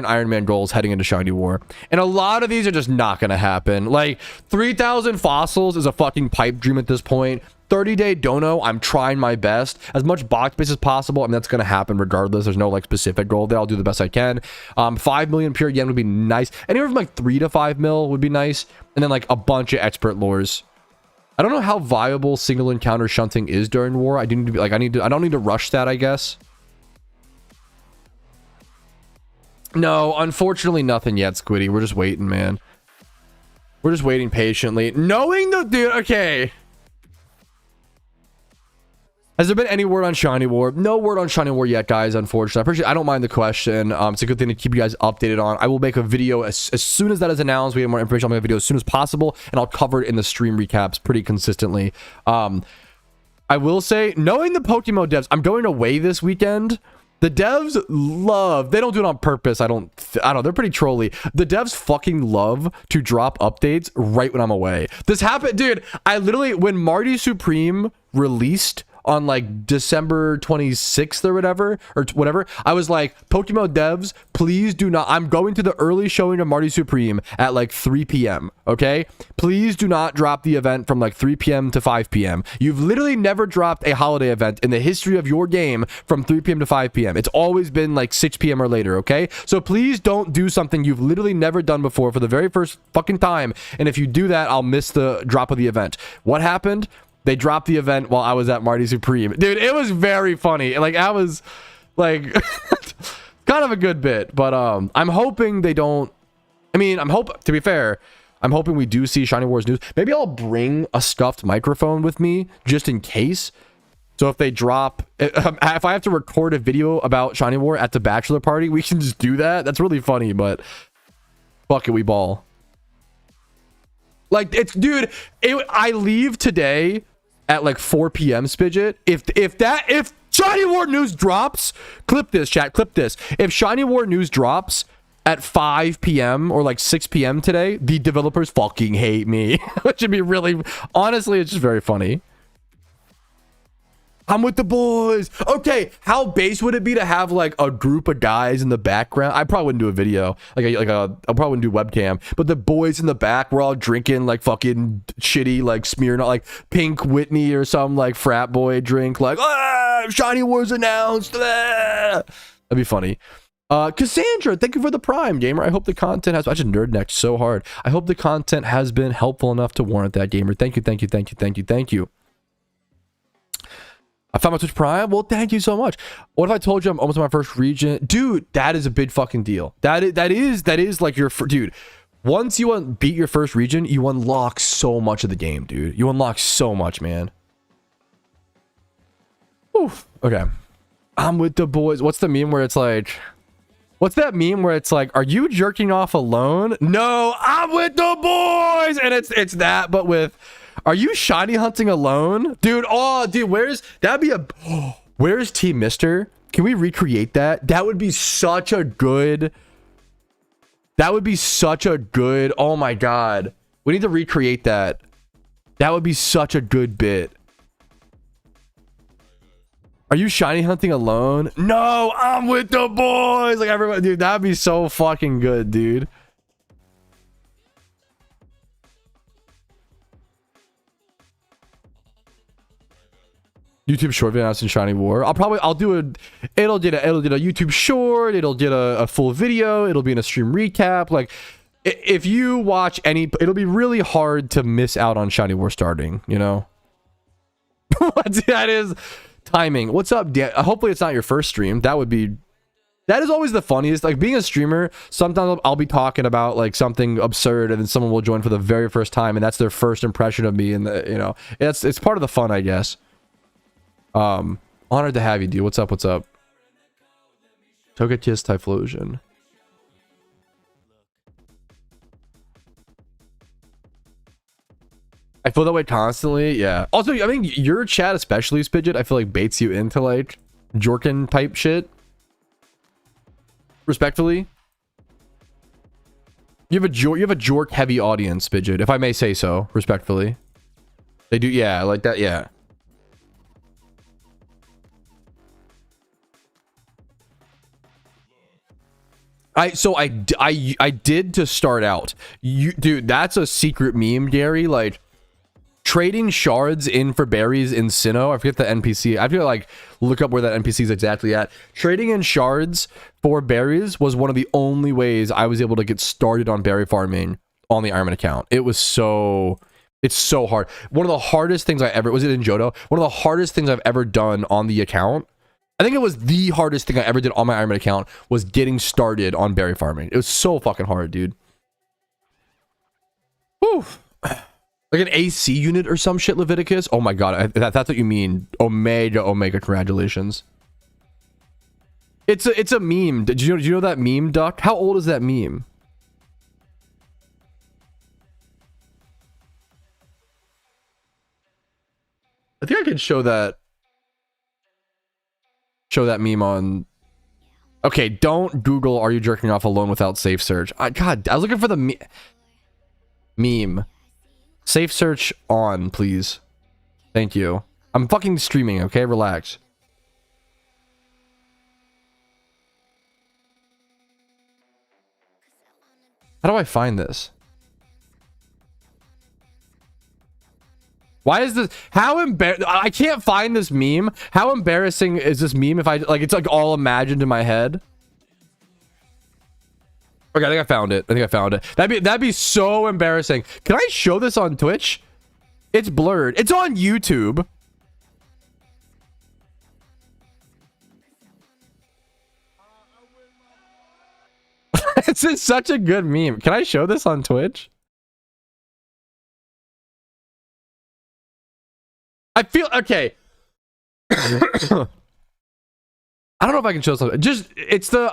Iron Man goals heading into Shiny War. And a lot of these are just not going to happen. Like 3,000 fossils is a fucking pipe dream at this point. 30-day dono, I'm trying my best. As much box space as possible. I mean, that's going to happen regardless. There's no like specific goal there. I'll do the best I can. 5 million pure yen would be nice. Anywhere from like 3 to 5 mil would be nice. And then like a bunch of expert lures. I don't know how viable single encounter shunting is during war. I do need to be like, I don't need to rush that, I guess. No, unfortunately nothing yet, Squiddy. We're just waiting, man. We're just waiting patiently. Knowing the dude, okay. Has there been any word on Shiny War? No word on Shiny War yet, guys, unfortunately. I don't mind the question. It's a good thing to keep you guys updated on. I will make a video as soon as that is announced. We have more information. I'll make a video as soon as possible, and I'll cover it in the stream recaps pretty consistently. I will say, knowing the PokeMMO devs, I'm going away this weekend. The devs love, they don't do it on purpose. I don't know. They're pretty trolly. The devs fucking love to drop updates right when I'm away. This happened, dude. I literally, when Marty Supreme released on like December 26th or whatever, I was like, PokeMMO devs, please do not, I'm going to the early showing of Marty Supreme at like 3 p.m. Okay, please do not drop the event from like 3 p.m. to 5 p.m. You've literally never dropped a holiday event in the history of your game from 3 p.m. to 5 p.m. It's always been like 6 p.m. or later. Okay, so please don't do something you've literally never done before for the very first fucking time, and if you do that, I'll miss the drop of the event. What happened? They dropped the event while I was at Marty Supreme. Dude, it was very funny. Like, I was, like, kind of a good bit. But I'm hoping they don't... I mean, to be fair, I'm hoping we do see Shiny Wars news. Maybe I'll bring a stuffed microphone with me, just in case. So if they drop... If I have to record a video about Shiny War at the bachelor party, we can just do that. That's really funny, but... Fuck it, we ball. Like, it's... Dude, I leave today... at like 4 p.m. Spidget. If Shiny War news drops, clip this, chat, clip this. If Shiny War news drops at 5 p.m. or like 6 p.m. today, the developers fucking hate me. Which would be really, honestly, it's just very funny. I'm with the boys. Okay, how base would it be to have like a group of guys in the background? I probably wouldn't do a video. I probably wouldn't do webcam. But the boys in the back, we're all drinking like fucking shitty, like Smirnoff, like Pink Whitney or some like frat boy drink. Like, Shiny Wars announced. That'd be funny. Cassandra, thank you for the Prime, gamer. I hope the content has... I just nerd necked so hard. I hope the content has been helpful enough to warrant that, gamer. Thank you, thank you, thank you, thank you, thank you. I found my Twitch Prime. Well, thank you so much. What if I told you I'm almost in my first region? Dude, that is a big fucking deal. That is like your... Dude, once you beat your first region, you unlock so much of the game, dude. You unlock so much, man. Oof. Okay. I'm with the boys. What's the meme where it's like... What's that meme where it's like, are you jerking off alone? No, I'm with the boys! And it's that, but with... Are you shiny hunting alone? Dude, oh, dude, where's Team Mister? Can we recreate that? That would be such a good... Oh my god. We need to recreate that. That would be such a good bit. Are you shiny hunting alone? No, I'm with the boys! Like, everybody, dude, that'd be so fucking good, dude. YouTube short video announcing Shiny War. It'll get a YouTube short, it'll get a full video, it'll be in a stream recap. Like, if you watch it'll be really hard to miss out on Shiny War starting, you know? That is timing. What's up, Dan? Hopefully it's not your first stream. That is always the funniest. Like, being a streamer, sometimes I'll be talking about like something absurd and then someone will join for the very first time and that's their first impression of me, and you know, it's part of the fun, I guess. Honored to have you, dude. What's up? Togekiss Typhlosion. I feel that way constantly. Yeah. Also, I mean, your chat, especially Spidget, I feel like baits you into like Jorkin type shit. Respectfully. You have a Jork heavy audience, Spidget, if I may say so, respectfully. They do, yeah, like that, yeah. I did to start out. Dude, that's a secret meme, Gary. Like trading shards in for berries in Sinnoh. I forget the NPC. I feel like look up where that NPC is exactly at. Trading in shards for berries was one of the only ways I was able to get started on berry farming on the Ironman account. It's so hard. One of the hardest things I ever was it in Johto. One of the hardest things I've ever done on the account. I think it was the hardest thing I ever did on my Ironman account was getting started on berry farming. It was so fucking hard, dude. Whew. Like an AC unit or some shit, Leviticus. Oh my god, that's what you mean. Omega, congratulations. It's a meme. Did you know that meme, Duck? How old is that meme? I think I could show that meme on. Okay, don't Google "Are you jerking off alone" without safe search. God, I was looking for the meme. Safe search on, please. Thank you. I'm fucking streaming, okay? Relax. How do I find this? Why is this? How embarrassing? I can't find this meme. How embarrassing is this meme if I like it's like all imagined in my head? Okay, I think I found it. That'd be so embarrassing. Can I show this on Twitch? It's blurred. It's on YouTube. This is such a good meme. Can I show this on Twitch? I feel okay. I don't know if I can show something.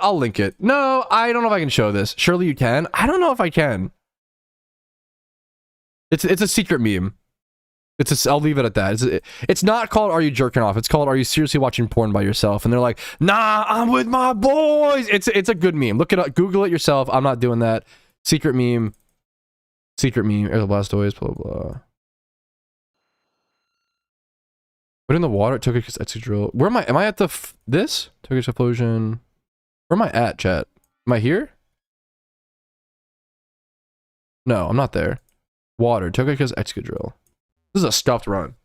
I'll link it. No, I don't know if I can show this. Surely you can. I don't know if I can. It's a secret meme. I'll leave it at that. It's not called "Are you jerking off?" It's called "Are you seriously watching porn by yourself?" And they're like, "Nah, I'm with my boys." It's a good meme. Look it up. Google it yourself. I'm not doing that. Secret meme. Air Blastoise. Blah blah. Put in the water. It took a Excadrill. Where am I? Am I at this? Took explosion. Where am I at, chat? Am I here? No, I'm not there. Water. Togekiss Excadrill. This is a stuffed run.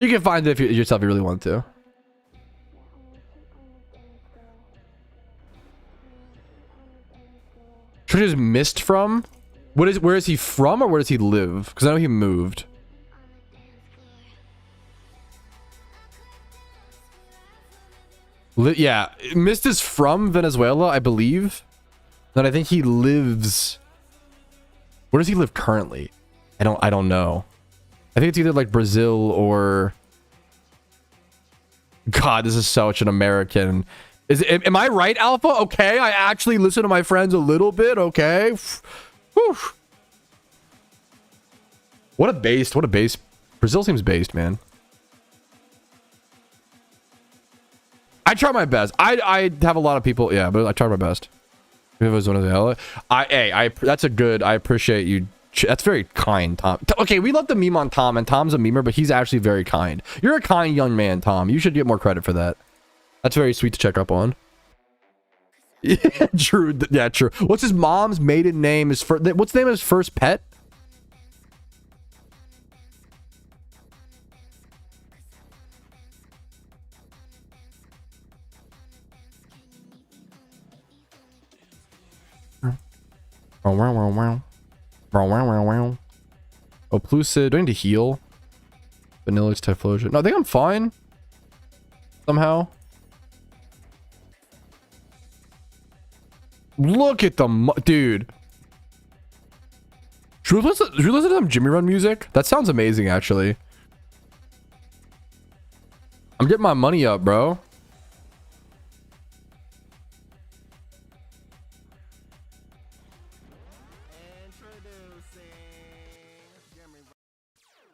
You can find it yourself if you really want to. Should I just missed from? Where is he from or where does he live? Because I know he moved. Yeah, Mist is from Venezuela, I believe. Then I think he lives. Where does he live currently? I don't know. I think it's either like Brazil or. God, this is such an American. Am I right, Alpha? Okay, I actually listen to my friends a little bit. Okay. Whew. What a base. Brazil seems based, man. I try my best. I have a lot of people, yeah, but I try my best. If it was one of the that's a good. I appreciate you. That's very kind, Tom. Okay, we love the meme on Tom, and Tom's a memer, but he's actually very kind. You're a kind young man, Tom. You should get more credit for that. That's very sweet to check up on. Yeah, true. Yeah, true. What's his mom's maiden name? What's the name of his first pet? Oh, Plucid. Do I need to heal? Vanillix, Typhlosion. No, I think I'm fine. Somehow. Look at the dude. Should we listen to some Jimmy Run music? That sounds amazing, actually. I'm getting my money up, bro.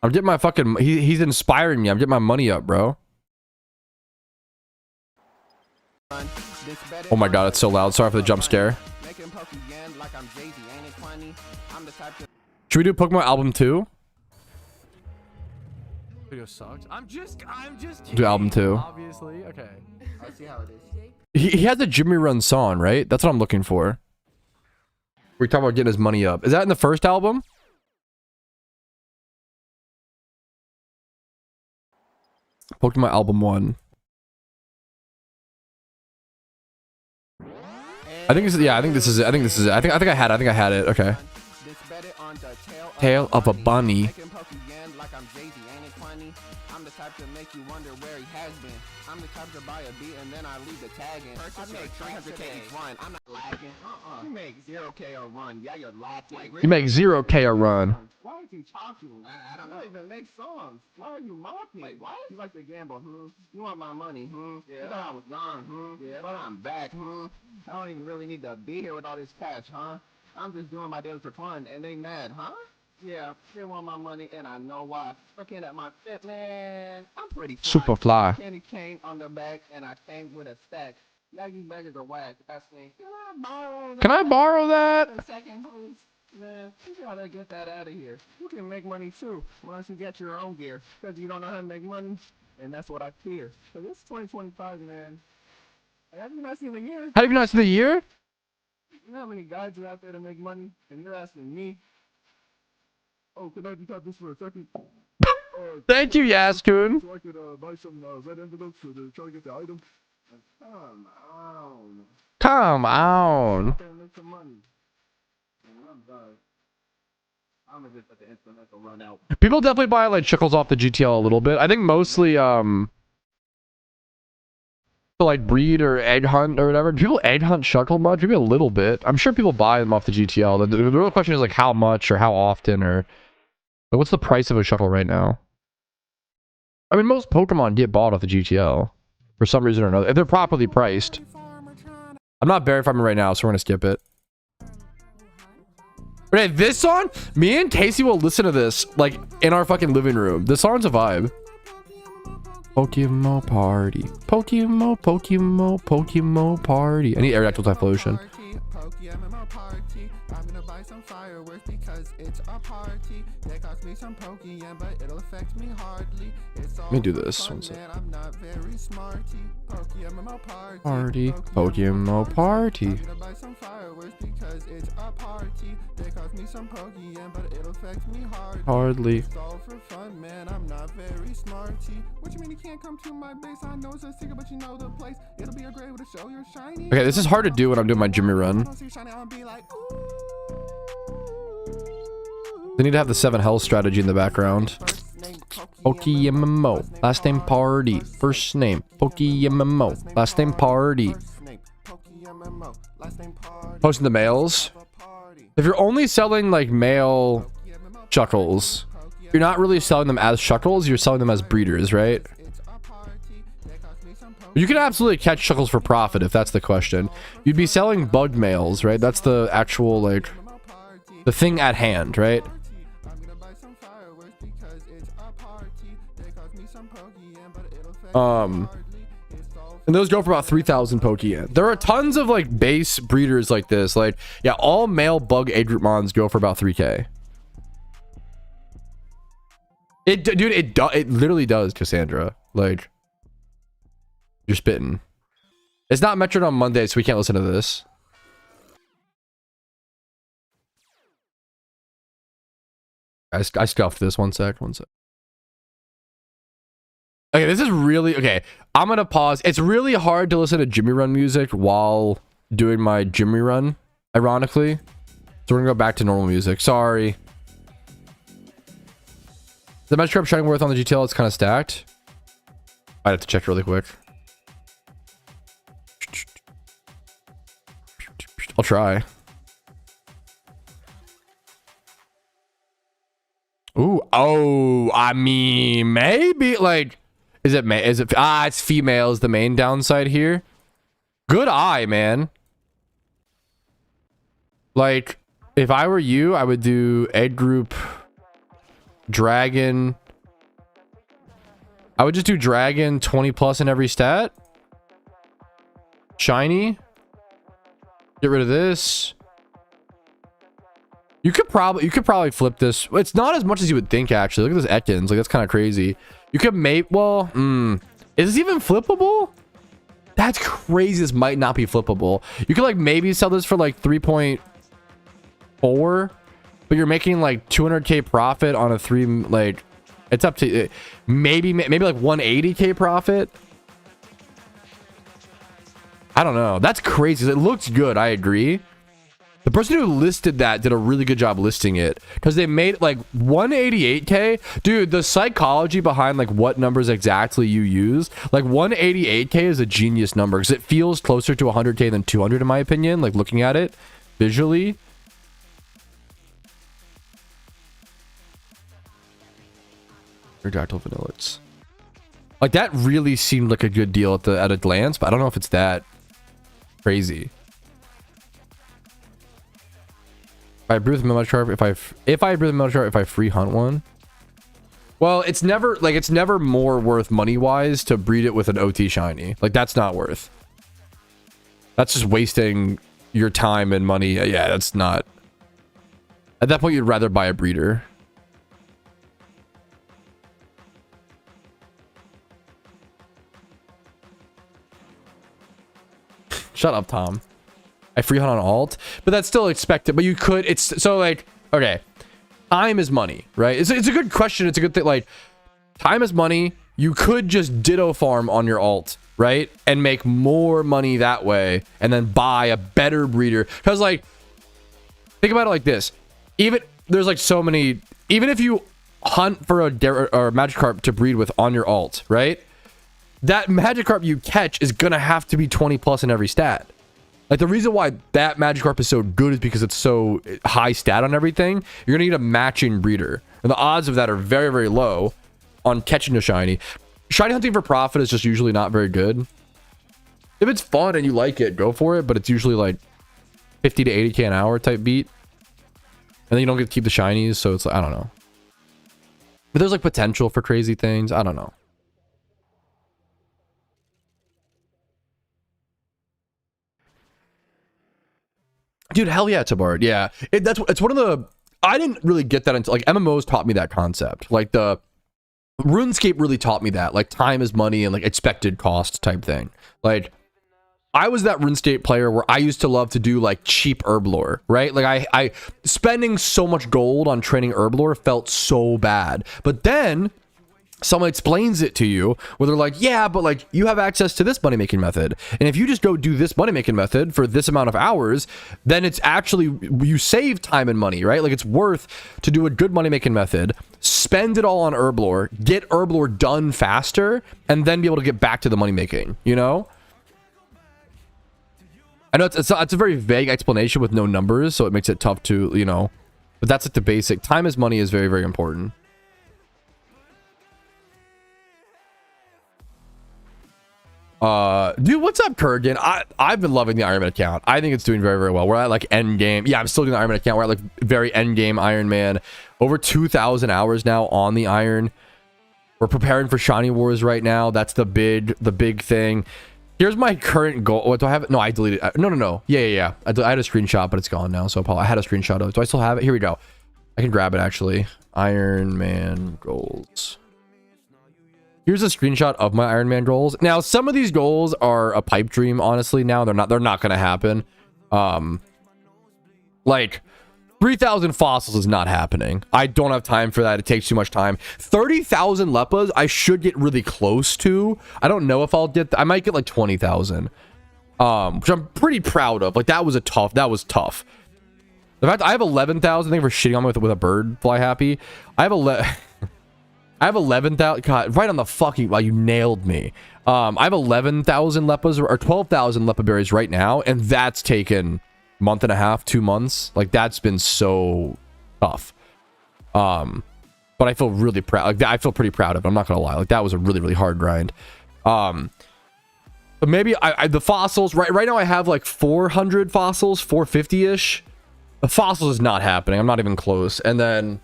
I'm getting my fucking. He's inspiring me. I'm getting my money up, bro. Oh my god, it's so loud. Sorry for the jump scare. Should we do Pokemon album 2? Video sucks. I'm just Do album 2. Obviously. Okay. I see how it is. He has a Jimmy Run song, right? That's what I'm looking for. We're talking about getting his money up. Is that in the first album? Pokemon album 1. I think this is, yeah, I think this is it. I think this is it. I think I had it. Okay. Tail of a bunny. I'm the type to make you wonder where he has been. I'm the type to buy a beat and then I leave the tag in. I make 300K each one. I'm not lagging. You make 0K a run. Yeah, you're laughing. You make 0K a run. Why would you talk to him? I don't even make songs. Why are you mocking? Like, what? You like to gamble, You want my money, Yeah. You thought I was gone, Yeah, but I'm back, I don't even really need to be here with all this cash, I'm just doing my deals for fun, and they mad, Yeah, they want my money, and I know why. Looking at my fit, man, I'm pretty fly. Super fly. Candy cane on the back, and I came with a stack. Laggy baggers are whack. That's me. Can I borrow that? A second, please? Man, you gotta get that out of here. You can make money too, once you get your own gear. Because you don't know how to make money, and that's what I fear. So this is 2025, man. Have you not seen the year? Have you not seen the year? You know how many guys are out there to make money, and you're asking me? Oh, can I just have this for a second? Thank you, Yaskun. So I could buy some red envelopes to try to get the item. Come on. Come on. Make some money. I'm done. I'm gonna just let the instrumental run out. People definitely buy like Chuckles off the GTL a little bit. I think mostly to like breed or egg hunt or whatever. Do people egg hunt Shuckle much? Maybe a little bit. I'm sure people buy them off the GTL. The real question is like how much or how often or like, what's the price of a Shuckle right now? I mean, most Pokemon get bought off the GTL for some reason or another. If they're properly priced. I'm not berry farming right now, so we're gonna skip it. Okay, this song, me and Casey will listen to this like in our fucking living room. This song's a vibe. PokeMMO party. PokeMMO party. I need Aerodactyl Typhlosion. PokeMMO party. I'm gonna buy some fireworks because it's a party. They cost me some Pokeyen, but it'll affect me hardly. It's all Let me do this. fun, man. I'm not very smarty. PokeMMO Party. party. PokeMMO party. I'm gonna buy some fireworks because it's a party. They cost me some Pokeyen, but it'll affect me hardly. It's all for fun, man. I'm not very smarty. What you mean you can't come to my base? I know it's a secret, but you know the place. It'll be a great way to show you're shiny. Okay, this is hard to do when I'm doing my Jimmy run. They need to have the 7 health strategy in the background. PokeMMO. Last name party. First name. PokeMMO. Last name party. Posting the males. If you're only selling like male Shuckles, you're not really selling them as Shuckles, you're selling them as breeders, right? You can absolutely catch Shuckles for profit if that's the question. You'd be selling bug males, right? That's the actual, like, the thing at hand, right? And those go for about 3,000 Pokeyen. There are tons of like base breeders like this. Like, yeah, all male bug age group mons go for about 3K. Dude, it literally does, Cassandra. Like, you're spitting. It's not measured on Monday, so we can't listen to this. I scuffed this. One sec. Okay, this is really... Okay, I'm gonna pause. It's really hard to listen to Jimmy Run music while doing my Jimmy Run, ironically. So we're gonna go back to normal music. Sorry. The Magikarp Shining Worth on the GTL is kind of stacked. I'd have to check really quick. I'll try. Ooh, oh, I mean, maybe, like... Is it it's female is the main downside here. Good eye, man. Like, if I were you, I would do egg group dragon. I would just do dragon 20 plus in every stat. Shiny. Get rid of this. You could probably flip this. It's not as much as you would think, actually. Look at this Ekans. Like, that's kind of crazy. You could make, well, is this even flippable? That's crazy. This might not be flippable. You could like maybe sell this for like 3.4, but you're making like 200k profit on a like, it's up to maybe like 180k profit. I don't know. That's crazy. It looks good. I agree. The person who listed that did a really good job listing it because they made like 188k. Dude, the psychology behind like what numbers exactly you use, like 188k is a genius number because it feels closer to 100k than 200 in my opinion, like looking at it visually. Dactyl vanillets. Like that really seemed like a good deal at a glance, but I don't know if it's that crazy. If I brew with Magikarp, if I brew the Magikarp, if I free hunt one. Well, it's never more worth money wise to breed it with an OT shiny. Like that's not worth. That's just wasting your time and money. Yeah, that's not. At that point, you'd rather buy a breeder. Shut up, Tom. I free hunt on alt, but that's still expected. But you could, it's so like, okay, time is money, right? It's a good question. It's a good thing. Like, time is money. You could just ditto farm on your alt, right? And make more money that way and then buy a better breeder. Because like, think about it like this. Even, there's like so many, even if you hunt for a Magikarp to breed with on your alt, right? That Magikarp you catch is gonna have to be 20 plus in every stat. Like the reason why that Magikarp is so good is because it's so high stat on everything. You're gonna need a matching breeder, and the odds of that are very, very low on catching a shiny. Shiny hunting for profit is just usually not very good. If it's fun and you like it, go for it, but it's usually like 50 to 80k an hour type beat, and then you don't get to keep the shinies, so it's like, I don't know. But there's like potential for crazy things. I don't know. Dude, hell yeah, Tabard. Yeah, it's one of the. I didn't really get that until like MMOs taught me that concept. Like the RuneScape really taught me that. Like time is money and like expected cost type thing. Like I was that RuneScape player where I used to love to do like cheap herblore, right? Like I spending so much gold on training herblore felt so bad. But then someone explains it to you where they're like, yeah, but like you have access to this money making method, and if you just go do this money making method for this amount of hours, then it's actually, you save time and money, right? Like it's worth to do a good money making method, spend it all on herblore, get herblore done faster, and then be able to get back to the money making, you know? I know it's a very vague explanation with no numbers, so it makes it tough to, you know, but that's like the basic. Time is money is very, very important. Dude, what's up, Kurgan? I've been loving the Iron Man account. I think it's doing very, very well. We're at like end game. Yeah, I'm still doing the Iron Man account. We're at like very end game Iron Man. Over 2,000 hours now on the Iron. We're preparing for Shiny Wars right now. That's the big thing. Here's my current goal. What do I have it? No, I deleted it. No. Yeah. I had a screenshot, but it's gone now. So I had a screenshot of it. Do I still have it? Here we go. I can grab it actually. Iron Man goals. Here's a screenshot of my Iron Man goals. Now, some of these goals are a pipe dream, honestly. Now they're not going to happen. Like 3,000 fossils is not happening. I don't have time for that. It takes too much time. 30,000 Leppas, I should get really close to. I don't know if I'll get, I might get like 20,000. Which I'm pretty proud of. Like that was tough. The fact I have 11,000, thank you for shitting on me with a bird fly happy. I have 11,000. God, right on the fucking. Wow, you nailed me. I have 11,000 Leppas or 12,000 Leppa berries right now, and that's taken a month and a half, 2 months. Like that's been so tough. But I feel really proud. Like I feel pretty proud of it. I'm not gonna lie. Like that was a really, really hard grind. But maybe the fossils right now I have like 400 fossils, 450-ish. The fossils is not happening. I'm not even close. And then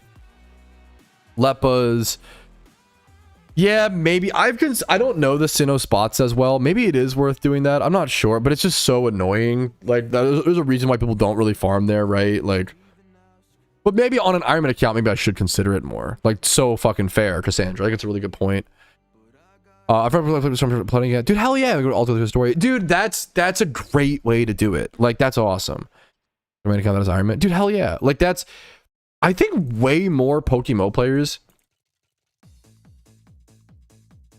Leppas. Yeah, maybe I don't know the Sinnoh spots as well. Maybe it is worth doing that. I'm not sure, but it's just so annoying. Like there's a reason why people don't really farm there, right? Like, but maybe on an Iron Man account, maybe I should consider it more. Like, so fucking fair, Cassandra. Like, it's a really good point. I've never played some playing yet. Dude, hell yeah, we go to alter the story. Dude, that's a great way to do it. Like, that's awesome. I'm gonna count that as Iron Man. Dude, hell yeah. Like, that's, I think way more PokeMMO players.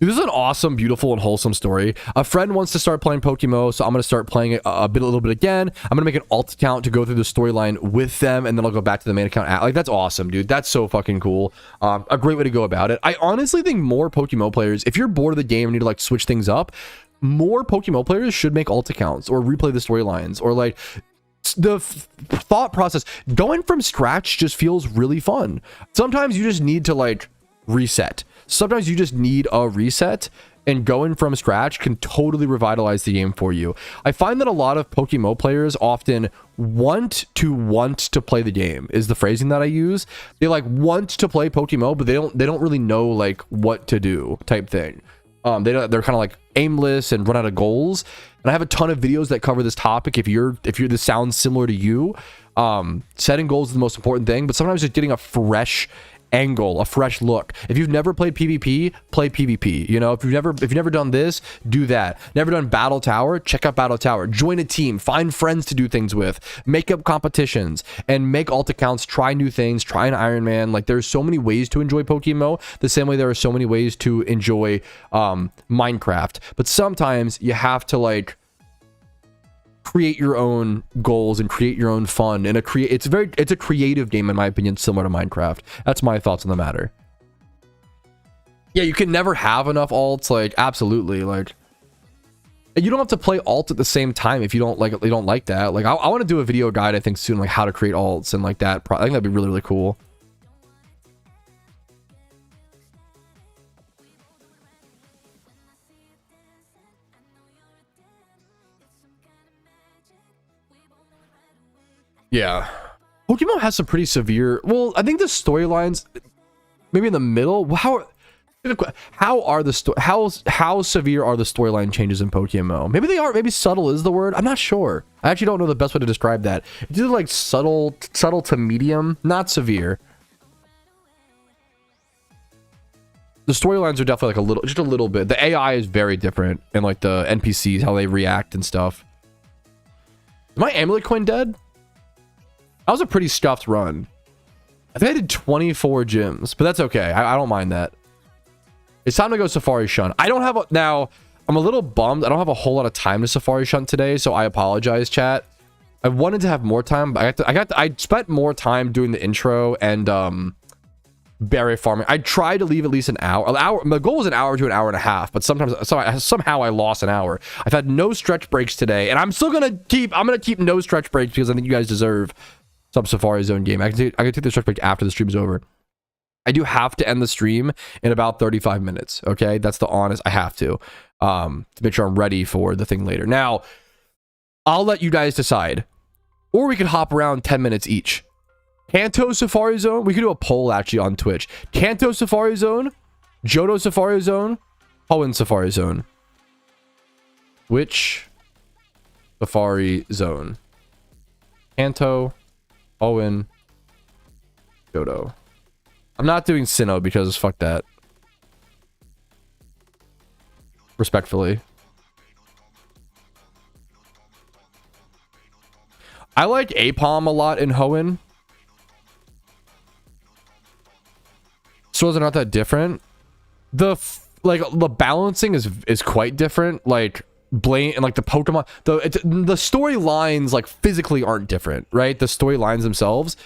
Dude, this is an awesome, beautiful, and wholesome story. A friend wants to start playing PokeMMO, so I'm going to start playing it a little bit again. I'm going to make an alt account to go through the storyline with them, and then I'll go back to the main account. Like, that's awesome, dude. That's so fucking cool. A great way to go about it. I honestly think more PokeMMO players, if you're bored of the game and need to, like, switch things up, more PokeMMO players should make alt accounts or replay the storylines, or, like, the thought process. Going from scratch just feels really fun. Sometimes you just need to, like, reset. Sometimes you just need a reset, and going from scratch can totally revitalize the game for you. I find that a lot of PokeMMO players often want to play the game, is the phrasing that I use. They like want to play PokeMMO, but they don't really know like what to do type thing. They're kind of like aimless and run out of goals. And I have a ton of videos that cover this topic. If this sounds similar to you, setting goals is the most important thing, but sometimes just getting a fresh angle, a fresh look. If you've never played PvP, play PvP. You know, if you've never done this, do that. Never done Battle Tower, check out Battle Tower. Join a team, find friends to do things with, make up competitions, and make alt accounts, try new things, try an Iron Man. Like, there's so many ways to enjoy PokeMMO, the same way there are so many ways to enjoy Minecraft. But sometimes you have to like create your own goals and create your own fun, and it's a creative game, in my opinion, similar to Minecraft. That's my thoughts on the matter. Yeah, you can never have enough alts, like, absolutely. Like, you don't have to play alt at the same time if you don't like that. Like, I want to do a video guide, I think, soon, like how to create alts and like that. I think that'd be really, really cool. Yeah, PokeMMO has some pretty severe. Well, I think the storylines, maybe in the middle. How severe are the storyline changes in PokeMMO? Maybe they are. Maybe subtle is the word. I'm not sure. I actually don't know the best way to describe that. It's either like subtle to medium, not severe. The storylines are definitely like just a little bit. The AI is very different, and like the NPCs, how they react and stuff. Is my amulet coin dead? That was a pretty stuffed run. I think I did 24 gyms, but that's okay. I don't mind that. It's time to go Safari Shunt. I don't have now, I'm a little bummed. I don't have a whole lot of time to Safari Shunt today, so I apologize, chat. I wanted to have more time, but I spent more time doing the intro and berry farming. I tried to leave at least an hour. My goal was an hour to an hour and a half, but somehow I lost an hour. I've had no stretch breaks today, and I'm gonna keep no stretch breaks because I think you guys deserve some Safari Zone game. I can take the stretch break after the stream's over. I do have to end the stream in about 35 minutes. Okay, that's the honest. I have to make sure I'm ready for the thing later. Now, I'll let you guys decide, or we could hop around 10 minutes each. Kanto Safari Zone. We could do a poll actually on Twitch. Kanto Safari Zone, Johto Safari Zone, Hoenn Safari Zone. Which Safari Zone? Kanto, Hoenn, Johto. I'm not doing Sinnoh because fuck that. Respectfully. I like Apom a lot in Hoenn. So they're not that different. The balancing is quite different. Like Blaine and like the Pokemon, the storylines like physically aren't different, right? The storylines themselves,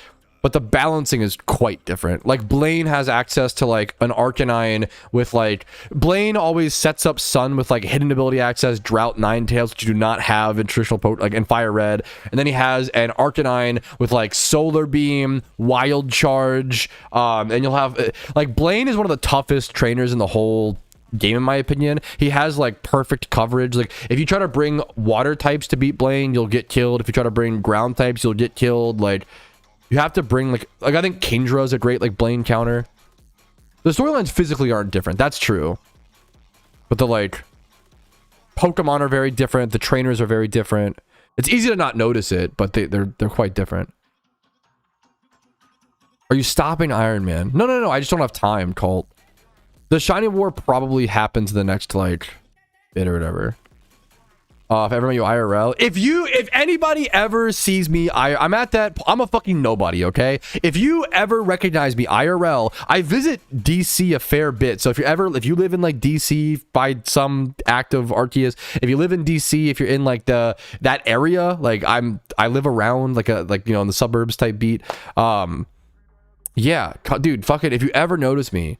but the balancing is quite different. Like Blaine has access to like an Arcanine with like Blaine always sets up Sun with like hidden ability access, Drought, Ninetales, which you do not have in traditional like in Fire Red, and then he has an Arcanine with like Solar Beam, Wild Charge, and you'll have like Blaine is one of the toughest trainers in the whole game, in my opinion. He has like perfect coverage. Like if you try to bring water types to beat Blaine, you'll get killed. If you try to bring ground types, you'll get killed. Like you have to bring like I think Kingdra is a great like Blaine counter. The storylines physically aren't different, that's true, but the like Pokemon are very different. The trainers are very different. It's easy to not notice it, but they're quite different. Are you stopping Iron Man? No. I just don't have time, Colt. The shiny war probably happens the next like bit or whatever. If ever met you IRL, if anybody ever sees me, I'm at that. I'm a fucking nobody. Okay. If you ever recognize me IRL, I visit DC a fair bit. So if you live in like DC by some act of Arceus, if you live in DC, if you're in like that area, like I live around like you know in the suburbs type beat. Yeah, dude, fuck it. If you ever notice me,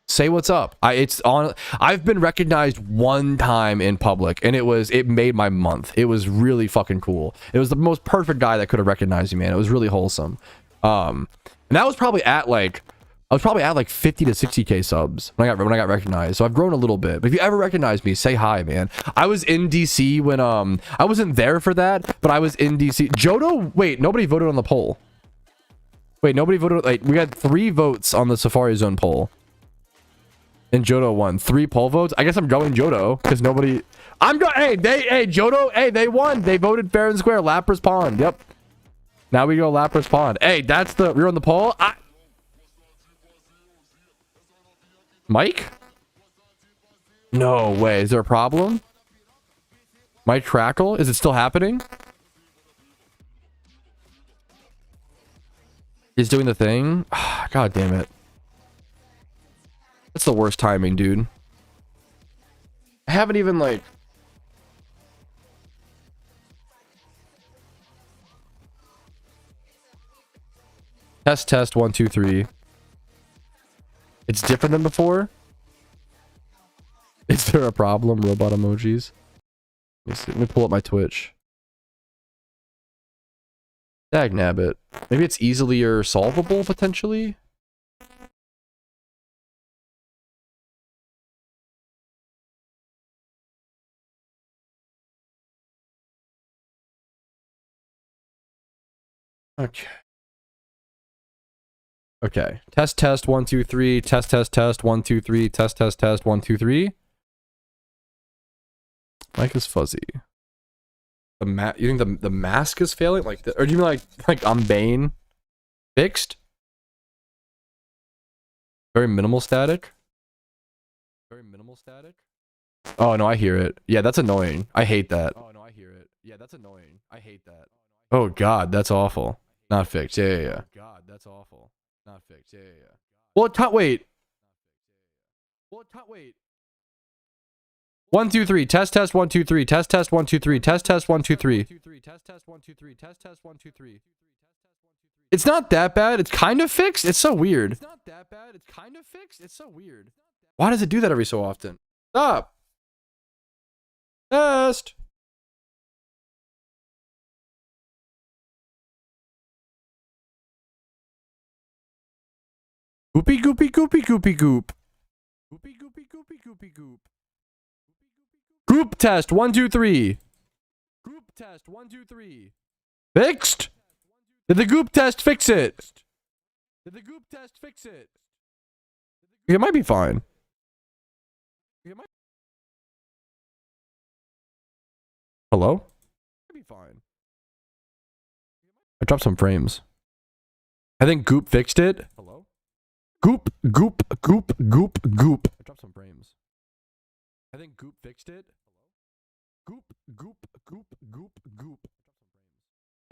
say what's up. I've been recognized one time in public, and it made my month. It was really fucking cool. It was the most perfect guy that could have recognized me, man. It was really wholesome. And that was probably at like 50 to 60k subs when I got recognized. So I've grown a little bit. But if you ever recognize me, say hi, man. I was in DC when I wasn't there for that, but I was in DC. Johto, wait, nobody voted on the poll. Wait, nobody voted. Like we had 3 votes on the Safari Zone poll. And Johto won 3 poll votes. I guess I'm going Johto because nobody. Hey, Johto. Hey, they won. They voted fair and square. Lapras Pond. Yep. Now we go Lapras Pond. Hey, we're on the poll. Mike? No way. Is there a problem? Mike Crackle? Is it still happening? He's doing the thing. God damn it. That's the worst timing, dude. I haven't even like... Test 1 2 3. It's different than before. Is there a problem? Robot emojis. Let me pull up my Twitch. Dagnabbit. Maybe it's easily or solvable potentially. Okay. Okay. Test 1 2 3. Test 1 2 3. Test 1 2 3. Mic is fuzzy. You think the mask is failing? Like or do you mean like I'm Bane? Fixed? Very minimal static? Very minimal static? Oh no, I hear it. Yeah, that's annoying. I hate that. Oh no, I hear it. Yeah, that's annoying. I hate that. Oh god, that's awful. Not fixed. Yeah. God, that's awful. Not fixed. Yeah. Well, wait. 1 2 3. Test 1 2 3. Test 1 2 3. Test 1 2 3. Test 1 2 3. Test 1 2 3. It's not that bad. It's kind of fixed. It's so weird. It's not that bad. It's kind of fixed. It's so weird. Why does it do that every so often? Stop. Test. Goopy goopy goopy goopy goop. Goopy goopy goopy goopy goop. Group test 1 2 3. Group test 1 2 3. Fixed? Did the goop test fix it? Did the goop test fix it? It might be fine. Hello? It might be fine. I dropped some frames. I think goop fixed it. Hello? Goop. I dropped some frames. I think goop fixed it. Goop.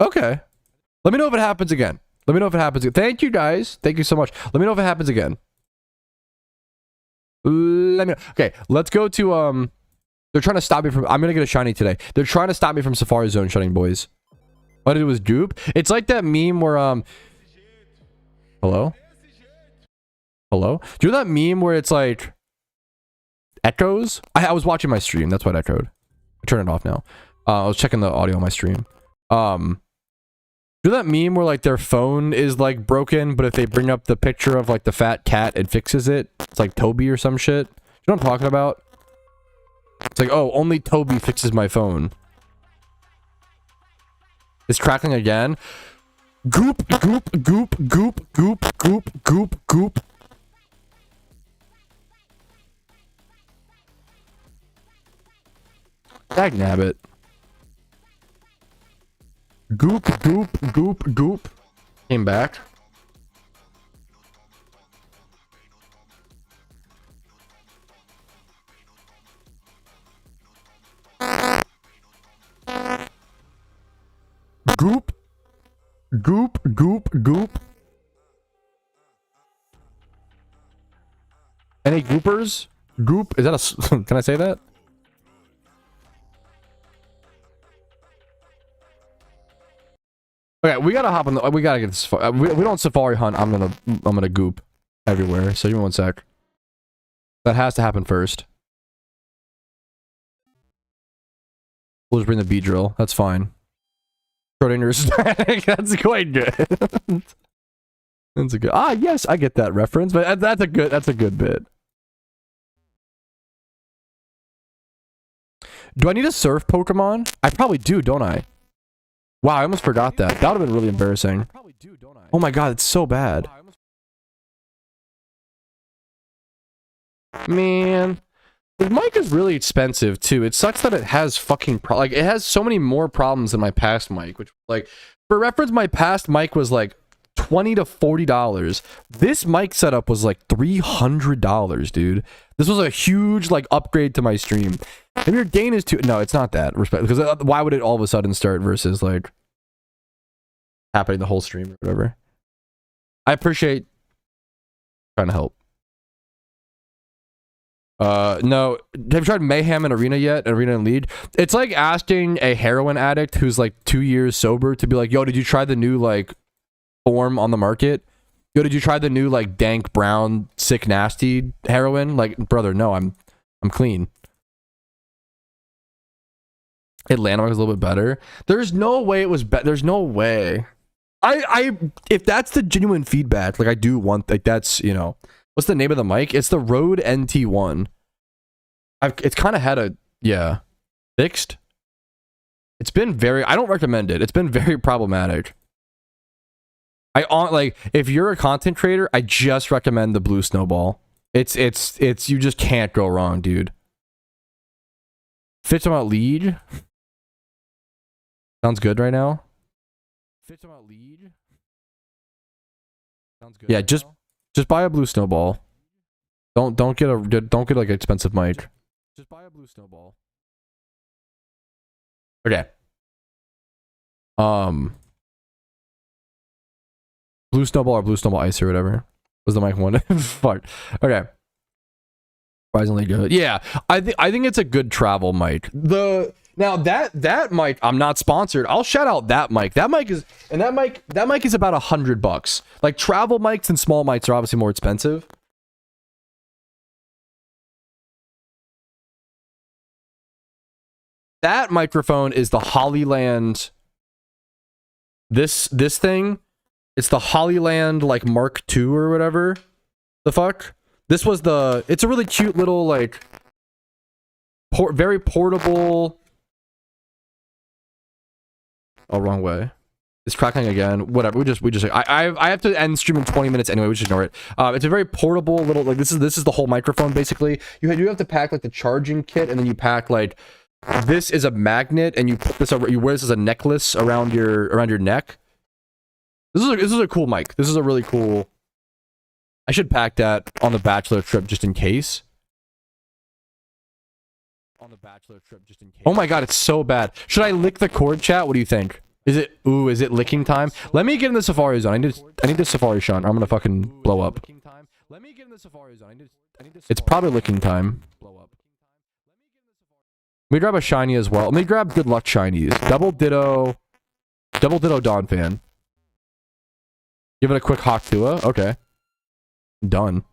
Okay. Let me know if it happens again. Thank you guys. Thank you so much. Let me know if it happens again. Let me know. Okay, let's go to they're trying to stop me from I'm gonna get a shiny today. They're trying to stop me from Safari Zone shutting, boys. What it was goop? It's like that meme where Hello? Do you know that meme where it's like echoes? I was watching my stream, that's what echoed. I turned it off now. I was checking the audio on my stream. Do you know that meme where like their phone is like broken, but if they bring up the picture of like the fat cat, it fixes it? It's like Toby or some shit. You know what I'm talking about? It's like, oh, only Toby fixes my phone. It's crackling again. Goop. Dagnabbit. Goop. Came back. Goop, goop, goop. Any goopers? Goop? Is that a... Can I say that? Okay, we gotta hop on the... We gotta get this... We don't safari hunt. I'm gonna goop everywhere. So give me one sec. That has to happen first. We'll just bring the Beedrill. That's fine. Schrodinger's that's quite good. That's a good... Ah, yes, I get that reference, but that's a good bit. Do I need to surf Pokemon? I probably do, don't I? Wow, I almost forgot that. That would have been really embarrassing. Oh my god, it's so bad. Man. The mic is really expensive, too. It sucks that it has fucking... Like, it has so many more problems than my past mic, which, like... For reference, my past mic was, like, $20 to $40. This mic setup was, like, $300, dude. This was a huge, like, upgrade to my stream. Maybe your gain is too... No, it's not that. Respect, because why would it all of a sudden start versus, like... happening the whole stream or whatever. I appreciate... trying to help. No. Have you tried Mayhem in Arena yet? Arena and League? It's like asking a heroin addict who's, like, 2 years sober to be like, yo, did you try the new, like, form on the market? Yo, did you try the new, like, dank, brown, sick, nasty heroin? Like, brother, no, I'm clean. Atlanta was a little bit better. There's no way it was better. There's no way. If that's the genuine feedback, like, I do want, like, that's, you know, what's the name of the mic? It's the Rode NT1. It's kind of had a, yeah, fixed. It's been very, I don't recommend it. It's been very problematic. Like, if you're a content creator, I just recommend the Blue Snowball. It's, you just can't go wrong, dude. Fits about lead. Sounds good right now. Fits about lead. Sounds good. Yeah, right just buy a Blue Snowball. Don't get like an expensive mic. Just buy a Blue Snowball. Okay. Blue Snowball or Blue Snowball Ice or whatever was the mic one. Fuck. Okay. Surprisingly good. Yeah, I think it's a good travel mic. Now that mic, I'm not sponsored. I'll shout out that mic. That mic is about $100. Like, travel mics and small mics are obviously more expensive. That microphone is the Hollyland. This thing, it's the Hollyland, like, Mark II or whatever the fuck. This was it's a really cute little, like, very portable. Oh, wrong way. It's crackling again. Whatever. I have to end stream in 20 minutes anyway. We should ignore it. It's a very portable little, like, this is the whole microphone basically. You have to pack, like, the charging kit, and then you pack, like, this is a magnet, and you put this over. You wear this as a necklace around your neck. This is a cool mic. This is a really cool. I should pack that on the bachelor trip just in case. Oh my god, it's so bad. Should I lick the cord, chat? What do you think? Is it licking time? Let me get in the Safari Zone. I need the Safari Shun. I'm gonna fucking blow up. It's probably licking time. Let me grab a shiny as well. Let me grab good luck shinies. Double ditto Dawn fan. Give it a quick Hawktua. Okay. Done.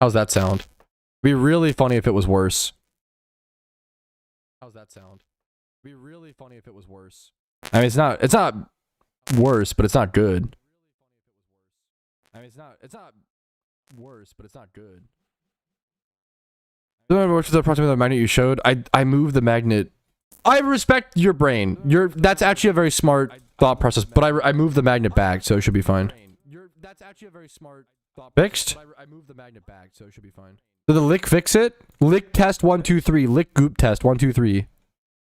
How's that sound? It'd be really funny if it was worse. How's that sound? It'd be really funny if it was worse. I mean, it's not worse, but it's not good. I mean, it's not worse, but it's not good. Which is approximately the magnet you showed. I moved the magnet. I respect your brain. That's actually a very smart thought process. But I moved the magnet back, so it should be fine. That's actually a very smart thought fixed. I moved the magnet back, so it should be fine. Did the lick fix it? Lick test 1 2 3. Lick goop test 1 2 3. Did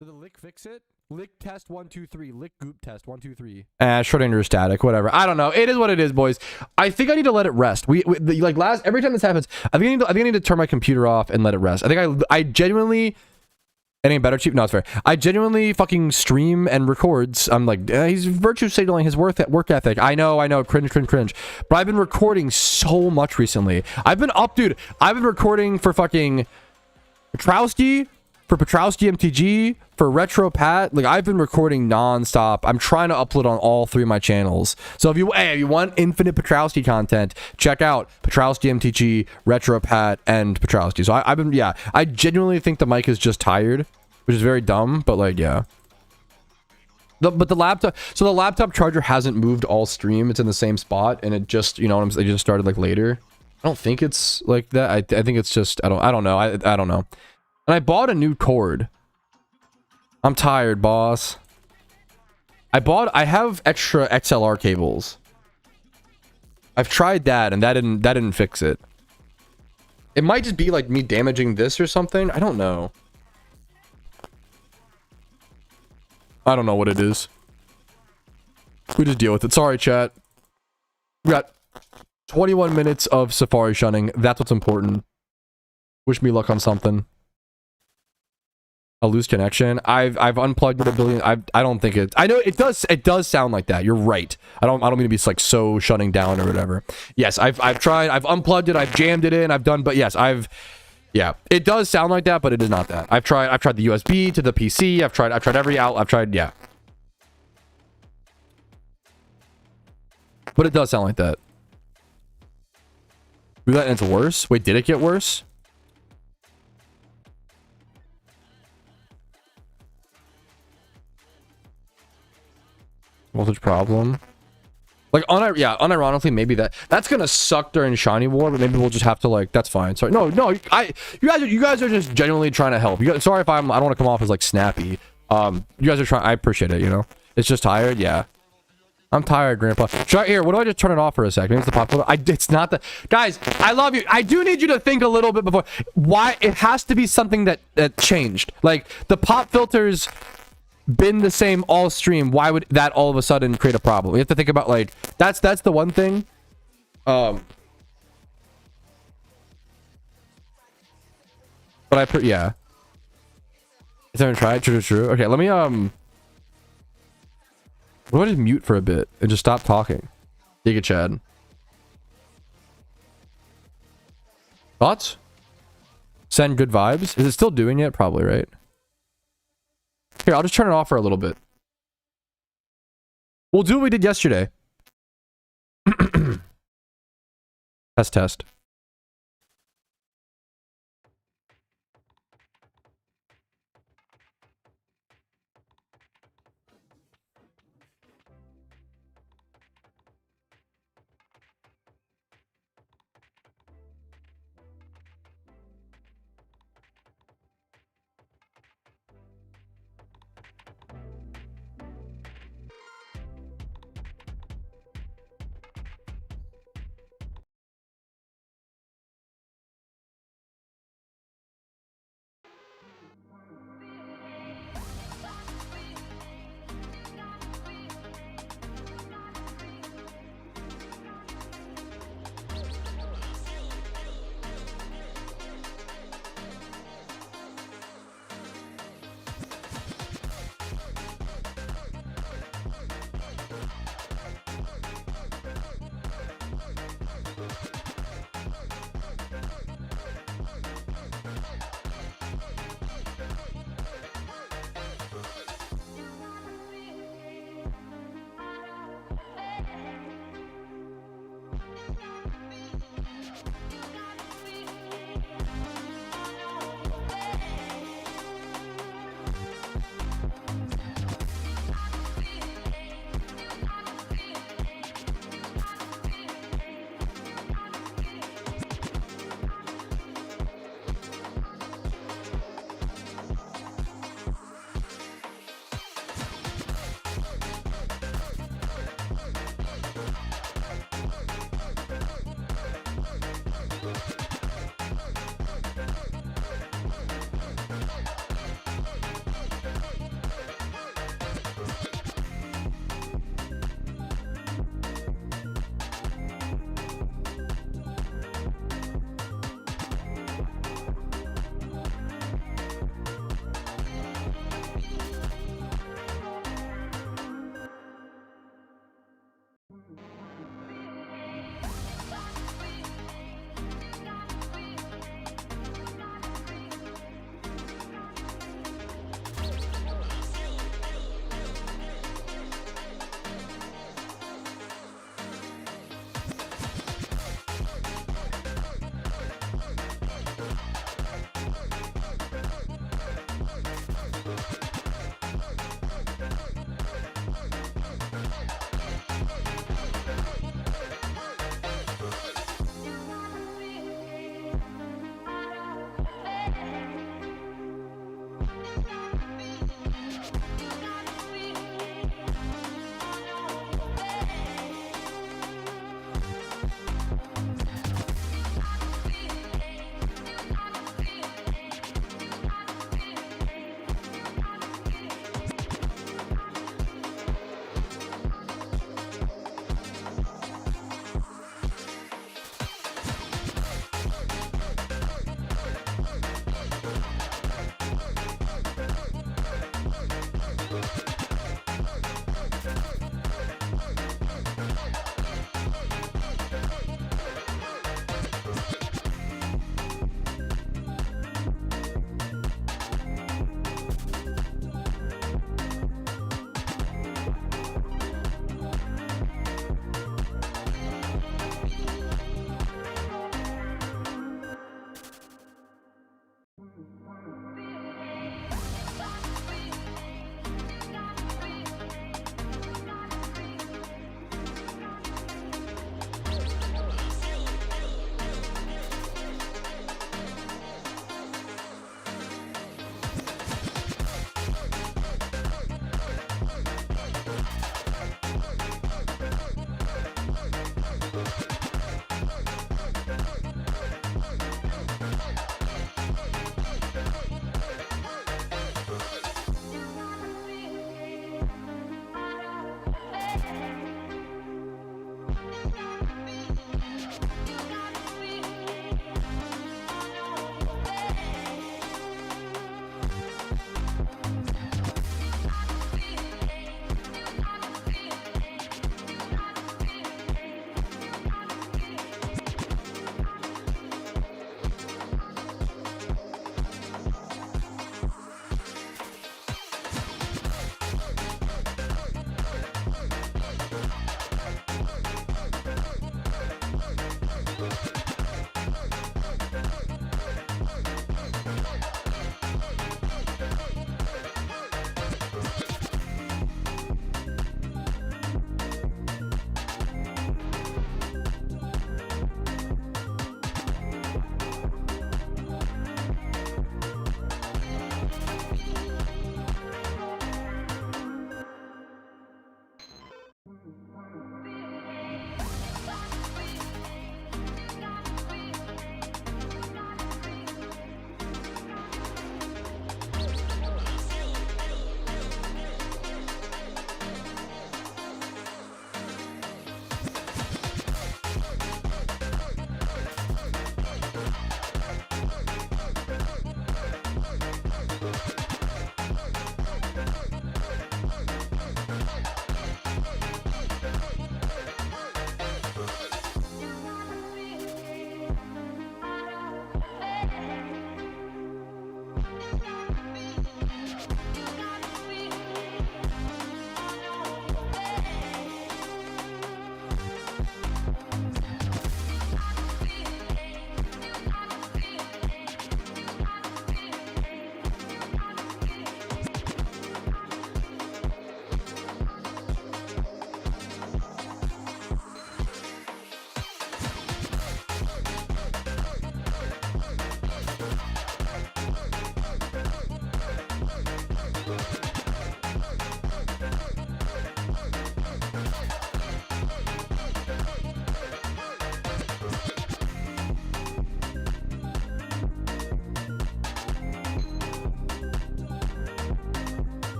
the lick fix it? Lick test 1 2 3. Lick goop test 1 2 3. Short ender static. Whatever. I don't know. It is what it is, boys. I think I need to let it rest. Like every time this happens, I think I need to turn my computer off and let it rest. I think I genuinely. Any better cheap? No, it's fair. I genuinely fucking stream and records. I'm like, he's virtue signaling his work ethic. I know. Cringe. But I've been recording so much recently. I've been up, dude. I've been recording for fucking Patrouski, for Patrouski MTG, for Retro Pat. Like, I've been recording nonstop. I'm trying to upload on all 3 of my channels. So if you want infinite Patrouski content, check out Patrouski MTG, Retro Pat, and Patrouski. So I've been, yeah. I genuinely think the mic is just tired, which is very dumb, but like, yeah. But the laptop, so the laptop charger hasn't moved all stream. It's in the same spot, and it just, you know what I'm saying, it just started like later. I don't think it's like that. I think it's just, I don't know. I don't know. And I bought a new cord. I'm tired, boss. I have extra XLR cables. I've tried that, and that didn't fix it. It might just be like me damaging this or something. I don't know. I don't know what it is. We just deal with it. Sorry, chat. We got 21 minutes of Safari shunning. That's what's important. Wish me luck on something. A loose connection. I've unplugged it a billion. I don't think it. I know it does sound like that. You're right. I don't mean to be like so shutting down or whatever. Yes, I've tried. I've unplugged it. I've jammed it in. I've done. But yes, yeah, it does sound like that, but it is not that. I've tried the USB to the PC. I've tried every out. I've tried, yeah. But it does sound like that. Do that and it's worse? Wait, did it get worse? Voltage problem. Like, unironically, maybe that's gonna suck during Shiny War, but maybe we'll just have to, like, that's fine. Sorry, no, you guys are just genuinely trying to help. Sorry if I don't want to come off as like snappy. You guys are trying. I appreciate it. You know, it's just tired. Yeah, I'm tired, Grandpa. Here, what do I just turn it off for a sec? Maybe it's the pop filter. It's not the guys. I love you. I do need you to think a little bit before. Why it has to be something that changed. Like the pop filters. Been the same all stream. Why would that all of a sudden create a problem? We have to think about like that's the one thing. But yeah. Is that tried? True. Okay, let me what do I just mute for a bit and just stop talking? Giga Chad. Thoughts? Send good vibes. Is it still doing it? Probably, right? Here, I'll just turn it off for a little bit. We'll do what we did yesterday. Test.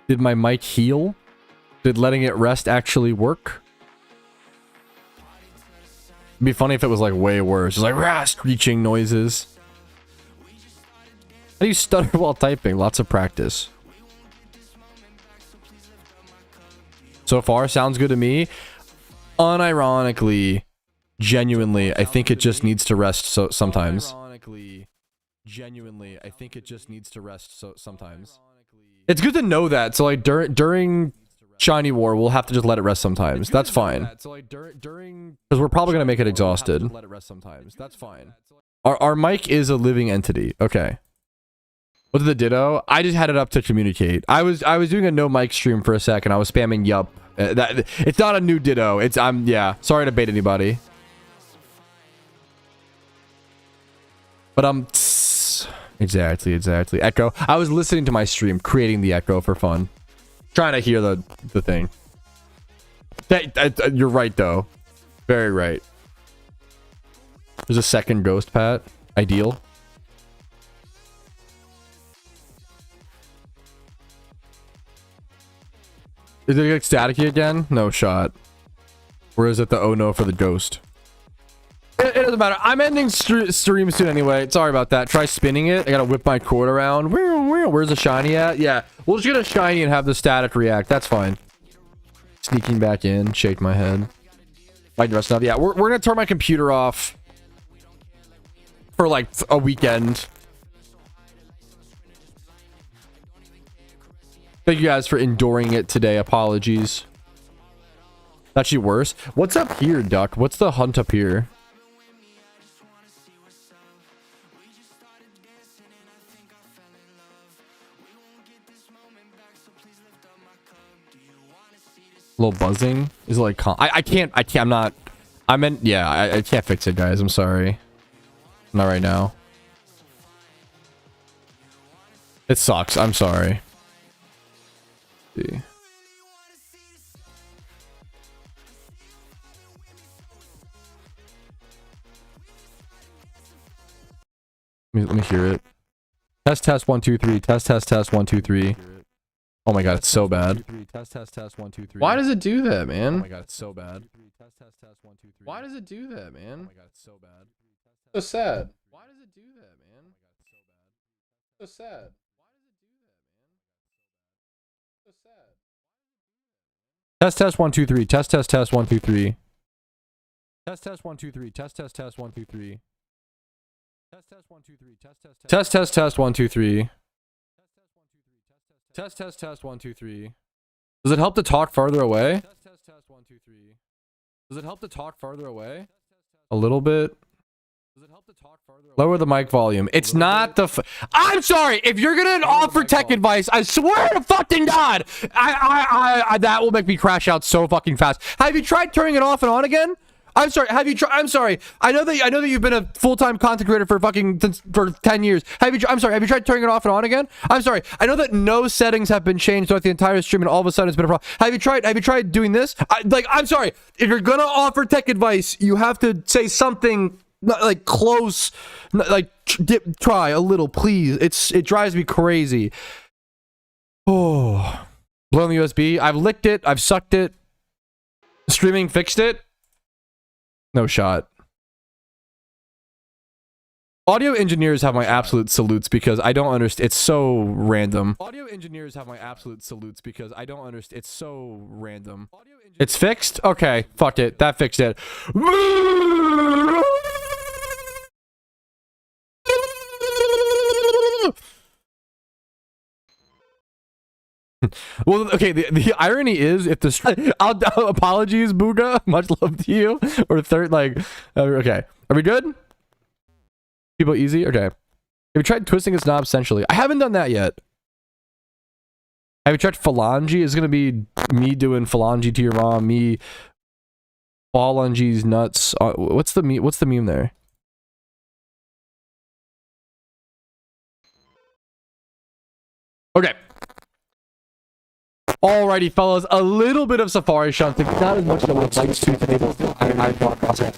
Did my mic heal? Did letting it rest actually work? It'd be funny if it was like way worse. It's like rah, screeching noises. How do you stutter while typing? Lots of practice. So far, sounds good to me. Unironically, genuinely, I think it just needs to rest sometimes. Genuinely, I think it just needs to rest sometimes. It's good to know that. So like during Shiny War, we'll have to just let it rest sometimes. That's fine. So like because we're probably gonna make it exhausted. Let it rest sometimes. That's fine. Our mic is a living entity. Okay. What's the ditto? I just had it up to communicate. I was doing a no mic stream for a second. I was spamming yup. It's not a new ditto. Yeah. Sorry to bait anybody. But exactly. Echo. I was listening to my stream, creating the echo for fun. Trying to hear the thing. You're right though. Very right. There's a second ghost, Pat. Ideal. Is it like staticky again? No shot. Or is it the oh no for the ghost? It doesn't matter. I'm ending stream soon anyway. Sorry about that. Try spinning it. I gotta whip my cord around. Where's the shiny at? Yeah. We'll just get a shiny and have the static react. That's fine. Sneaking back in. Shake my head. Like dressing up. Yeah, we're gonna turn my computer off for like a weekend. Thank you guys for enduring it today. Apologies. Actually worse. What's up here, Duck? What's the hunt up here? A little buzzing. Is it like I can't I'm not I can't fix it, guys. I'm sorry. Not right now. It sucks. I'm sorry. See. Let me hear it. Test 1 2 3. Test 1 2 3. Oh my god, it's so bad. Test 1 2 3. Why does it do that, man? Oh my god, it's so bad. Why does it do that, man? Oh my god, it's so bad. So sad. Why does it do that, man? So sad. Test 1 2 3. Test 1 2 3. Test 1 2 3. Test 1 2 3. Test 1 2 3. Test 1 2 3. Test 1 2 3. Does it help to talk farther away? Test 1 2 3. Does it help to talk farther away? A little bit. Does it help to talk farther away? Lower the mic volume. It's not the I'm sorry. If you're gonna offer tech advice, I swear to fucking God, I that will make me crash out so fucking fast. Have you tried turning it off and on again? I'm sorry. Have you tried? I'm sorry. I know that you've been a full-time content creator for 10 years. I'm sorry. Have you tried turning it off and on again? I'm sorry. I know that no settings have been changed throughout the entire stream, and all of a sudden it's been a problem. Have you tried doing this? I'm sorry. If you're gonna offer tech advice, you have to say something like close, like try a little, please. It drives me crazy. Oh, blowing the USB. I've licked it. I've sucked it. Streaming fixed it. No shot. Audio engineers have my absolute salutes because I don't understand. It's so random. Audio engineers have my absolute salutes because I don't understand. It's so random. It's fixed? Okay, fuck it. That fixed it. Well, okay, the irony is if the apologies, Booga, much love to you, or third, like, okay, are we good? People easy? Okay. Have you tried twisting its knob essentially? I haven't done that yet. Have you tried phalange? It's gonna be me doing phalange to your mom, me phalange's nuts. What's the meme there? Okay. Alrighty, fellas, a little bit of Safari shunting, not as much as I would like to today, but I walk across it.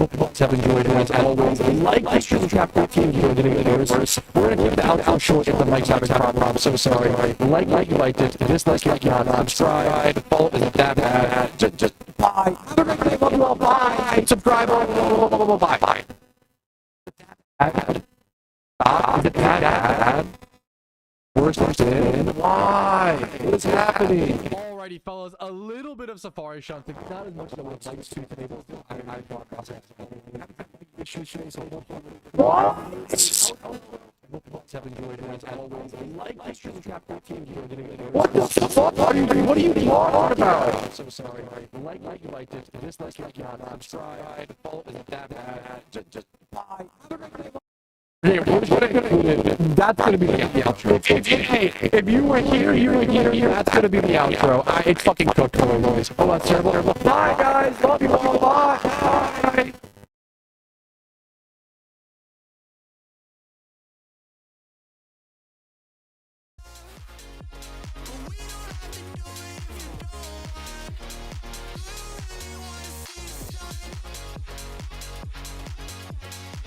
Hope you have enjoyed it. As always, like this stream chapter 15 video didn't get worse. We're gonna keep the outro short if the mic's having a problem. I'm so sorry. Like you liked it. Dislike if not. Subscribe. Follow isn't that bad. Just bye. Have a great day. Love you all. Bye. Subscribe. Bye. Bye. Is it bad? Worse than why? What is happening? Alrighty, fellas, a little bit of Safari shunting, not as much as I would like to today, but I thought what? Have enjoyed it as always. Like this stream chapter 15 video didn't get what the fuck are you doing? What are you talking about? I'm so sorry. Like you liked it. Dislike if not. Subscribe. Follow isn't that bad. Just bye. That's gonna be the outro. If you were here, that's gonna be the outro. It's fucking cooked. Oh, that's terrible. Bye, guys. Love you all. Bye.